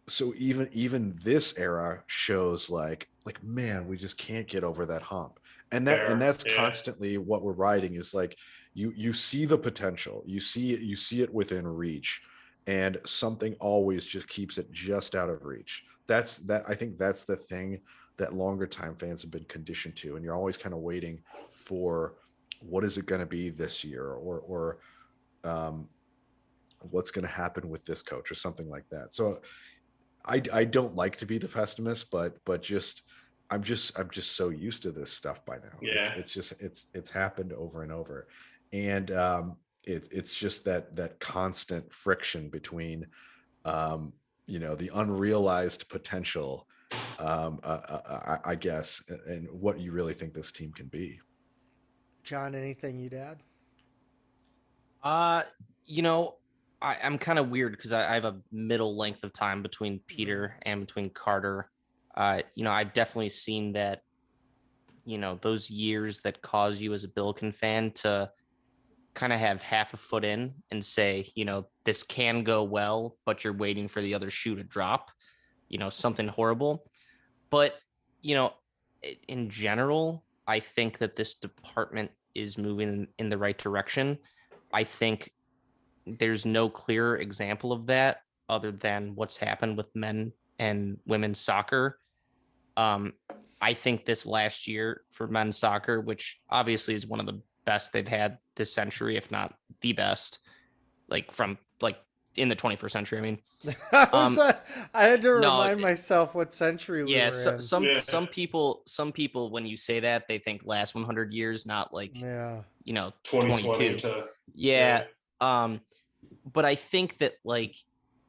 so even this era shows like man, we just can't get over that hump. And that's constantly what we're riding, is like you see the potential, you see it within reach, and something always just keeps it just out of reach. I think that's the thing that longer time fans have been conditioned to, and you're always kind of waiting for what is it going to be this year, or um, what's going to happen with this coach or something like that. So I don't like to be the pessimist, but just I'm just so used to this stuff by now. It's happened over and over, and it's just that constant friction between the unrealized potential, I guess, and what you really think this team can be. John, anything you'd add? Uh, you know, I'm kind of weird because I have a middle length of time between Peter and between Carter. I've definitely seen that, those years that cause you as a Billiken fan to kind of have half a foot in and say, this can go well, but you're waiting for the other shoe to drop, something horrible. But, you know, in general, I think that this department is moving in the right direction. I think there's no clear example of that other than what's happened with men and women's soccer. Um, I think this last year for men's soccer, which obviously is one of the best they've had this century, if not the best, like from like in the 21st century. I mean, I had to no, remind myself what century we yeah, were in. some people when you say that, they think last 100 years, not like Yeah. 2020 22. Yeah. But I think that like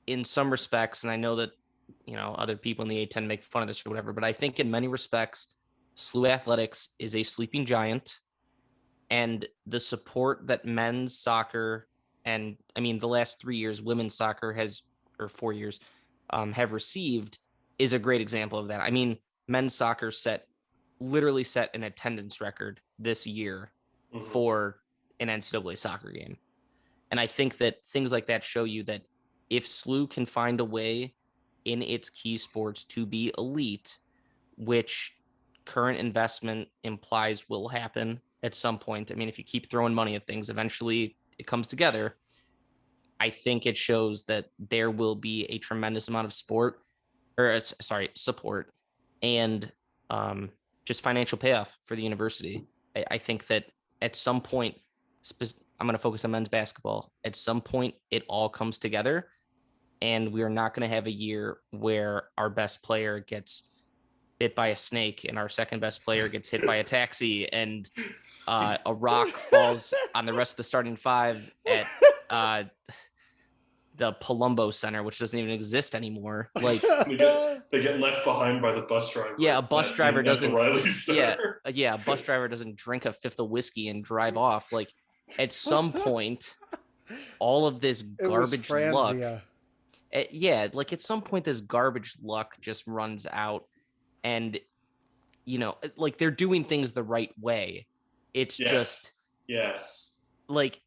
in some respects, and I know that other people in the A10 make fun of this or whatever, but I think in many respects, SLU Athletics is a sleeping giant, and the support that men's soccer, and I mean the last 3 years women's soccer has, or 4 years, have received, is a great example of that. I mean, men's soccer literally set an attendance record this year for an NCAA soccer game. And I think that things like that show you that if SLU can find a way in its key sports to be elite, which current investment implies will happen at some point. I mean, if you keep throwing money at things, eventually it comes together. I think it shows that there will be a tremendous amount of support, and just financial payoff for the university. I think that at some point, I'm going to focus on men's basketball. At some point, it all comes together, and we are not going to have a year where our best player gets bit by a snake and our second best player gets hit by a taxi and a rock falls on the rest of the starting five at the Palumbo Center, which doesn't even exist anymore. Like they get left behind by the bus driver. Yeah, a bus driver doesn't. Yeah, a bus driver doesn't drink a fifth of whiskey and drive off. Like at some point, all of this garbage luck. Like at some point, this garbage luck just runs out, and like they're doing things the right way. It's just like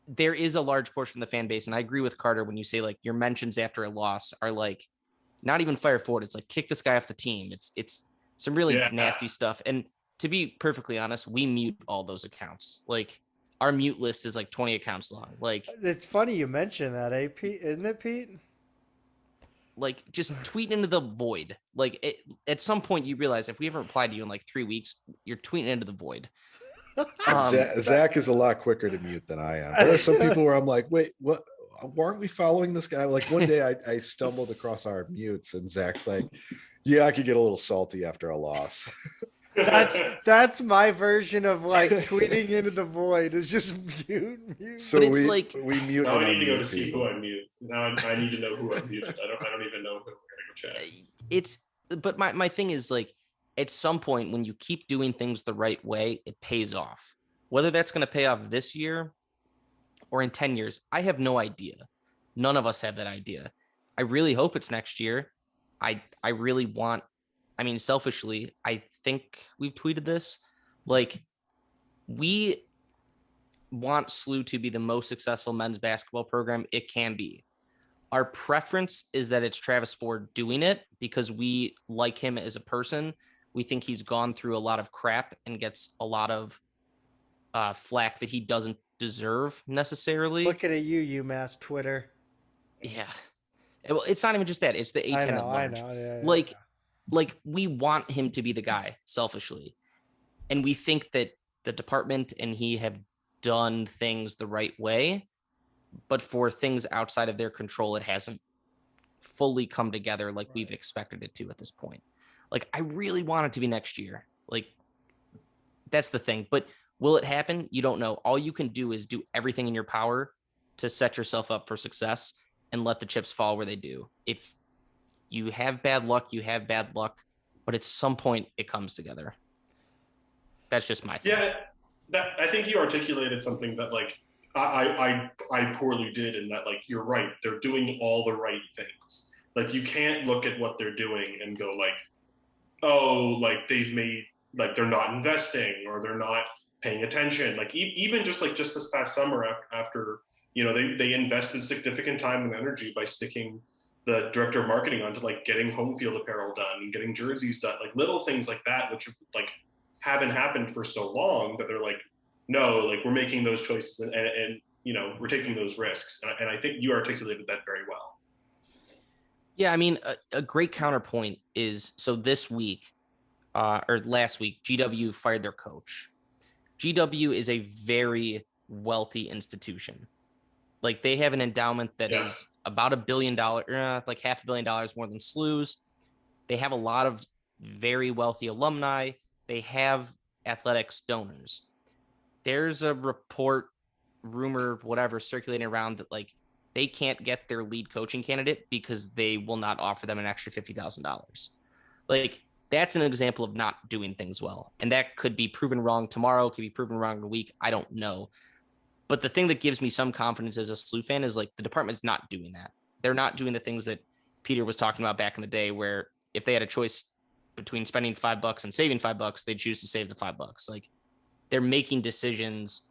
there is a large portion of the fan base, and I agree with Carter when you say like your mentions after a loss are like not even fire forward. It's like kick this guy off the team. It's some really nasty stuff. And to be perfectly honest, we mute all those accounts. Like our mute list is like 20 accounts long. Like it's funny you mention that, Pete? Isn't it, Pete? Like just tweet into the void. Like at some point you realize if we haven't replied to you in like 3 weeks, you're tweeting into the void. Zach is a lot quicker to mute than I am. There are some people where I'm like, wait, what? Weren't we following this guy? Like one day I stumbled across our mutes and Zach's like, yeah, I could get a little salty after a loss. That's my version of like tweeting into the void is just mute. So But it's we like mute. Now and I need to go unmute to see people. who I mute. Now I need to know who I muted. I don't even know who we're gonna go chat. but my thing is like at some point when you keep doing things the right way, it pays off. Whether that's going to pay off this year or in 10 years, I have no idea. None of us have that idea. I really hope it's next year. I really want, I mean, selfishly, I think we've tweeted this. Like, we want SLU to be the most successful men's basketball program it can be. Our preference is that it's Travis Ford doing it because we like him as a person. We think he's gone through a lot of crap and gets a lot of flack that he doesn't deserve necessarily. Looking at you, UMass Twitter. Yeah. Well, it's not even just that. It's the A10 at large. I know. Like we want him to be the guy selfishly. And we think that the department and he have done things the right way, but for things outside of their control, it hasn't fully come together like we've expected it to at this point. Like, I really want it to be next year. Like, that's the thing. But will it happen? You don't know. All you can do is do everything in your power to set yourself up for success and let the chips fall where they do. If you have bad luck, you have bad luck, but at some point it comes together. That's just my thing. Yeah, I think you articulated something that like I poorly did, in that like you're right. They're doing all the right things. Like you can't look at what they're doing and go like, oh, like they've made, like they're not investing or they're not paying attention. Like even just this past summer after they invested significant time and energy by sticking the director of marketing onto like getting home field apparel done and getting jerseys done, like little things like that, which like haven't happened for so long that they're like, no, like we're making those choices and we're taking those risks. And I think you articulated that very well. Yeah, I mean, a great counterpoint is, so this week or last week, GW fired their coach. GW is a very wealthy institution. Like they have an endowment that is about $1 billion, like $500 million more than SLU's. They have a lot of very wealthy alumni. They have athletics donors. There's a report, rumor, whatever, circulating around that like they can't get their lead coaching candidate because they will not offer them an extra $50,000. Like that's an example of not doing things well. And that could be proven wrong tomorrow, could be proven wrong in a week. I don't know. But the thing that gives me some confidence as a SLU fan is like the department's not doing that. They're not doing the things that Peter was talking about back in the day, where if they had a choice between spending $5 and saving $5, they'd choose to save the $5. Like they're making decisions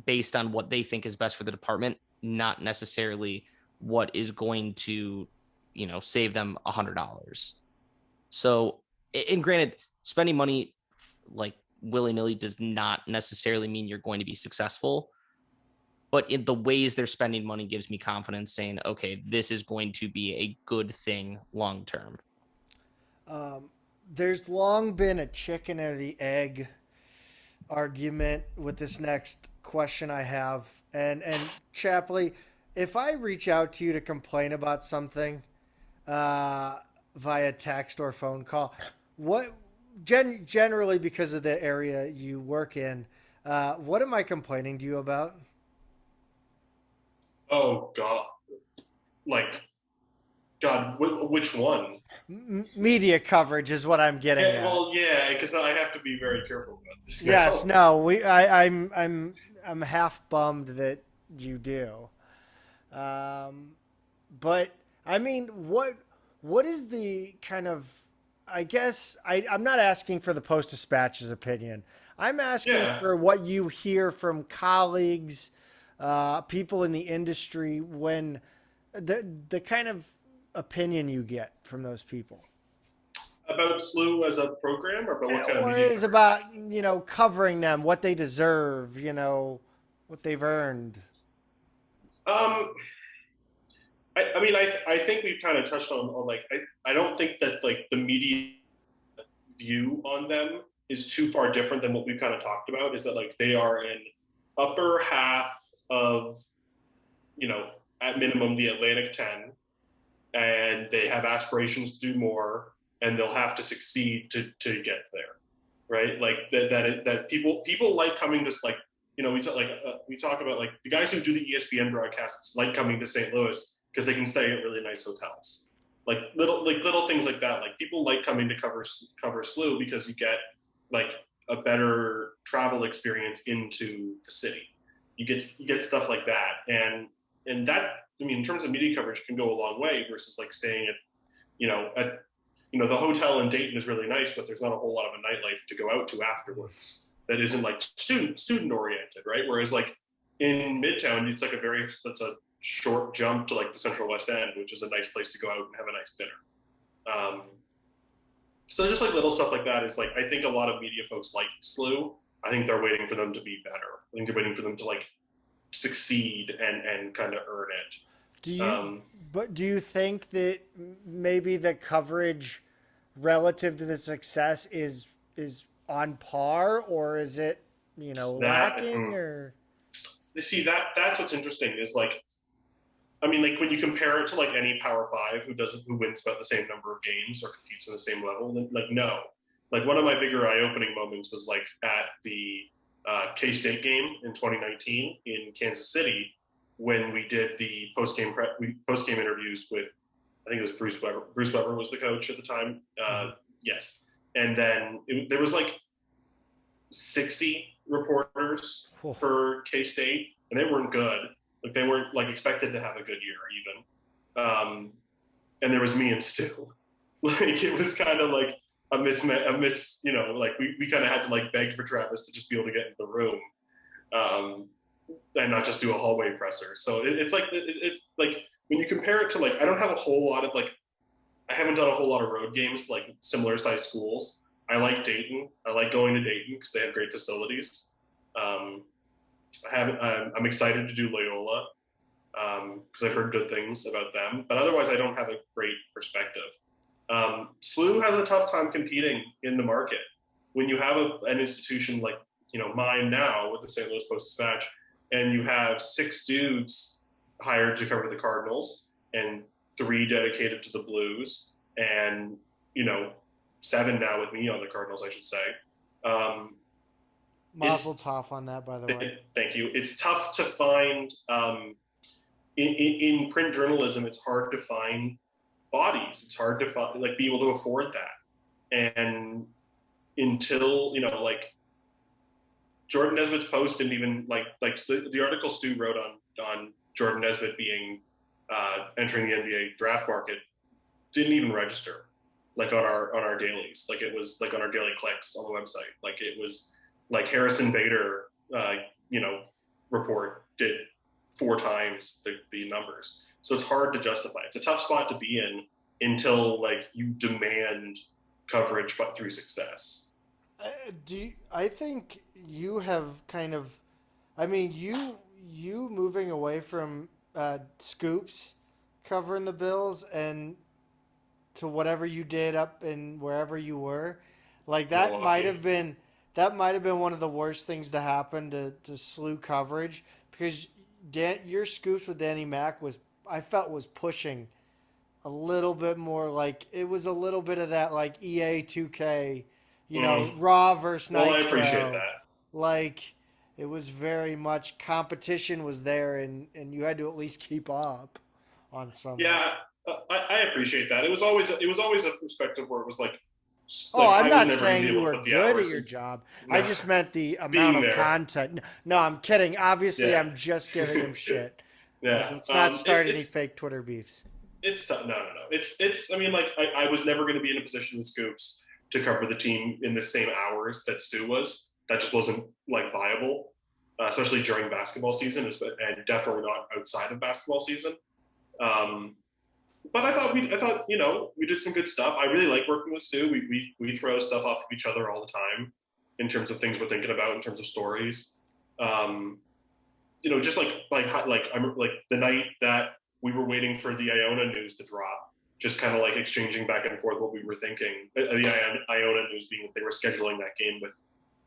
based on what they think is best for the department, not necessarily what is going to, save them $100. So, and granted, spending money like willy-nilly does not necessarily mean you're going to be successful. But in the ways they're spending money gives me confidence saying, okay, this is going to be a good thing long term. There's long been a chicken or the egg argument with this next question I have. And Chapley, if I reach out to you to complain about something via text or phone call, what generally because of the area you work in, what am I complaining to you about? Oh God, which one? Media coverage is what I'm getting at. Well, yeah, because I have to be very careful about this. Yes, no, I'm half bummed that you do. But I mean, what is the kind of, I guess I'm not asking for the Post-Dispatch's opinion. I'm asking for what you hear from colleagues, people in the industry, when the kind of opinion you get from those people about SLU as a program, or about what kind of media? Or is about covering them, what they deserve, what they've earned. I mean, I think we've kind of touched on like I don't think that like the media view on them is too far different than what we've kind of talked about is that like they are in upper half of, you know, at minimum the Atlantic 10, and they have aspirations to do more, and they'll have to succeed to get there, right? Like that people like coming to like, you know, we talk about like the guys who do the ESPN broadcasts like coming to St. Louis because they can stay at really nice hotels, like little things like that. Like people like coming to cover SLU because you get like a better travel experience into the city. You get stuff like that, and that, I mean, in terms of media coverage, can go a long way versus like staying at, the hotel in Dayton is really nice, but there's not a whole lot of a nightlife to go out to afterwards that isn't like student oriented, right? Whereas like in Midtown, it's a short jump to like the Central West End, which is a nice place to go out and have a nice dinner. So just like little stuff like that is like, I think a lot of media folks like SLU. I think they're waiting for them to be better. I think they're waiting for them to like succeed and kind of earn it. Do you think that maybe the coverage relative to the success is on par, or is it, lacking? Or see, that's what's interesting is like, I mean, like when you compare it to like any Power Five who wins about the same number of games or competes on the same level, then like no. Like one of my bigger eye-opening moments was like at the K-State game in 2019 in Kansas City when we did the post-game interviews with, I think it was Bruce Weber. Bruce Weber was the coach at the time. Yes. And then there was like 60 reporters for K-State, and they weren't good. Like they weren't like expected to have a good year even. And there was me and Stu. Like it was kind of like a miss, like we kind of had to like beg for Travis to just be able to get into the room. And not just do a hallway presser. So it's like when you compare it to like, I don't have a whole lot of like, I haven't done a whole lot of road games like similar sized schools. I like Dayton. I like going to Dayton because they have great facilities. I'm excited to do Loyola because I've heard good things about them. But otherwise, I don't have a great perspective. SLU has a tough time competing in the market. When you have an institution like mine now with the St. Louis Post-Dispatch, and you have 6 dudes hired to cover the Cardinals and 3 dedicated to the Blues, and 7 now with me on the Cardinals, I should say. Mazel tov on that, by the way. Thank you. It's tough to find in print journalism. It's hard to find bodies. It's hard to find be able to afford that, and until like Jordan Nesbitt's post didn't even like the article Stu wrote on Jordan Nesbitt being entering the NBA draft market didn't even register like on our dailies. Like it was like on our daily clicks on the website. Like it was like Harrison Bader report did 4 times the numbers. So it's hard to justify. It's a tough spot to be in until like you demand coverage but through success. I think you have kind of, I mean, you moving away from scoops covering the Bills and to whatever you did up in wherever you were, like that might have been one of the worst things to happen to SLU coverage, because your scoops with Danny Mac I felt was pushing a little bit more, like it was a little bit of that like EA 2K. Raw versus Nitro. Well, I appreciate that. Like, it was very much competition was there, and you had to at least keep up on something. Yeah, I appreciate that. It was always a perspective where it was like. I'm not saying you were good at your job. No. I just meant the amount of content. No, I'm kidding. Obviously, yeah. I'm just giving him shit. Yeah, let's not start any fake Twitter beefs. It's tough. No. It's. I mean, like I was never going to be in a position with Scoops to cover the team in the same hours that Stu was. That just wasn't like viable, especially during basketball season, and definitely not outside of basketball season. But I thought we did some good stuff. I really like working with Stu. We throw stuff off of each other all the time in terms of things we're thinking about in terms of stories. Just like I'm like the night that we were waiting for the Iona news to drop. just kind of like exchanging back and forth what we were thinking. The Iona news being that they were scheduling that game with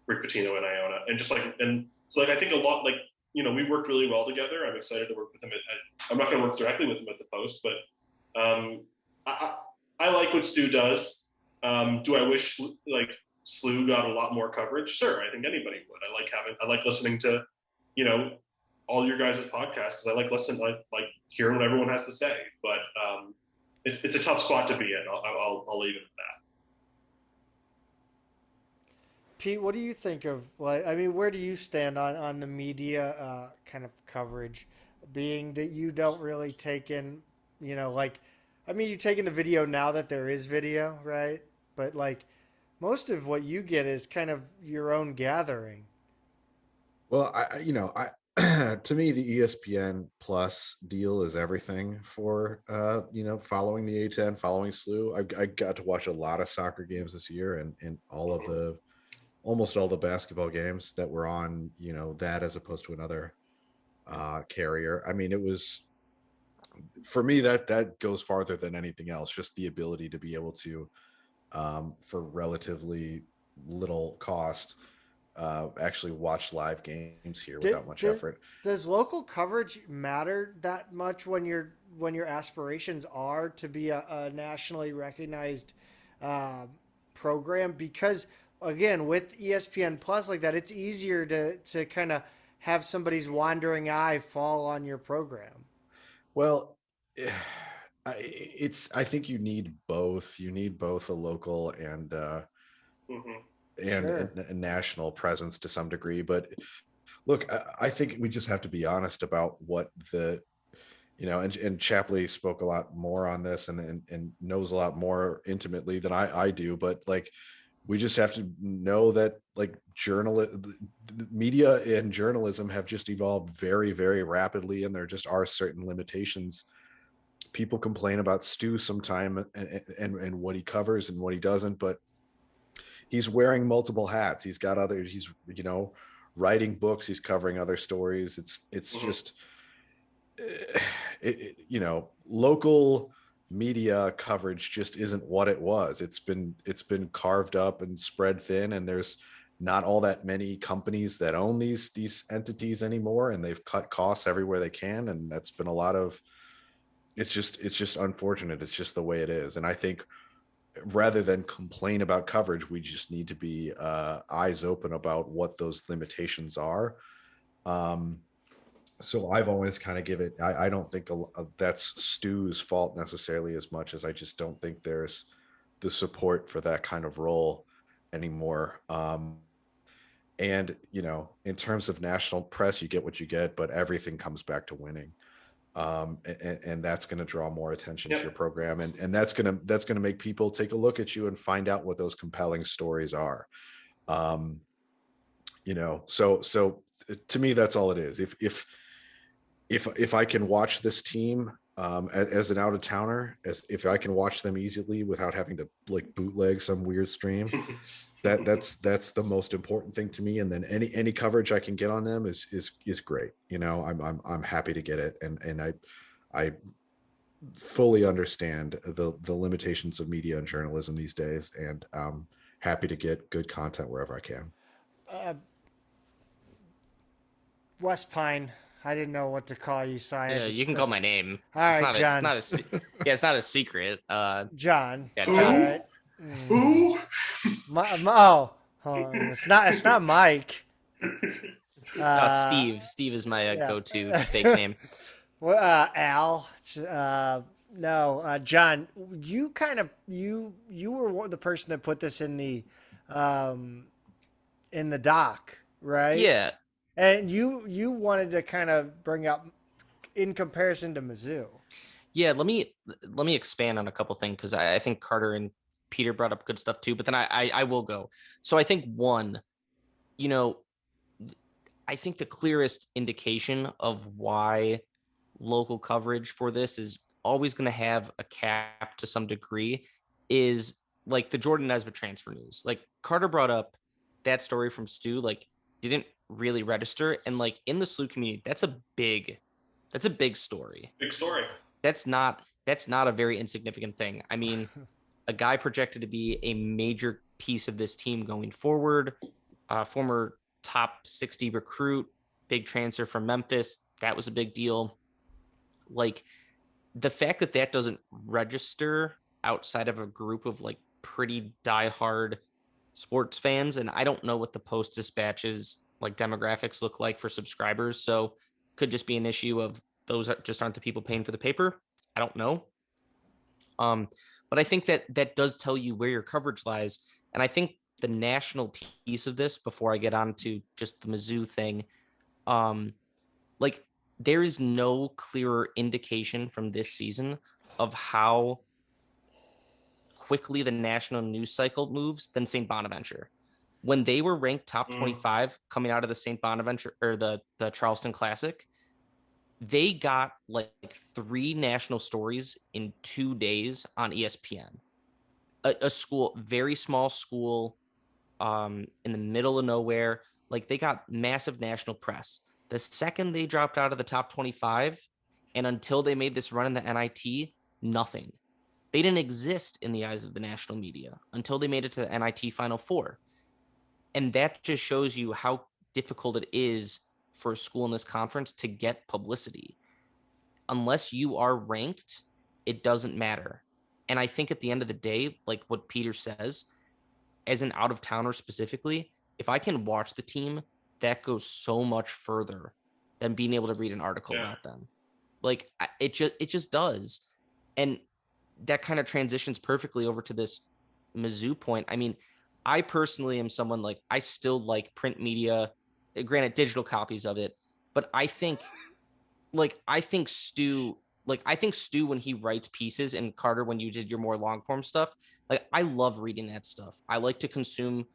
Rick Pitino and Iona, and just like, and so like I think a lot, like, you know, we worked really well together. I'm excited to work with him. I'm not going to work directly with him at the Post, but I like what Stu does. Do I wish like SLU got a lot more coverage? Sure, I think anybody would. I like listening to, you know, all your guys' podcasts because I like listening, like hearing what everyone has to say. But it's a tough spot to be in. I'll leave it at that. Pete, what do you think of, like, I mean, where do you stand on the media kind of coverage, being that you don't really take in, you know, like, I mean, you take in the video now that there is video, right? But like most of what you get is kind of your own gathering. Well, to me, the ESPN Plus deal is everything for following the A10, following SLU. I got to watch a lot of soccer games this year, and almost all the basketball games that were on, that as opposed to another carrier. I mean, it was, for me, that goes farther than anything else. Just the ability to be able to, for relatively little cost, actually watch live games here without much effort. Does local coverage matter that much when your aspirations are to be a nationally recognized program? Because again, with ESPN Plus like that, it's easier to kind of have somebody's wandering eye fall on your program. Well, I think you need both. You need both a local and Sure. a national presence to some degree. But look, I think we just have to be honest about what and Chapley spoke a lot more on this and knows a lot more intimately than I do. But like, we just have to know that like media and journalism have just evolved very, very rapidly, and there just are certain limitations. People complain about Stu sometime and what he covers and what he doesn't, but he's wearing multiple hats. He's writing books, he's covering other stories. It's just local media coverage just isn't what it was. It's been carved up and spread thin, and there's not all that many companies that own these entities anymore, and they've cut costs everywhere they can, and that's been a lot of, it's just unfortunate. It's just the way it is. And I think rather than complain about coverage, we just need to be eyes open about what those limitations are. So I've always kind of give it, I don't think that's Stu's fault necessarily, as much as I just don't think there's the support for that kind of role anymore. And, in terms of national press, you get what you get, but everything comes back to winning. And that's going to draw more attention to your program. And that's going to make people take a look at you and find out what those compelling stories are. So to me, that's all it is. If I can watch this team as an out of towner, if I can watch them easily without having to like bootleg some weird stream, that's the most important thing to me. And then any coverage I can get on them is great. I'm happy to get it. And I fully understand the limitations of media and journalism these days, and I'm happy to get good content wherever I can. West Pine. I didn't know what to call you, so I you can call my name. All right, John. It's not a secret. John. Yeah, John. Right. Who? It's not Mike. Steve. Steve is my go-to fake name. Well, Al. No, John. You kind of you were the person that put this in the doc, right? Yeah. And you wanted to kind of bring up in comparison to Mizzou. Yeah, let me expand on a couple things, because I think Carter and Peter brought up good stuff too, but then I will go. So I think one, I think the clearest indication of why local coverage for this is always going to have a cap to some degree is like the Jordan Nesbitt transfer news. Like Carter brought up that story from Stu, like didn't really register, and like in the SLU community, that's a big story. Big story. That's not that's not a very insignificant thing. I mean, a guy projected to be a major piece of this team going forward, former top 60 recruit, big transfer from Memphis. That was a big deal. Like, the fact that that doesn't register outside of a group of like pretty diehard sports fans, and I don't know what the Post Dispatch's like demographics look like for subscribers, so could just be an issue of those just aren't the people paying for the paper. I don't know. But I think that that does tell you where your coverage lies, and I think the national piece of this, before I get on to just the Mizzou thing, like, there is no clearer indication from this season of how quickly the national news cycle moves than St. Bonaventure. When they were ranked top 25 coming out of the St. Bonaventure or the Charleston Classic, they got like 3 national stories in 2 days on ESPN. A school, very small school, in the middle of nowhere. Like, they got massive national press. The second they dropped out of the top 25, and until they made this run in the NIT, nothing. They didn't exist in the eyes of the national media until they made it to the NIT Final Four. And that just shows you how difficult it is for a school in this conference to get publicity. Unless you are ranked, it doesn't matter. And I think at the end of the day, like what Peter says, as an out-of-towner specifically, if I can watch the team, that goes so much further than being able to read an article about them. Like, it just does. And that kind of transitions perfectly over to this Mizzou point. I mean, I personally am someone, like, I still like print media, granted digital copies of it, but I think Stu, when he writes pieces, and Carter, when you did your more long form stuff, like, I love reading that stuff. I like to consume,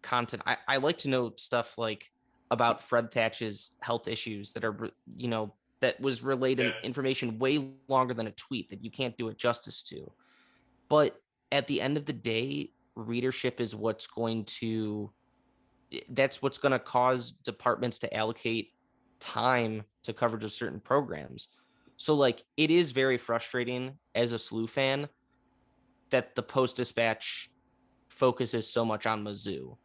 content. I like to know stuff like about Fred Thatch's health issues that are, that was relayed in information way longer than a tweet that you can't do it justice to. But at the end of the day, readership is that's what's going to cause departments to allocate time to coverage of certain programs. So, like, it is very frustrating as a SLU fan that the Post Dispatch focuses so much on Mizzou.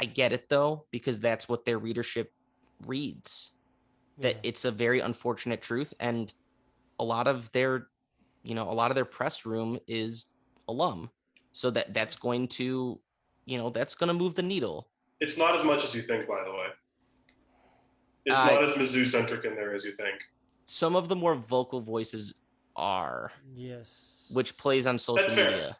I get it, though, because that's what their readership reads. That it's a very unfortunate truth, and a lot of their press room is alum, so that's going to move the needle. It's not as much as you think, by the way. It's not as Mizzou centric in there as you think. Some of the more vocal voices are, which plays on social media.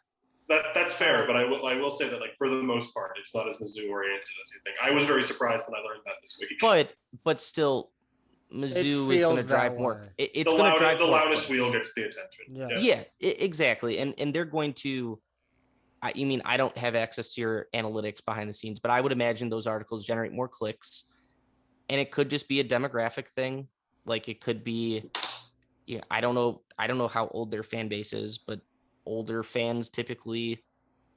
That's fair, but I will say that, like, for the most part, it's not as Mizzou oriented as you think. I was very surprised when I learned that this week. But still, Mizzou is going to drive more. It's going to drive the more loudest clicks. wheel gets the attention. Yeah, exactly. And they're going to. I don't have access to your analytics behind the scenes, but I would imagine those articles generate more clicks, and it could just be a demographic thing. Like, it could be, I don't know how old their fan base is, but older fans typically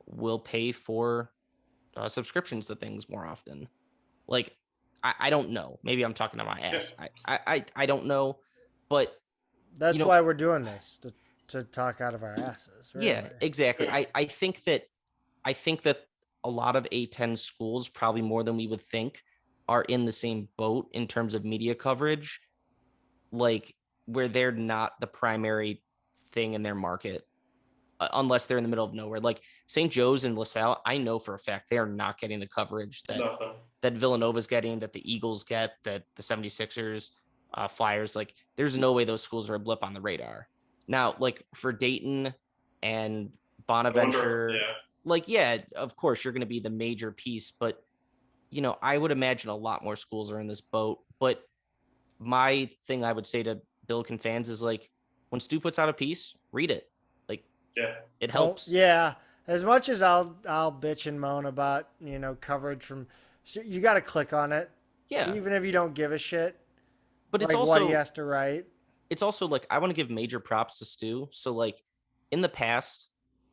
will pay for subscriptions to things more often. Like, I don't know. Maybe I'm talking to my ass. I don't know, but that's why we're doing this, to talk out of our asses. Really. Yeah, exactly. I think that a lot of A10 schools, probably more than we would think, are in the same boat in terms of media coverage, like, where they're not the primary thing in their market, unless they're in the middle of nowhere. Like St. Joe's and LaSalle, I know for a fact they are not getting the coverage that Villanova's getting, that the Eagles get, that the 76ers, Flyers. Like, there's no way those schools are a blip on the radar. Now, like, for Dayton and Bonaventure, of course you're going to be the major piece, but I would imagine a lot more schools are in this boat. But my thing I would say to Billiken fans is, like, when Stu puts out a piece, read it. Like, it helps. As much as I'll bitch and moan about coverage from, you got to click on it. Even if you don't give a shit. But it's like also what he has to write. It's also, like, I want to give major props to Stu. So, like, in the past,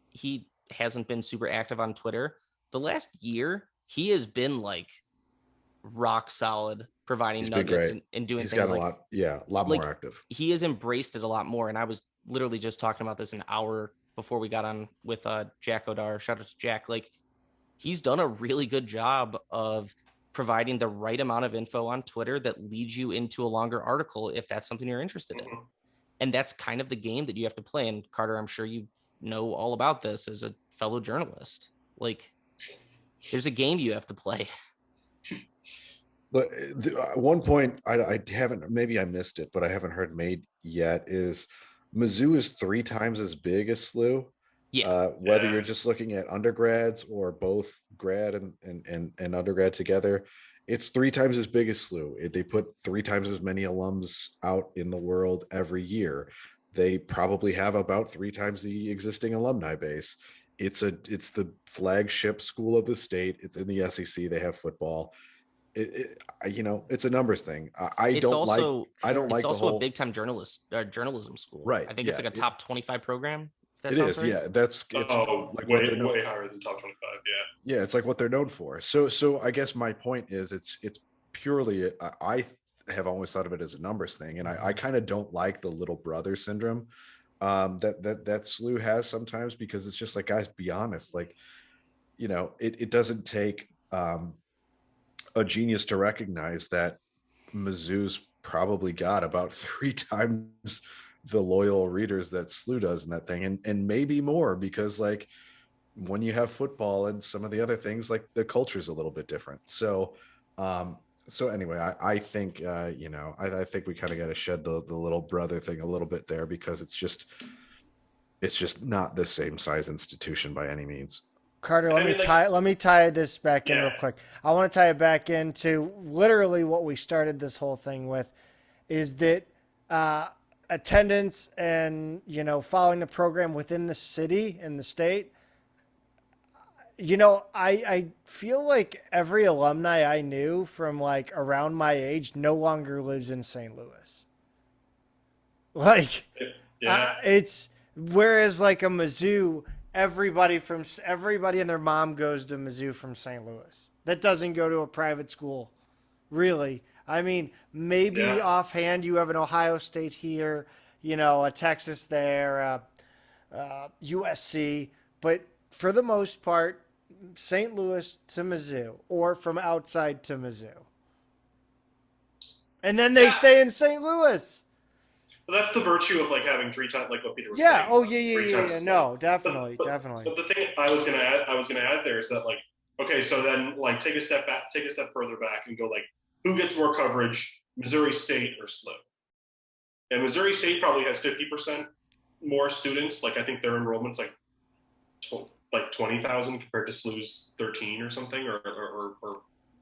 he hasn't been super active on Twitter. The last year, he has been, like, rock solid, providing nuggets and doing He's things. He's got a lot more active. He has embraced it a lot more. And I was literally just talking about this an hour before we got on with Jack Odar. Shout out to Jack. Like, he's done a really good job of providing the right amount of info on Twitter that leads you into a longer article if that's something you're interested in. And that's kind of the game that you have to play. And Carter, I'm sure you know all about this as a fellow journalist. Like, there's a game you have to play. But one point I haven't, maybe I missed it, but I haven't heard made yet, is Mizzou is 3 times as big as SLU. Yeah. Whether you're just looking at undergrads or both grad and undergrad together, it's 3 times as big as SLU. They put 3 times as many alums out in the world every year. They probably have about 3 times the existing alumni base. It's the flagship school of the state. It's in the SEC. They have football. It's a numbers thing. I don't like it's the also whole a big time journalism school. Right, I think it's yeah, like a top 25 program. It is, right? Yeah. It's like way, what they're known, way higher than top 25. Yeah. Yeah, it's like what they're known for. So I guess my point is, it's purely, I have always thought of it as a numbers thing, and I kind of don't like the little brother syndrome that SLU has sometimes, because it's just like, guys, be honest. Like, it doesn't take a genius to recognize that Mizzou's probably got about 3 times the loyal readers that SLU does in that thing, and maybe more, because like when you have football and some of the other things, like the culture is a little bit different. So anyway, I think I think we kind of got to shed the little brother thing a little bit there, because it's just not the same size institution by any means. Carter, let me tie this back in real quick. I want to tie it back into literally what we started this whole thing with, is that attendance and, following the program within the city and the state. I feel like every alumni I knew from like around my age no longer lives in St. Louis. Like, it's, whereas like a Mizzou, everybody and their mom goes to Mizzou from St. Louis. That doesn't go to a private school, really. I mean, maybe offhand you have an Ohio State here, a Texas there, USC, but for the most part, St. Louis to Mizzou, or from outside to Mizzou. And then they stay in St.Louis. Well, that's the virtue of like having 3 times, like what Peter was saying. Yeah. Oh, yeah. No, definitely. But the thing I was gonna add there is that, like, okay, so then like take a step further back and go like, who gets more coverage, Missouri State or SLU? And Missouri State probably has 50% more students. Like, I think their enrollment's like 20,000 compared to SLU's 13 or something, or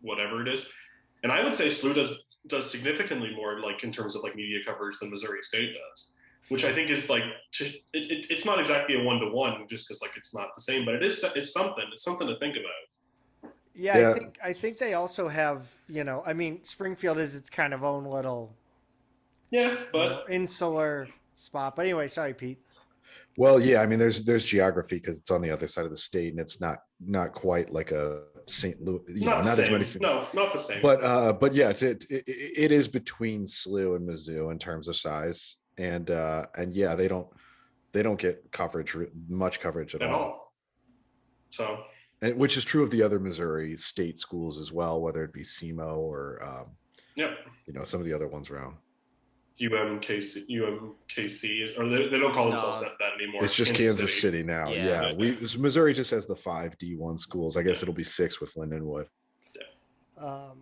whatever it is. And I would say SLU does significantly more, like in terms of like media coverage, than Missouri State does, which I think is like, it's not exactly a 1-to-1, just because like it's not the same, but it's something to think about. Yeah. I think they also have, Springfield is its kind of own little insular spot. But anyway, sorry, Pete. Well, yeah, I mean, there's geography, because it's on the other side of the state, and it's not quite like a St. Louis, not as many. No, not the same. But yeah, it is between SLU and Mizzou in terms of size, and yeah, they don't get much coverage at all. So, and which is true of the other Missouri State schools as well, whether it be SEMO or some of the other ones around. UMKC, or they don't call themselves that anymore. It's just Kansas City now. Yeah. Missouri just has the 5 D1 schools. I guess it'll be 6 with Lindenwood. At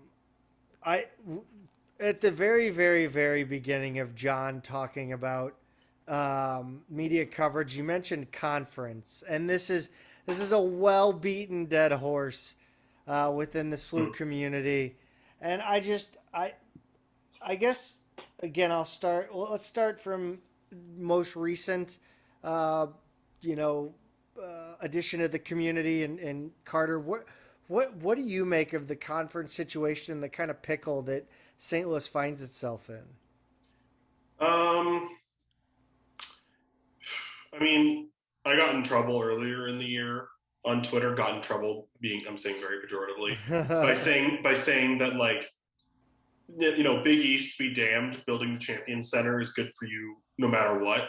the very, very, very beginning of John talking about media coverage, you mentioned conference, and this is a well-beaten dead horse within the SLU community, and I guess. Again, let's start from most recent, addition to the community. And Carter, what do you make of the conference situation, the kind of pickle that St. Louis finds itself in? I mean, I got in trouble earlier in the year on Twitter. Got in trouble I'm saying very pejoratively, by saying that, like, Big East be damned, building the Champion Center is good for you no matter what.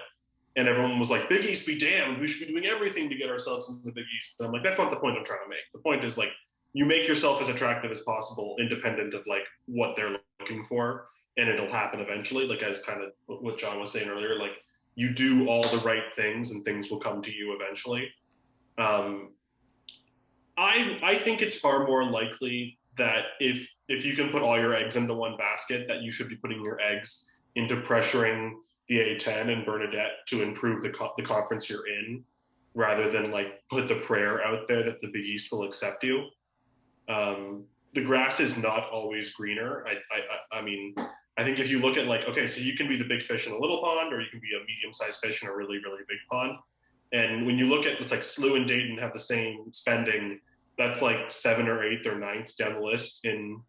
and everyone was like, Big East be damned, we should be doing everything to get ourselves into the Big East. And I'm like, that's not the point I'm trying to make. The point is like, you make yourself as attractive as possible, independent of like what they're looking for, and it'll happen eventually. Like as kind of what John was saying earlier, like you do all the right things and things will come to you eventually. Um, I think it's far more likely that if you can put all your eggs into one basket, that you should be putting your eggs into pressuring the A10 and Bernadette to improve the conference you're in, rather than like put the prayer out there that the Big East will accept you. The grass is not always greener. I mean, I think if you look at like, okay, so you can be the big fish in a little pond, or you can be a medium-sized fish in a really, really big pond. And when you look at, it's like SLU and Dayton have the same spending. That's like 7th or 8th or 9th down the list in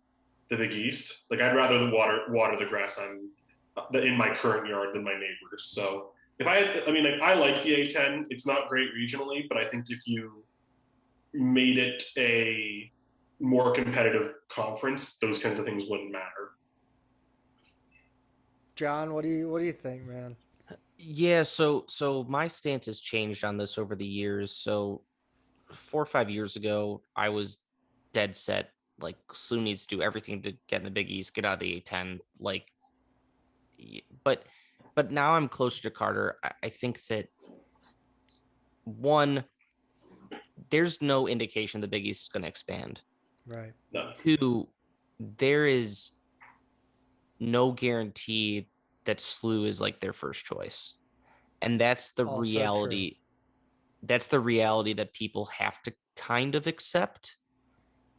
the Big East. Like I'd rather water the grass in my current yard than my neighbors. So if I had, I mean, like I like the A10. It's not great regionally, but I think if you made it a more competitive conference, those kinds of things wouldn't matter. John, what do you think, man? Yeah, so my stance has changed on this over the years. So 4 or 5 years ago, I was dead set like SLU needs to do everything to get in the Big East, get out of the A10. Like, but now I'm closer to Carter. I think that one, there's no indication the Big East is going to expand. Right. No. Two, there is no guarantee that SLU is like their first choice. And that's the Also reality. true. That's the reality that people have to kind of accept.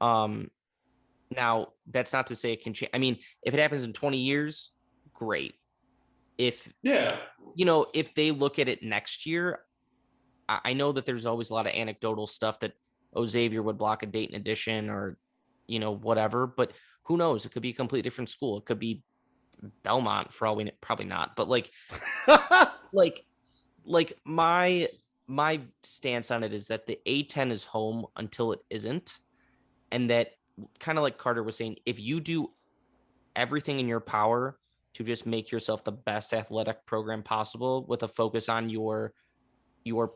Now that's not to say it can change. I mean, if it happens in 20 years, great. If if they look at it next year, I know that there's always a lot of anecdotal stuff that Xavier would block a Dayton edition or whatever, but who knows? It could be a completely different school. It could be Belmont for all we know. Probably not, but like my stance on it is that the A10 is home until it isn't, and that kind of like Carter was saying, if you do everything in your power to just make yourself the best athletic program possible with a focus on your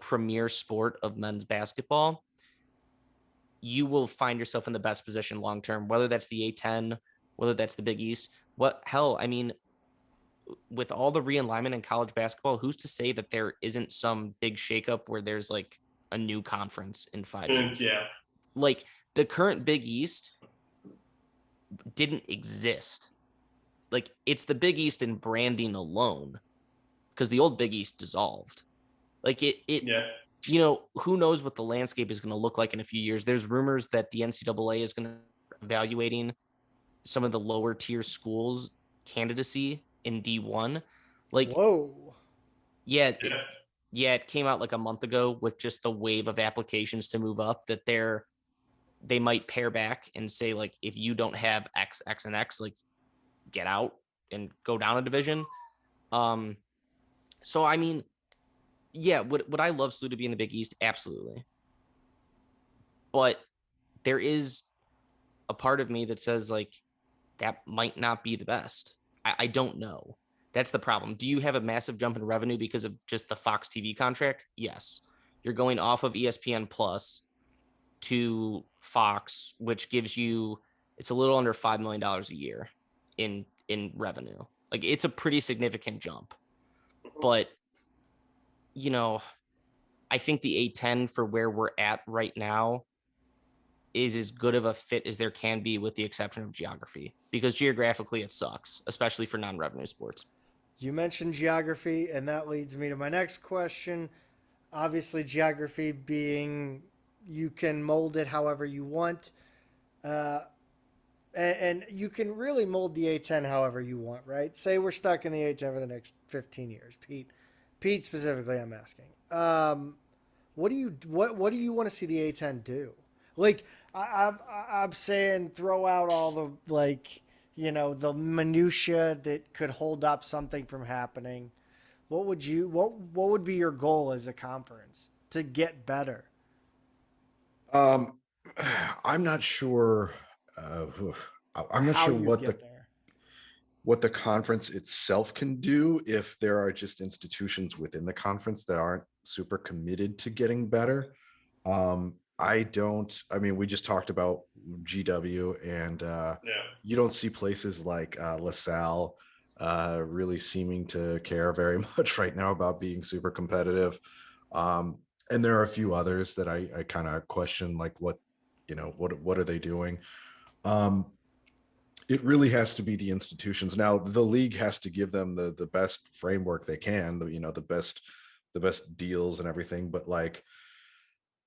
premier sport of men's basketball, you will find yourself in the best position long term, whether that's the A10, whether that's the Big East. I mean, with all the realignment in college basketball, who's to say that there isn't some big shakeup where there's like a new conference in 5 years? Yeah. Like the current Big East didn't exist. Like it's the Big East in branding alone, because the old Big East dissolved. Like who knows what the landscape is going to look like in a few years. There's rumors that the NCAA is going to evaluating some of the lower tier schools candidacy in D1. Like, whoa. Yeah, it came out like a month ago with just the wave of applications to move up that they might pare back and say, like, if you don't have X, X, and X, like, get out and go down a division. So I mean, yeah, would I love SLU to be in the Big East? Absolutely. But there is a part of me that says, like, that might not be the best. I don't know. That's the problem. Do you have a massive jump in revenue because of just the Fox TV contract? Yes. You're going off of ESPN Plus to Fox, which gives you, it's a little under $5 million a year in revenue. Like, it's a pretty significant jump. But, I think the A10 for where we're at right now is as good of a fit as there can be, with the exception of geography, because geographically it sucks, especially for non-revenue sports. You mentioned geography, and that leads me to my next question. Obviously, geography being you can mold it however you want, and you can really mold the A10 however you want, right? Say we're stuck in the A10 for the next 15 years. Pete specifically, I'm asking. What do you want to see the A10 do? Like, I'm saying throw out all the, like, the minutia that could hold up something from happening. What would be your goal as a conference to get better? I'm not sure. I'm not How sure you what get there. what the conference itself can do if there are just institutions within the conference that aren't super committed to getting better. I mean, we just talked about GW, and you don't see places like LaSalle really seeming to care very much right now about being super competitive. And there are a few others that I kind of question, like what are they doing? It really has to be the institutions. Now, the league has to give them the best framework they can, the best deals and everything. But like,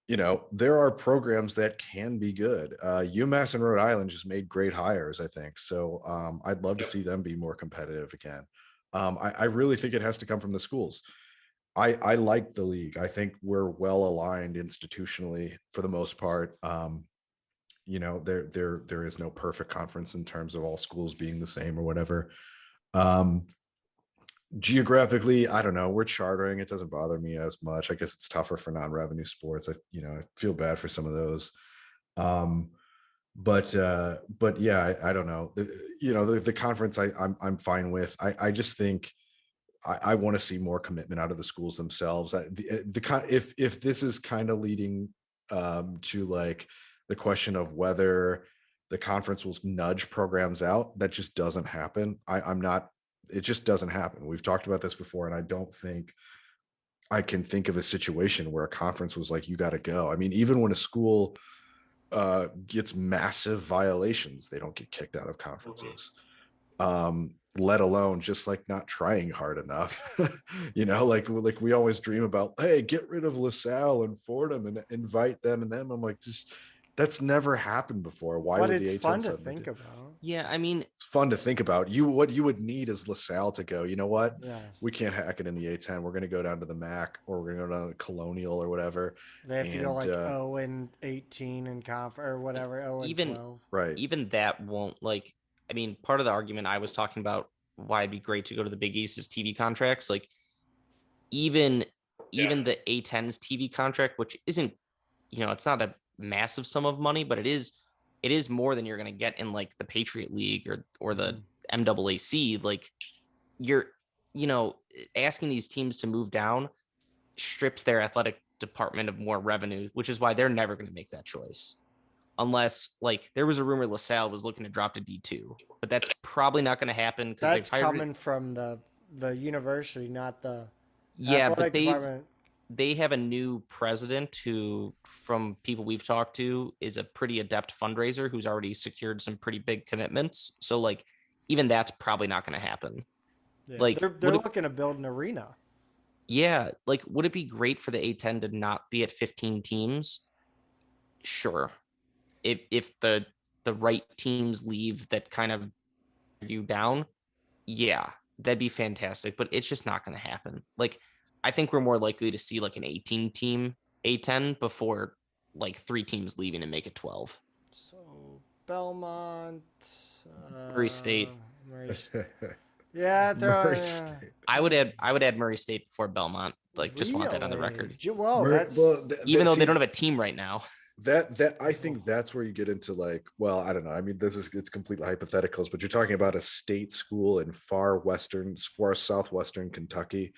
there are programs that can be good. UMass and Rhode Island just made great hires, I think. So I'd love to see them be more competitive again. I really think it has to come from the schools. I like the league. I think we're well aligned institutionally for the most part. There is no perfect conference in terms of all schools being the same or whatever. Geographically, I don't know, we're chartering. It doesn't bother me as much. I guess it's tougher for non-revenue sports. I feel bad for some of those. But yeah, I don't know. The conference I'm fine with. I just think I want to see more commitment out of the schools themselves. If this is kind of leading to like the question of whether the conference will nudge programs out, that just doesn't happen. It just doesn't happen. We've talked about this before, and I don't think I can think of a situation where a conference was like, you got to go. I mean, even when a school gets massive violations, they don't get kicked out of conferences. Let alone just like not trying hard enough. Like we always dream about, hey, get rid of LaSalle and Fordham and invite them and them. I'm like, just that's never happened before. Why But would it's the A10 fun to think about. Yeah, I mean, it's fun to think about. What you would need is LaSalle to go, you know what? Yes. We can't hack it in the A10. We're going to go down to the MAC, or we're going to go down to Colonial or whatever. They have to go like 0-18 in conf or whatever, 0-12. Right. Even that won't I mean, part of the argument I was talking about why it'd be great to go to the Big East is TV contracts. Like even the A10's TV contract, which isn't, it's not a massive sum of money, but it is more than you're going to get in like the Patriot League or the MAAC. Like you're, asking these teams to move down strips their athletic department of more revenue, which is why they're never going to make that choice. Unless like there was a rumor LaSalle was looking to drop to D2, but that's probably not going to happen. That's coming from the university, not the but department. They have a new president who, from people we've talked to, is a pretty adept fundraiser who's already secured some pretty big commitments. So like even that's probably not going to happen. Yeah, like they're looking to build an arena. Yeah, like would it be great for the A10 to not be at 15 teams? Sure. If the right teams leave that kind of you down, yeah, that'd be fantastic. But it's just not going to happen. Like I think we're more likely to see like an 18 team A10 before like 3 teams leaving and make it 12. So Belmont, Murray State. Yeah, Murray State. I would add Murray State before Belmont. Like, just want that on the record. Whoa, even though they don't have a team right now. That I think that's where you get into like, well, I don't know. I mean, it's completely hypotheticals, but you're talking about a state school in far southwestern Kentucky.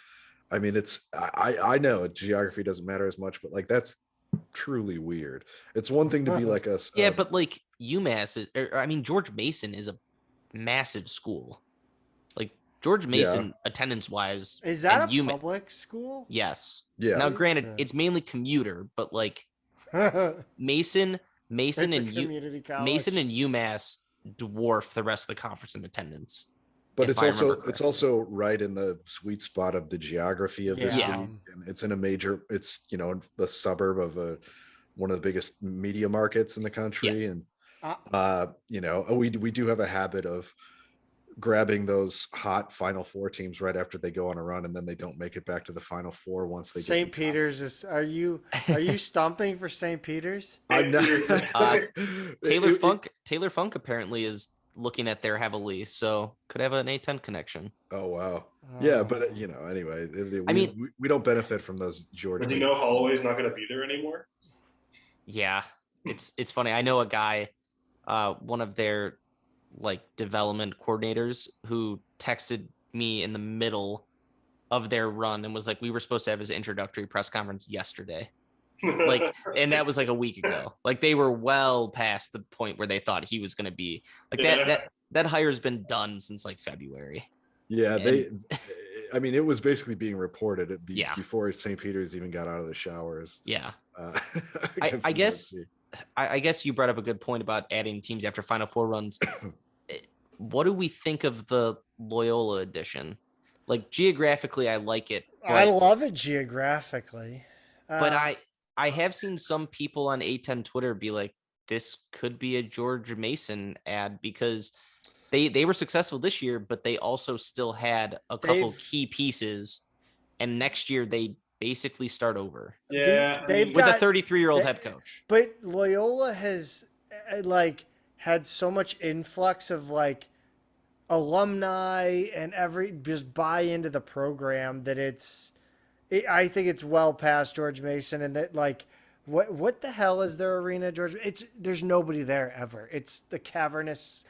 I mean, I know geography doesn't matter as much, but like that's truly weird. It's one thing to be like us. Yeah, but like UMass George Mason is a massive school. Like George Mason, attendance wise, is that a public school? Yes. Yeah. Now, granted, it's mainly commuter, but like Mason and UMass dwarf the rest of the conference in attendance. But it's also right in the sweet spot of the geography of this league. And it's in a major, it's the suburb of one of the biggest media markets in the country. And we do have a habit of grabbing those hot Final Four teams right after they go on a run, and then they don't make it back to the Final Four once they St. Peter's is. Are you stumping for St. Peter's? I'm not. Taylor Funk apparently is looking at there heavily, so could have an A10 connection. Oh wow. Yeah, but anyway, we don't benefit from those Georgia. Do you know Holloway's not going to be there anymore? Yeah, it's funny. I know a guy, one of their like development coordinators who texted me in the middle of their run and was like, we were supposed to have his introductory press conference yesterday. Like, and that was like a week ago. Like they were well past the point where they thought he was going to be like that hire's been done since like February. Yeah, I mean, it was basically being reported before St. Peter's even got out of the showers. Yeah. I guess you brought up a good point about adding teams after Final Four runs. What do we think of the Loyola edition? Like geographically, I like it. I love it geographically. But I have seen some people on A10 Twitter be like, this could be a George Mason ad because they were successful this year, but they also still had a couple key pieces. And next year they basically start over. Yeah, with a 33-year-old head coach. But Loyola has like had so much influx of like alumni and just buy into the program that I think it's well past George Mason, and that like what the hell is their arena, George? There's nobody there ever. It's the cavernous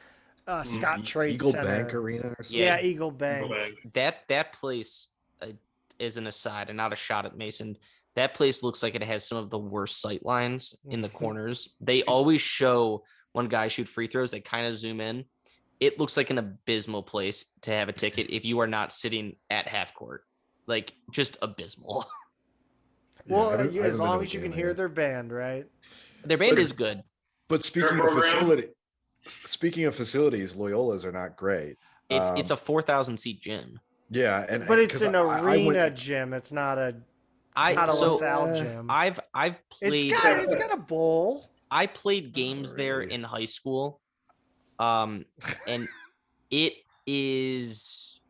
Scott Trade Eagle Center. Bank Arena or something. Yeah, Eagle Bank. That place is an aside and not a shot at Mason. That place looks like it has some of the worst sight lines in the corners. They always show one guy shoot free throws. They kind of zoom in. It looks like an abysmal place to have a ticket if you are not sitting at half court. Like just abysmal. Well, as long as you can hear their band, right? Their band is good. But speaking of facilities, Loyola's are not great. It's a 4,000 seat gym. Yeah, but it's an arena gym. It's not a LaSalle gym. I've played. It's got a bowl. I played games there in high school, and it is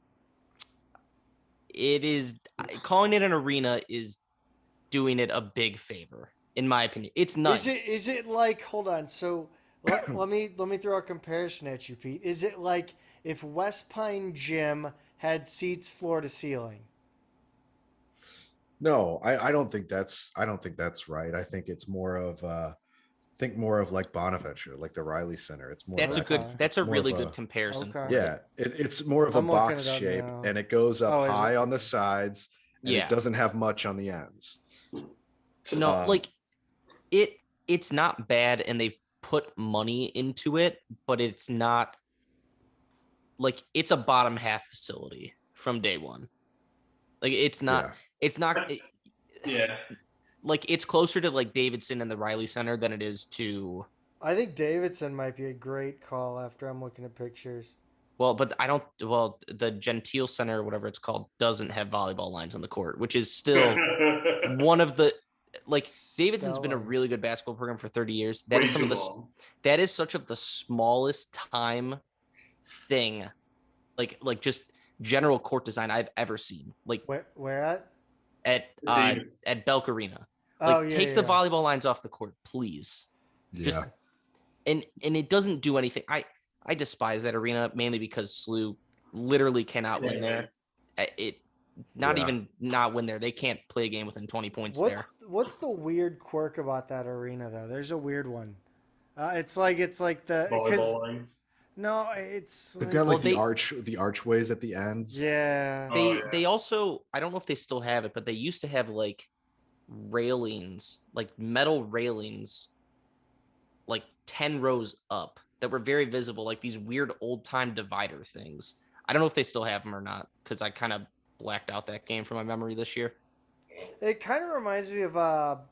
calling it an arena is doing it a big favor, in my opinion. It's nice. Is it like, hold on, so let me throw a comparison at you, Pete. Is it like if West Pine Gym had seats floor to ceiling? No, I don't think that's right. I think it's more of like Bonaventure, like the Riley Center. It's more that's a really good comparison. Okay. Yeah, it's more of a box shape now. And it goes up high on the sides and it doesn't have much on the ends. No, like it's not bad and they've put money into it, but it's not like it's a bottom half facility from day one. Like it's not like it's closer to like Davidson and the Riley Center than it is to. I think Davidson might be a great call after I'm looking at pictures. Well, but I don't. Well, the Gentile Center, or whatever it's called, doesn't have volleyball lines on the court, which is still one of the. Like Davidson's been a really good basketball program for 30 years. That is such of the smallest time thing, like just general court design I've ever seen. Like where at Belk Arena. Like take the volleyball lines off the court, please. Yeah. Just and it doesn't do anything. I despise that arena mainly because SLU literally cannot win there. Not win there. They can't play a game within 20 points there. What's the weird quirk about that arena though? There's a weird one. It's like the volleyball lines. No, it's they've got like the archways at the ends. Yeah. They also, I don't know if they still have it, but they used to have like railings, like metal railings, like 10 rows up that were very visible, like these weird old time divider things. I don't know if they still have them or not because I kind of blacked out that game from my memory this year. It kind of reminds me of no,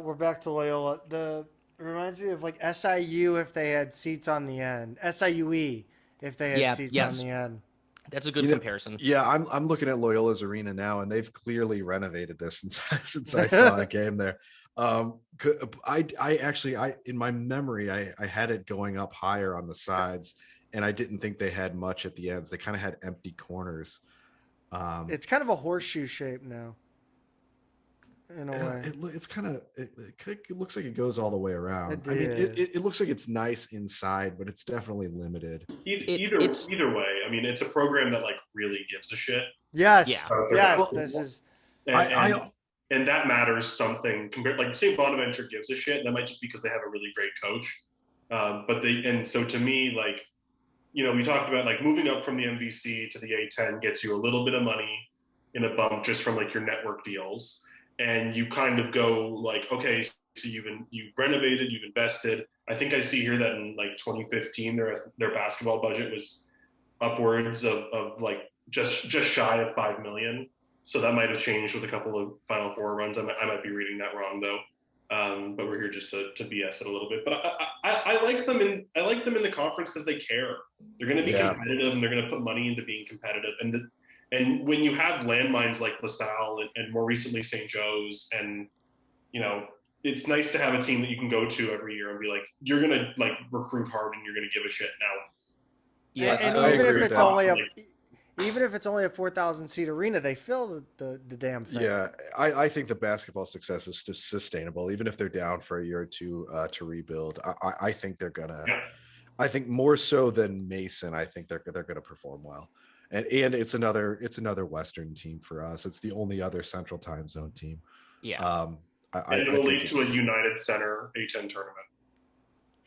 we're back to Loyola. It reminds me of like SIU if they had seats on the end. SIUE if they had seats on the end. That's a good comparison. Yeah, I'm looking at Loyola's arena now, and they've clearly renovated this since I saw a game there. I actually in my memory I had it going up higher on the sides, and I didn't think they had much at the ends. They kind of had empty corners. It's kind of a horseshoe shape now. In a way, it looks like it goes all the way around. I mean, it looks like it's nice inside, but it's definitely limited. Either way, I mean, it's a program that like really gives a shit. Yes, yes. Well, this is, and that matters something compared. Like St. Bonaventure gives a shit. That might just because they have a really great coach. And so to me, like, we talked about like moving up from the MVC to the A10 gets you a little bit of money in a bump just from like your network deals. And you kind of go like, okay, so you've renovated, you've invested. I think I see here that in like 2015, their basketball budget was upwards of like just shy of 5 million. So that might have changed with a couple of Final Four runs. I might be reading that wrong though. But we're here just to BS it a little bit. But I like them in the conference because they care. They're going to be competitive and they're going to put money into being competitive. And when you have landmines like LaSalle and more recently St. Joe's, and it's nice to have a team that you can go to every year and be like, you're going to like recruit hard and you're going to give a shit now. Yes, and even if it's only a 4,000 seat arena, they fill the damn thing. Yeah, I think the basketball success is just sustainable, even if they're down for a year or two to rebuild. I think they're gonna. Yeah. I think more so than Mason. I think they're gonna perform well, and it's another Western team for us. It's the only other Central Time Zone team. Yeah. And it'll lead to a United Center A10 tournament.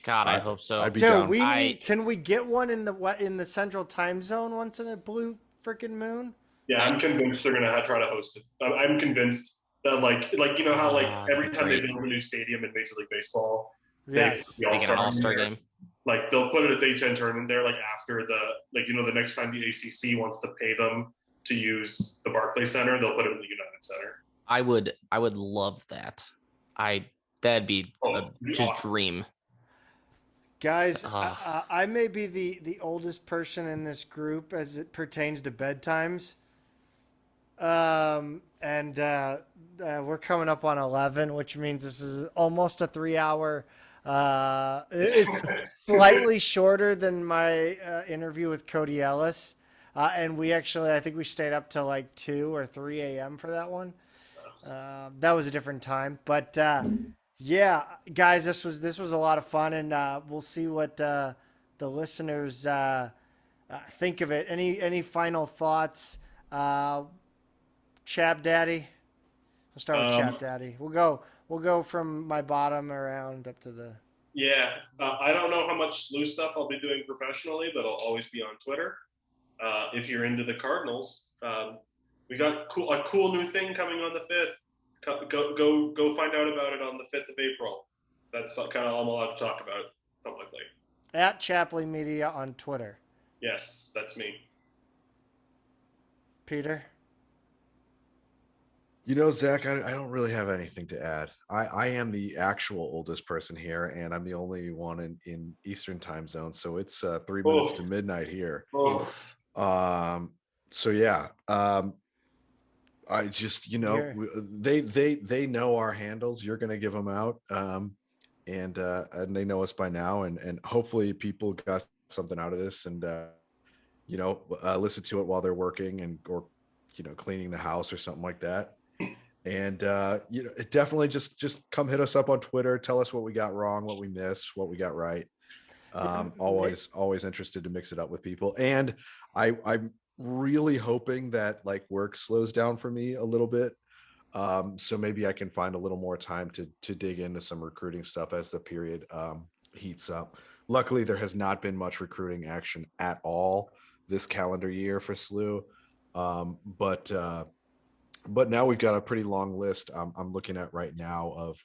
God, I hope so. Dude, can we get one in the Central Time Zone once in a blue freaking moon? Yeah, I'm convinced they're gonna try to host it. I'm convinced that like how like every time they build a new stadium in Major League Baseball, they get an all-star game. Like they'll put it at the A10 tournament there, like after the next time the ACC wants to pay them to use the Barclays Center, they'll put it in the United Center. I would love that. That'd be just awesome. Dream. Guys, I may be the oldest person in this group as it pertains to bedtimes. And we're coming up on 11, which means this is almost a 3-hour. It's slightly shorter than my interview with Cody Ellis. And I think we stayed up till like 2 or 3 a.m. for that one. That was a different time. But yeah, guys, this was a lot of fun, and we'll see what the listeners think of it. Any final thoughts, Chap Daddy? We'll start with Chap Daddy. We'll go from my bottom around up to the. Yeah, I don't know how much SLU stuff I'll be doing professionally, but I'll always be on Twitter. If you're into the Cardinals, we got a cool new thing coming on the 5th. Go find out about it on the 5th of April. That's kind of all I'm allowed to talk about publicly. At Chapley Media on Twitter. Yes, that's me. Peter? Zach, I don't really have anything to add. I am the actual oldest person here, and I'm the only one in Eastern Time Zone, so it's 3 minutes to midnight here. So yeah. I just, they know our handles. You're going to give them out. And they know us by now. And hopefully people got something out of this and, listen to it while they're working or cleaning the house or something like that. And, definitely just come hit us up on Twitter. Tell us what we got wrong, what we missed, what we got right. Always interested to mix it up with people. And I'm really hoping that like work slows down for me a little bit, so maybe I can find a little more time to dig into some recruiting stuff as the period heats up. Luckily, there has not been much recruiting action at all this calendar year for SLU, but now we've got a pretty long list I'm looking at right now of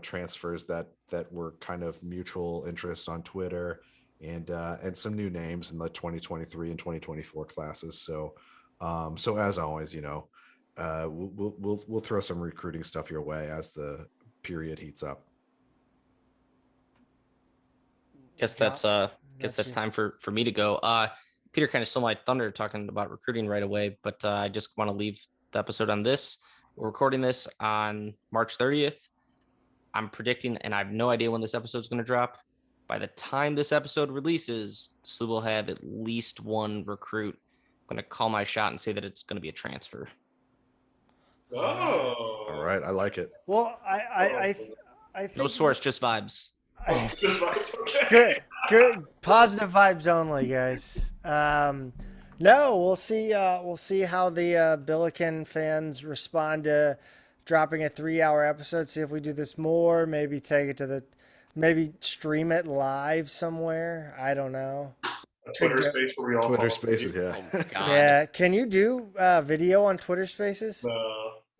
transfers that were kind of mutual interest on Twitter, and some new names in the 2023 and 2024 classes. So as always, we'll throw some recruiting stuff your way as the period heats up. Guess that's time for me to go. Peter kind of stole my thunder talking about recruiting right away, but I just want to leave the episode on this. We're recording this on March 30th. I'm predicting, and I have no idea when this episode is going to drop. By the time this episode releases, SLU will have at least one recruit. I'm going to call my shot and say that it's going to be a transfer. Oh, all right, I like it. Well, I think no source, just vibes. Good, positive vibes only, guys. No, we'll see. We'll see how the Billiken fans respond to dropping a 3-hour episode. See if we do this more. Maybe take it to the maybe stream it live somewhere. I don't know. A Twitter Could go- space where we all Twitter fall asleep. Spaces, yeah. Oh God. Yeah. Can you do video on Twitter Spaces?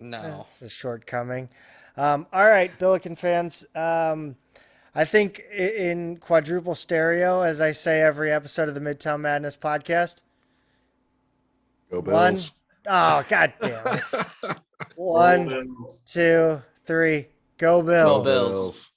No. That's a shortcoming. All right, Billiken fans. I think in quadruple stereo, as I say every episode of the Midtown Madness podcast. Go One. Bills. Oh, God damn it. Roll 1, Bills. 2, 3. Go Bills. Go Bills.